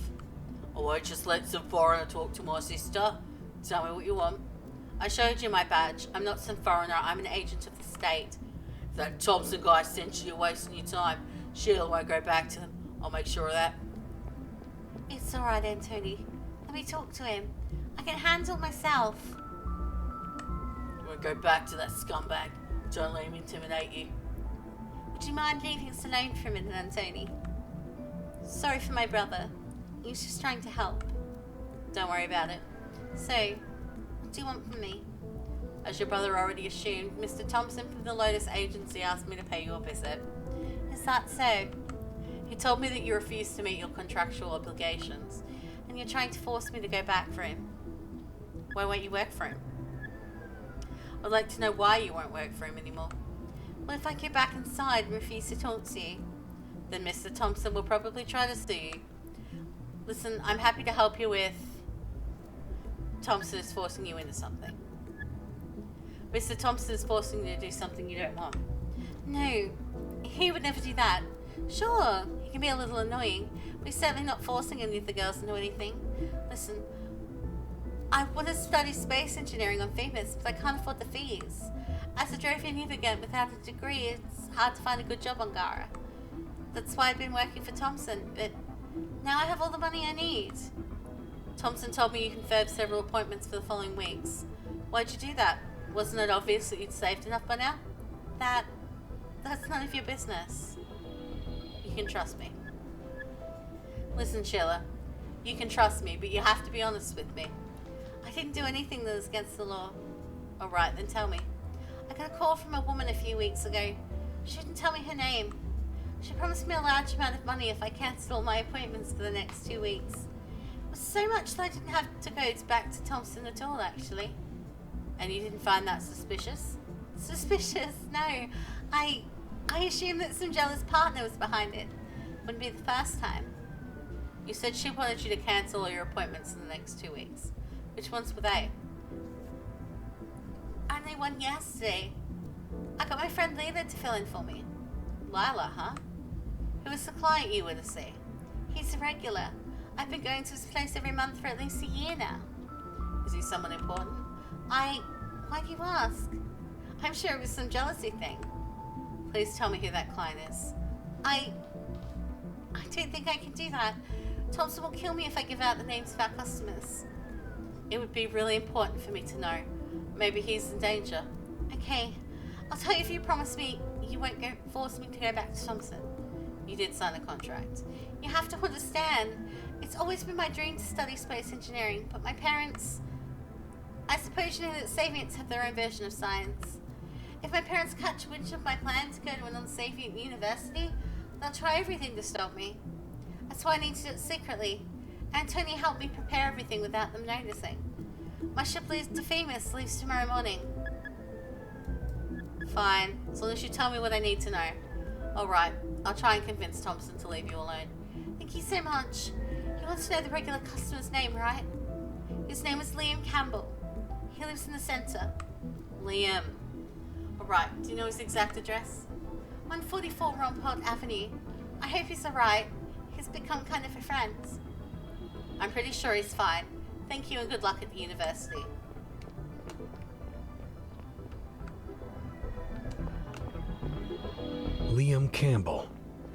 Oh, I just let some foreigner talk to my sister. Tell me what you want. I showed you my badge. I'm not some foreigner. I'm an agent of the state. If that Thompson guy sent you, you're wasting your time. Sheila won't go back to them. I'll make sure of that. It's alright, Anthony. Let me talk to him. I can handle myself. Go back to that scumbag. Don't let him intimidate you. Would you mind leaving us alone for a minute, Antony? Sorry for my brother. He was just trying to help. Don't worry about it. So, what do you want from me? As your brother already assumed, Mr. Thompson from the Lotus Agency asked me to pay you a visit. Is that so? He told me that you refused to meet your contractual obligations, and you're trying to force me to go back for him. Why won't you work for him? I'd like to know why you won't work for him anymore. Well, if I go back inside and refuse to talk to you, then Mr. Thompson will probably try to sue you. Listen, I'm happy to help you with... Thompson is forcing you into something. Mr. Thompson is forcing you to do something you don't want. No, he would never do that. Sure, he can be a little annoying, but he's certainly not forcing any of the girls into anything. Listen, I want to study space engineering on Phoebus, but I can't afford the fees. As a Drovian immigrant without a degree, it's hard to find a good job on Gara. That's why I've been working for Thompson, but now I have all the money I need. Thompson told me you confirmed several appointments for the following weeks. Why'd you do that? Wasn't it obvious that you'd saved enough by now? That's none of your business. You can trust me. Listen, Sheila, you can trust me, but you have to be honest with me. I didn't do anything that was against the law. Alright, then tell me. I got a call from a woman a few weeks ago. She didn't tell me her name. She promised me a large amount of money if I cancelled all my appointments for the next 2 weeks. It was so much that I didn't have to go back to Thompson at all, actually. And you didn't find that suspicious? Suspicious? No. I assumed that some jealous partner was behind it. Wouldn't be the first time. You said she wanted you to cancel all your appointments in the next 2 weeks. Which ones were they? Only one yesterday. I got my friend Lila to fill in for me. Lila, huh? Who was the client you were to see? He's a regular. I've been going to his place every month for at least a year now. Is he someone important? Why do you ask? I'm sure it was some jealousy thing. Please tell me who that client is. I don't think I can do that. Thompson will kill me if I give out the names of our customers. It would be really important for me to know. Maybe he's in danger. Okay, I'll tell you if you promise me you won't force me to go back to Thompson. You did sign a contract. You have to understand, it's always been my dream to study space engineering, but my parents... I suppose you know that Saviants have their own version of science. If my parents catch wind of my plan to go to an unsavient university, they'll try everything to stop me. That's why I need to do it secretly. Antonia helped me prepare everything without them noticing. My ship leaves to Femus leaves tomorrow morning. Fine, as long as you tell me what I need to know. Alright, I'll try and convince Thompson to leave you alone. Thank you so much. You want to know the regular customer's name, right? His name is Liam Campbell. He lives in the center. Liam. Alright, do you know his exact address? 144 Rompot Avenue. I hope he's alright. He's become kind of a friend. I'm pretty sure he's fine. Thank you and good luck at the university. Liam Campbell.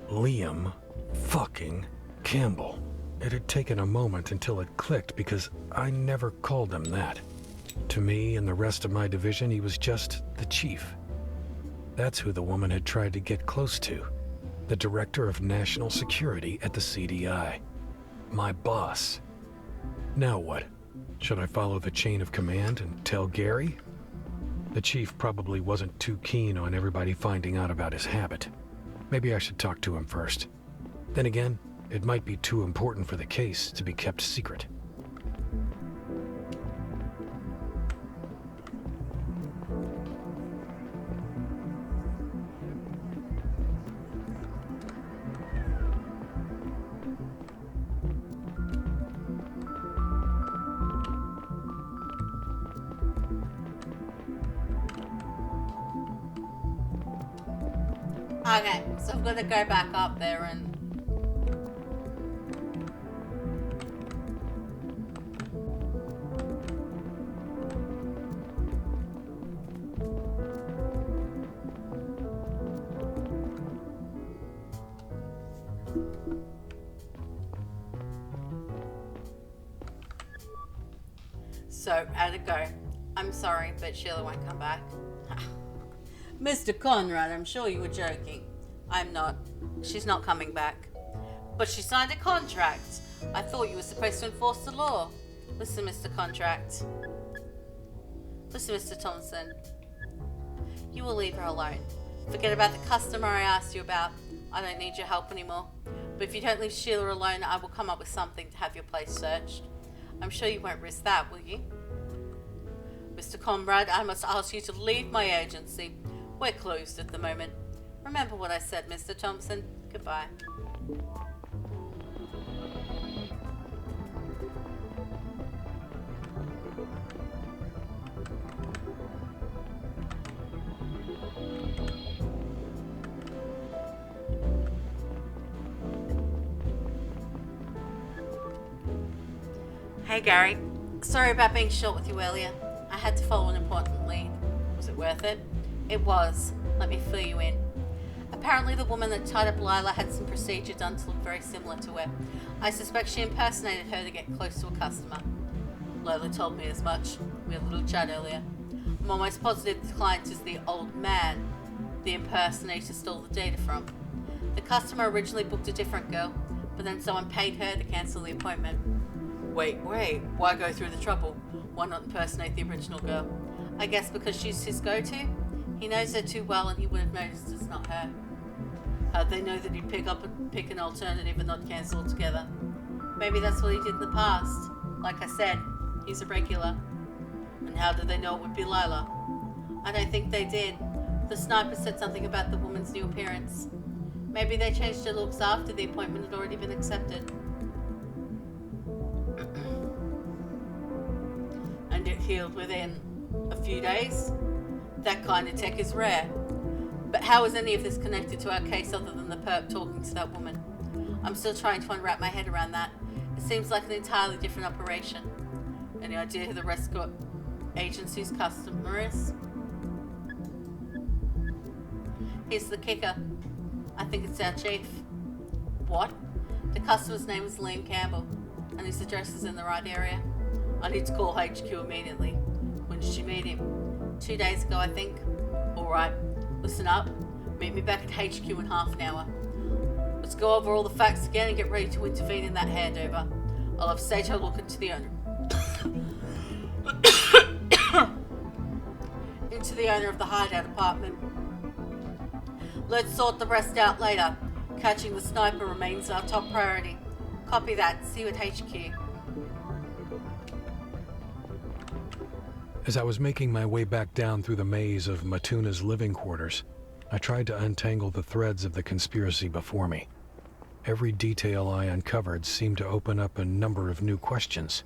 Liam fucking Campbell. It had taken a moment until it clicked because I never called him that. To me and the rest of my division, he was just the chief. That's who the woman had tried to get close to. The director of national security at the CDI. My boss. Now what? Should I follow the chain of command and tell Gary? The chief probably wasn't too keen on everybody finding out about his habit. Maybe I should talk to him first. Then again, it might be too important for the case to be kept secret. Okay, so I'm gonna go back up there and... So, how'd it go? I'm sorry, but Sheila won't come back. Mr. Conrad, I'm sure you were joking. I'm not. She's not coming back. But she signed a contract. I thought you were supposed to enforce the law. Listen, Mr. Contract. Listen, Mr. Thompson. You will leave her alone. Forget about the customer I asked you about. I don't need your help anymore. But if you don't leave Sheila alone, I will come up with something to have your place searched. I'm sure you won't risk that, will you? Mr. Conrad, I must ask you to leave my agency. We're closed at the moment. Remember what I said, Mr. Thompson. Goodbye. Hey, Gary. Sorry about being short with you earlier. I had to follow an important lead. Was it worth it? It was. Let me fill you in. Apparently the woman that tied up Lila had some procedure done to look very similar to her. I suspect she impersonated her to get close to a customer. Lola told me as much. We had a little chat earlier. I'm almost positive the client is the old man the impersonator stole the data from. The customer originally booked a different girl, but then someone paid her to cancel the appointment. Wait, why go through the trouble? Why not impersonate the original girl? I guess because she's his go-to? He knows her too well and he would have noticed it's not her. How'd they know that he'd pick an alternative and not cancel altogether? Maybe that's what he did in the past. Like I said, he's a regular. And how did they know it would be Lila? I don't think they did. The sniper said something about the woman's new appearance. Maybe they changed her looks after the appointment had already been accepted. And it healed within a few days? That kind of tech is rare. But how is any of this connected to our case other than the perp talking to that woman? I'm still trying to unwrap my head around that. It seems like an entirely different operation. Any idea who the rescue agency's customer is? Here's the kicker. I think it's our chief. What? The customer's name is Liam Campbell, and his address is in the right area. I need to call HQ immediately. When did you meet him? 2 days ago, I think. Alright, listen up. Meet me back at HQ in half an hour. Let's go over all the facts again and get ready to intervene in that handover. I'll have Sato look into the owner. into the owner of the hideout apartment. Let's sort the rest out later. Catching the sniper remains our top priority. Copy that. See you at HQ. As I was making my way back down through the maze of Matuna's living quarters, I tried to untangle the threads of the conspiracy before me. Every detail I uncovered seemed to open up a number of new questions.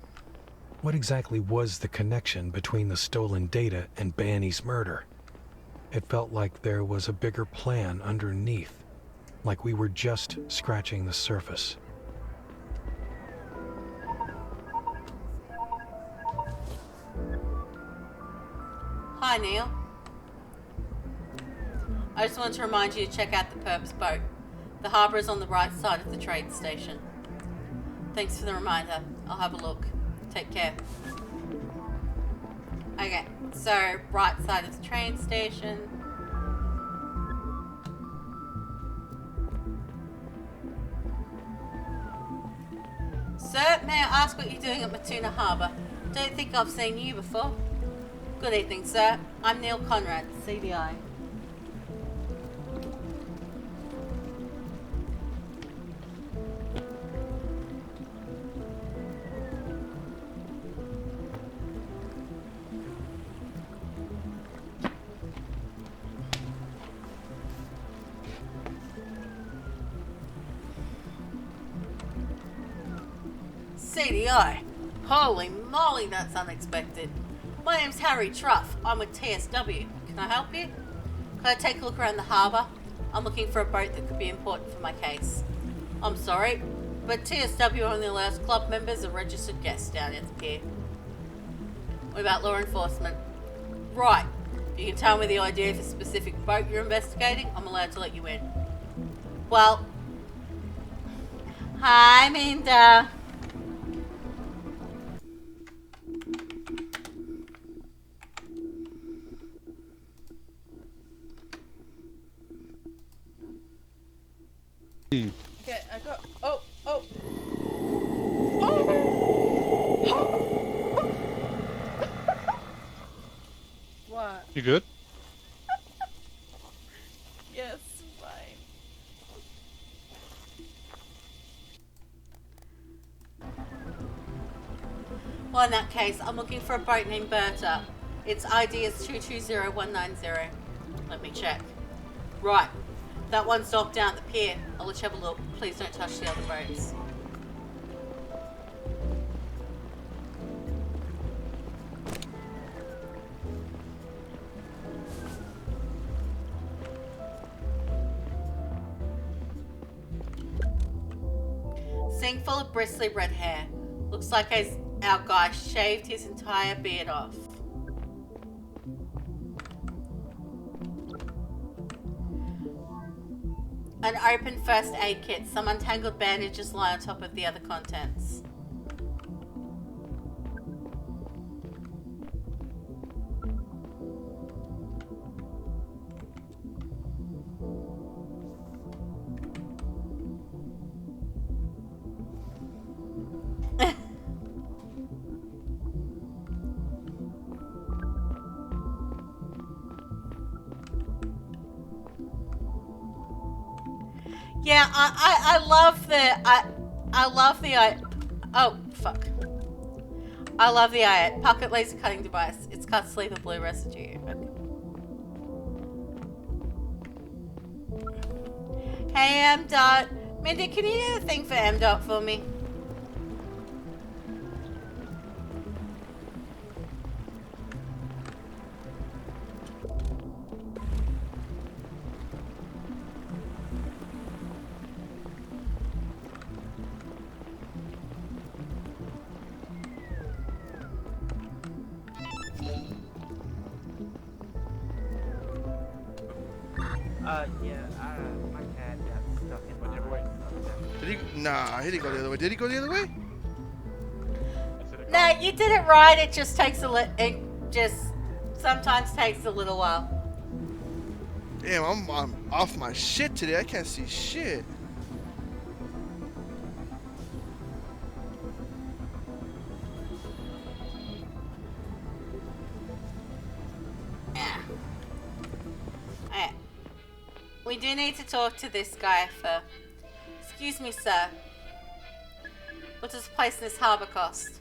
What exactly was the connection between the stolen data and Banny's murder? It felt like there was a bigger plan underneath, like we were just scratching the surface. Hi, Neil. I just wanted to remind you to check out the Purpose boat. The harbour is on the right side of the trade station. Thanks for the reminder. I'll have a look. Take care. Okay, so right side of the train station. Sir, may I ask what you're doing at Matuna Harbour? Don't think I've seen you before. Good evening, sir. I'm Neil Conrad, CDI. CDI? Holy moly, that's unexpected. My name's Harry Truff. I'm with TSW. Can I help you? Can I take a look around the harbour? I'm looking for a boat that could be important for my case. I'm sorry, but TSW only allows club members and registered guests down at the pier. What about law enforcement? Right. If you can tell me the idea of a specific boat you're investigating, I'm allowed to let you in. Well... Hi, Minda. Okay, I got. Oh! What? You good? Yes, fine. Well, in that case, I'm looking for a boat named Berta. Its ID is 220190. Let me check. Right. That one's docked down at the pier. I'll let you have a look. Please don't touch the other boats. Sink full of bristly red hair. Looks like our guy shaved his entire beard off. An open first aid kit. Some untangled bandages lie on top of the other contents. Yeah, I love the pocket laser cutting device. It's cuts lethal blue residue. Okay. Hey, M-Dot. Mindy, can you do the thing for M-Dot for me? My cat got stuck in my way. Did he? Nah, he didn't go the other way. Did he go the other way? No, you did it right. It just takes it just sometimes takes a little while. Damn, I'm off my shit today. I can't see shit. Yeah. Alright. We do need to talk to this guy for... Excuse me, sir. What does a place in this harbour cost?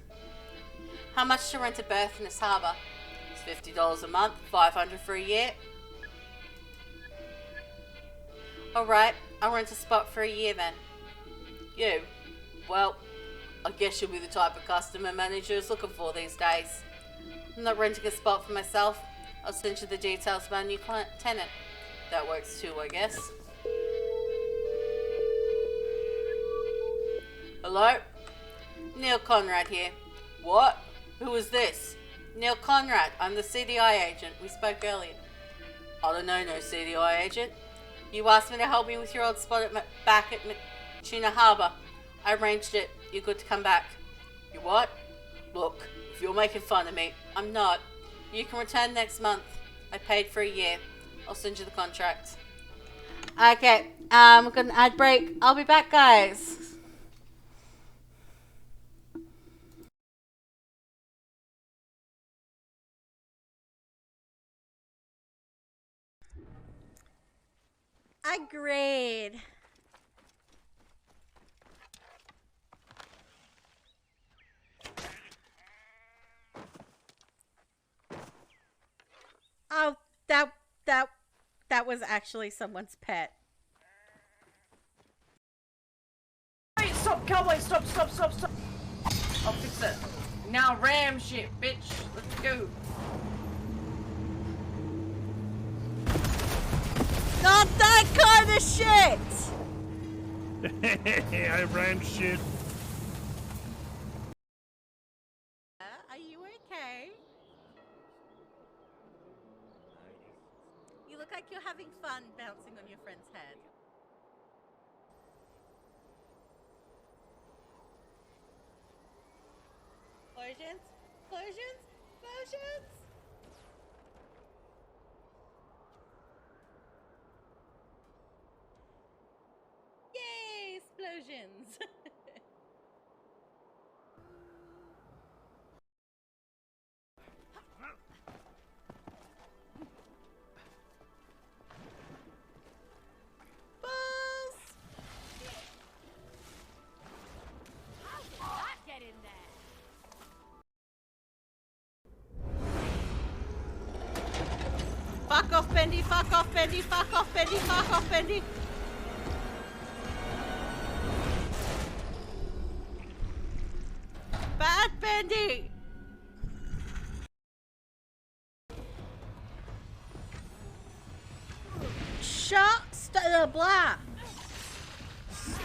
How much to rent a berth in this harbour? It's $50 a month, $500 for a year. Alright, I'll rent a spot for a year then. You? Well, I guess you'll be the type of customer manager is looking for these days. I'm not renting a spot for myself. I'll send you the details of our new tenant. That works too, I guess. Hello? Neil Conrad here. What? Who is this? Neil Conrad. I'm the CDI agent. We spoke earlier. I don't know no CDI agent. You asked me to help me with your old spot back at Tuna Harbour. I arranged it. You're good to come back. You what? Look, if you're making fun of me, I'm not. You can return next month. I paid for a year. I'll send you the contract. Okay, we're gonna ad break. I'll be back, guys. Agreed. Oh, that was actually someone's pet. Wait, stop, cowboy, stop. I'll fix it. Now ram shit, bitch. Let's go. Not that kind of shit! I ran shit. Are you okay? You look like you're having fun bouncing on your friend's head. Explosions? Explosions? Explosions? Yay! Explosions! Balls! How did that get in there? Fuck off, Bendy! Fuck off, Bendy! Fuck off, Bendy! Fuck off, Bendy! Bad Bendy!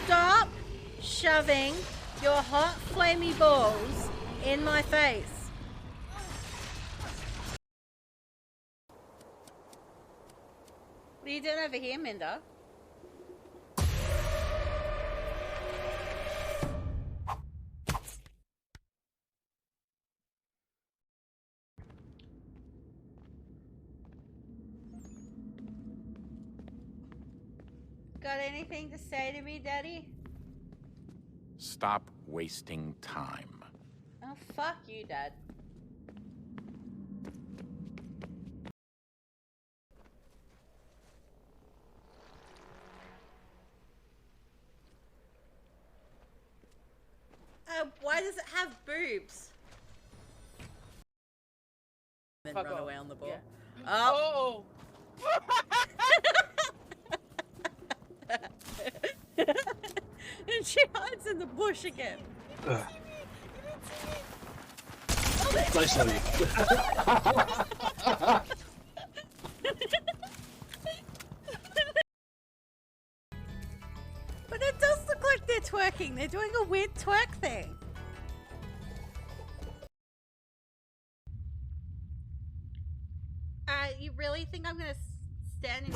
Stop shoving your hot flamey balls in my face. What are you doing over here, Minda? Got anything to say to me, Daddy? Stop wasting time. Oh, fuck you, Dad. Why does it have boobs? Then Fuck run off. away on the ball. Yeah. Oh! And she hides in the bush again. Nice of you. But it does look like they're twerking. They're doing a weird twerk thing. You really think I'm gonna stand in?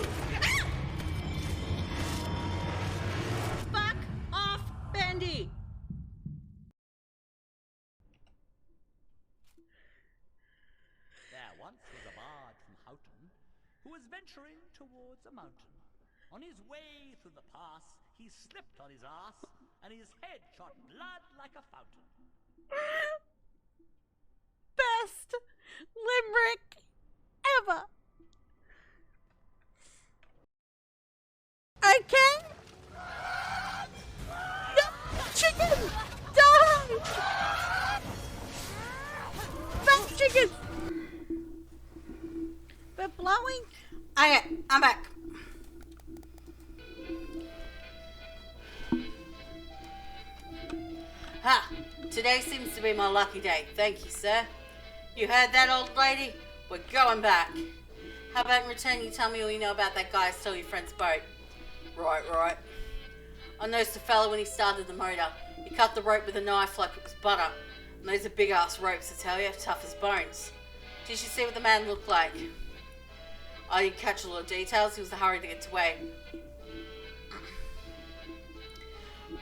Fuck off, Bendy! There once was a bard from Houghton who was venturing towards a mountain. On his way through the pass, he slipped on his ass, and his head shot blood like a fountain. Best limerick ever. Okay. No, chicken, die. Back chicken. We're blowing. Okay, I'm back. Ha! Today seems to be my lucky day. Thank you, sir. You heard that, old lady? We're going back. How about in return you tell me all you know about that guy who stole your friend's boat? Right. I noticed the fella when he started the motor. He cut the rope with a knife like it was butter. And those are big-ass ropes, I tell you, tough as bones. Did you see what the man looked like? I didn't catch a lot of details. He was in a hurry to get away.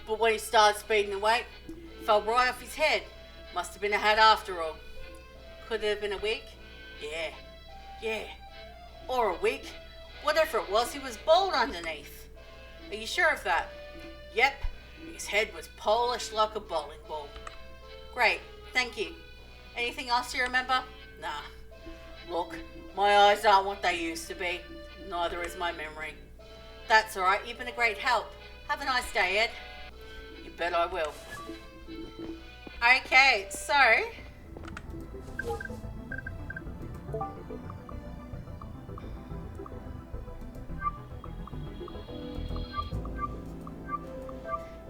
But when he started speeding away, it fell right off his head. Must have been a hat after all. Could it have been a wig? Yeah. Or a wig. Whatever it was, he was bald underneath. Are you sure of that? Yep. His head was polished like a bowling ball. Great, thank you. Anything else you remember? Nah. Look, my eyes aren't what they used to be. Neither is my memory. That's alright, you've been a great help. Have a nice day, Ed. You bet I will. Okay, so...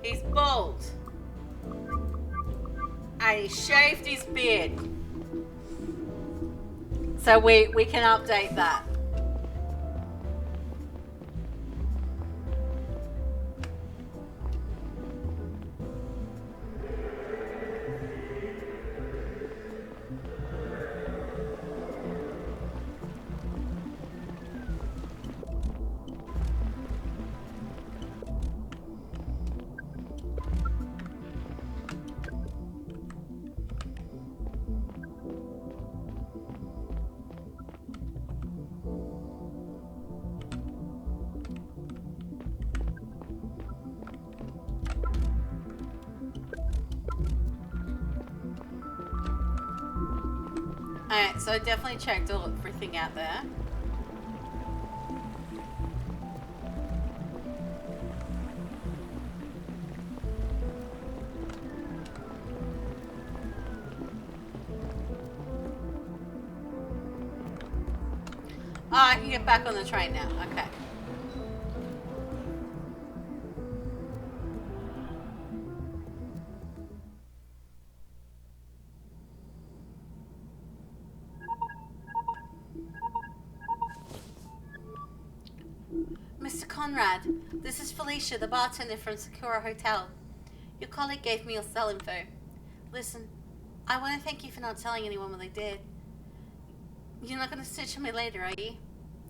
he's bald. And he shaved his beard. So we can update that. Alright, so I definitely checked everything out there. Oh, I can get back on the train now. Okay. Mr. Conrad, this is Felicia, the bartender from Sakura Hotel. Your colleague gave me your cell info. Listen, I want to thank you for not telling anyone what they did. You're not going to snitch on me later, are you?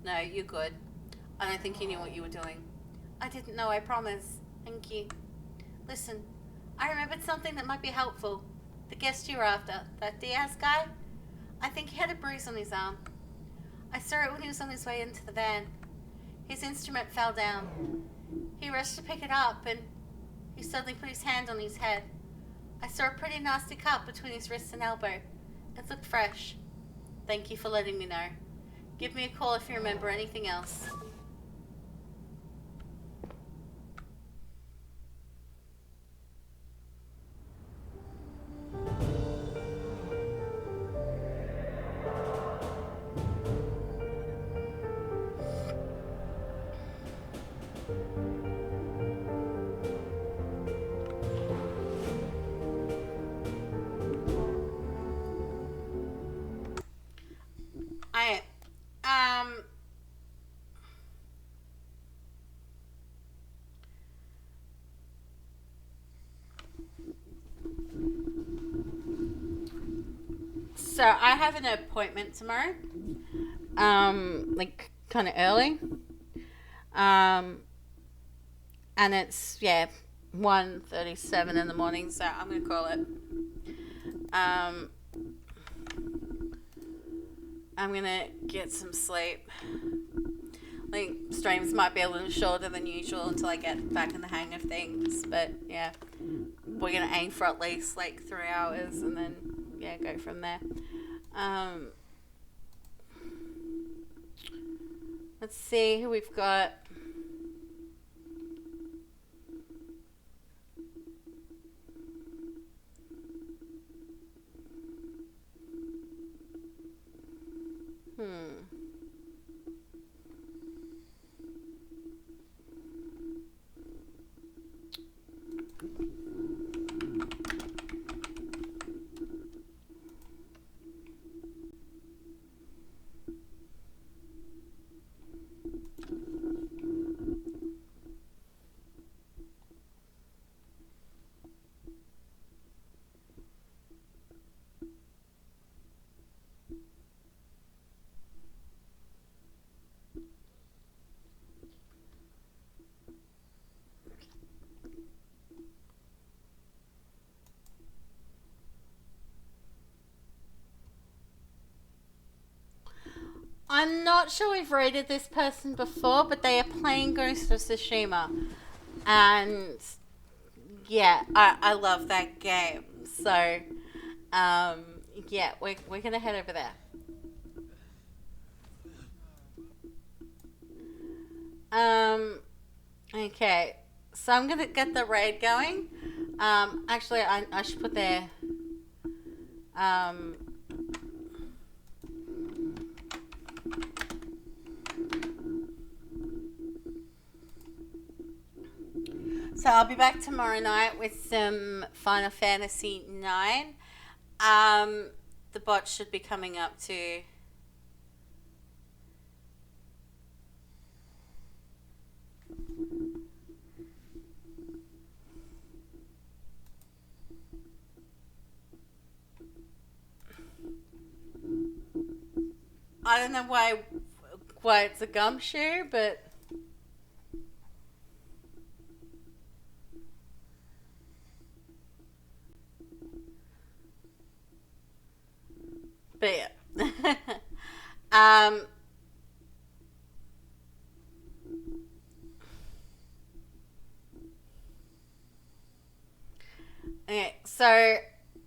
No, you're good. I don't think you knew what you were doing. I didn't know, I promise. Thank you. Listen, I remembered something that might be helpful. The guest you were after, that Diaz guy? I think he had a bruise on his arm. I saw it when he was on his way into the van. His instrument fell down. He rushed to pick it up and he suddenly put his hand on his head. I saw a pretty nasty cut between his wrist and elbow. It looked fresh. Thank you for letting me know. Give me a call if you remember anything else. So I have an appointment tomorrow, like kind of early, and it's 1:37 in the morning. So I'm gonna call it. I'm gonna get some sleep. Like, streams might be a little shorter than usual until I get back in the hang of things. But, yeah. We're going to aim for at least, like, 3 hours and then, yeah, go from there. Let's see who we've got. I'm not sure we've rated this person before, but they are playing Ghost of Tsushima. And yeah, I love that game. So, yeah, we're going to head over there. Okay, so I'm going to get the raid going. Actually, I should put their, so I'll be back tomorrow night with some Final Fantasy 9. The bot should be coming up too. I don't know why it's a gumshoe, but yeah. Okay, so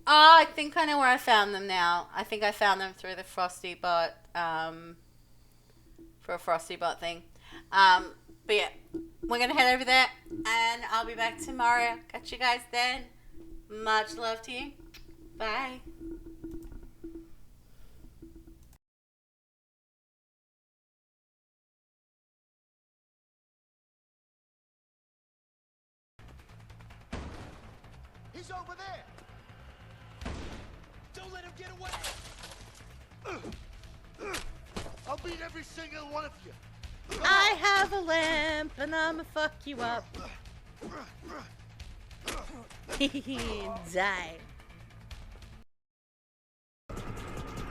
I think I know where I found them now. I think I found them through the Frosty bot, for a Frosty bot thing. But yeah, we're gonna head over there, and I'll be back tomorrow. Catch you guys then. Much love to you. Bye. He's over there! Don't let him get away! I'll beat every single one of you! I have a lamp, and I'ma fuck you up. Die.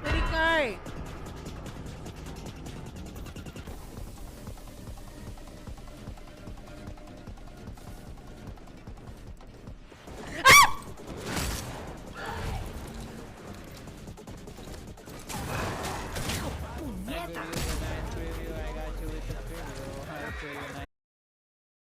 Where'd he go? I got you with the preview.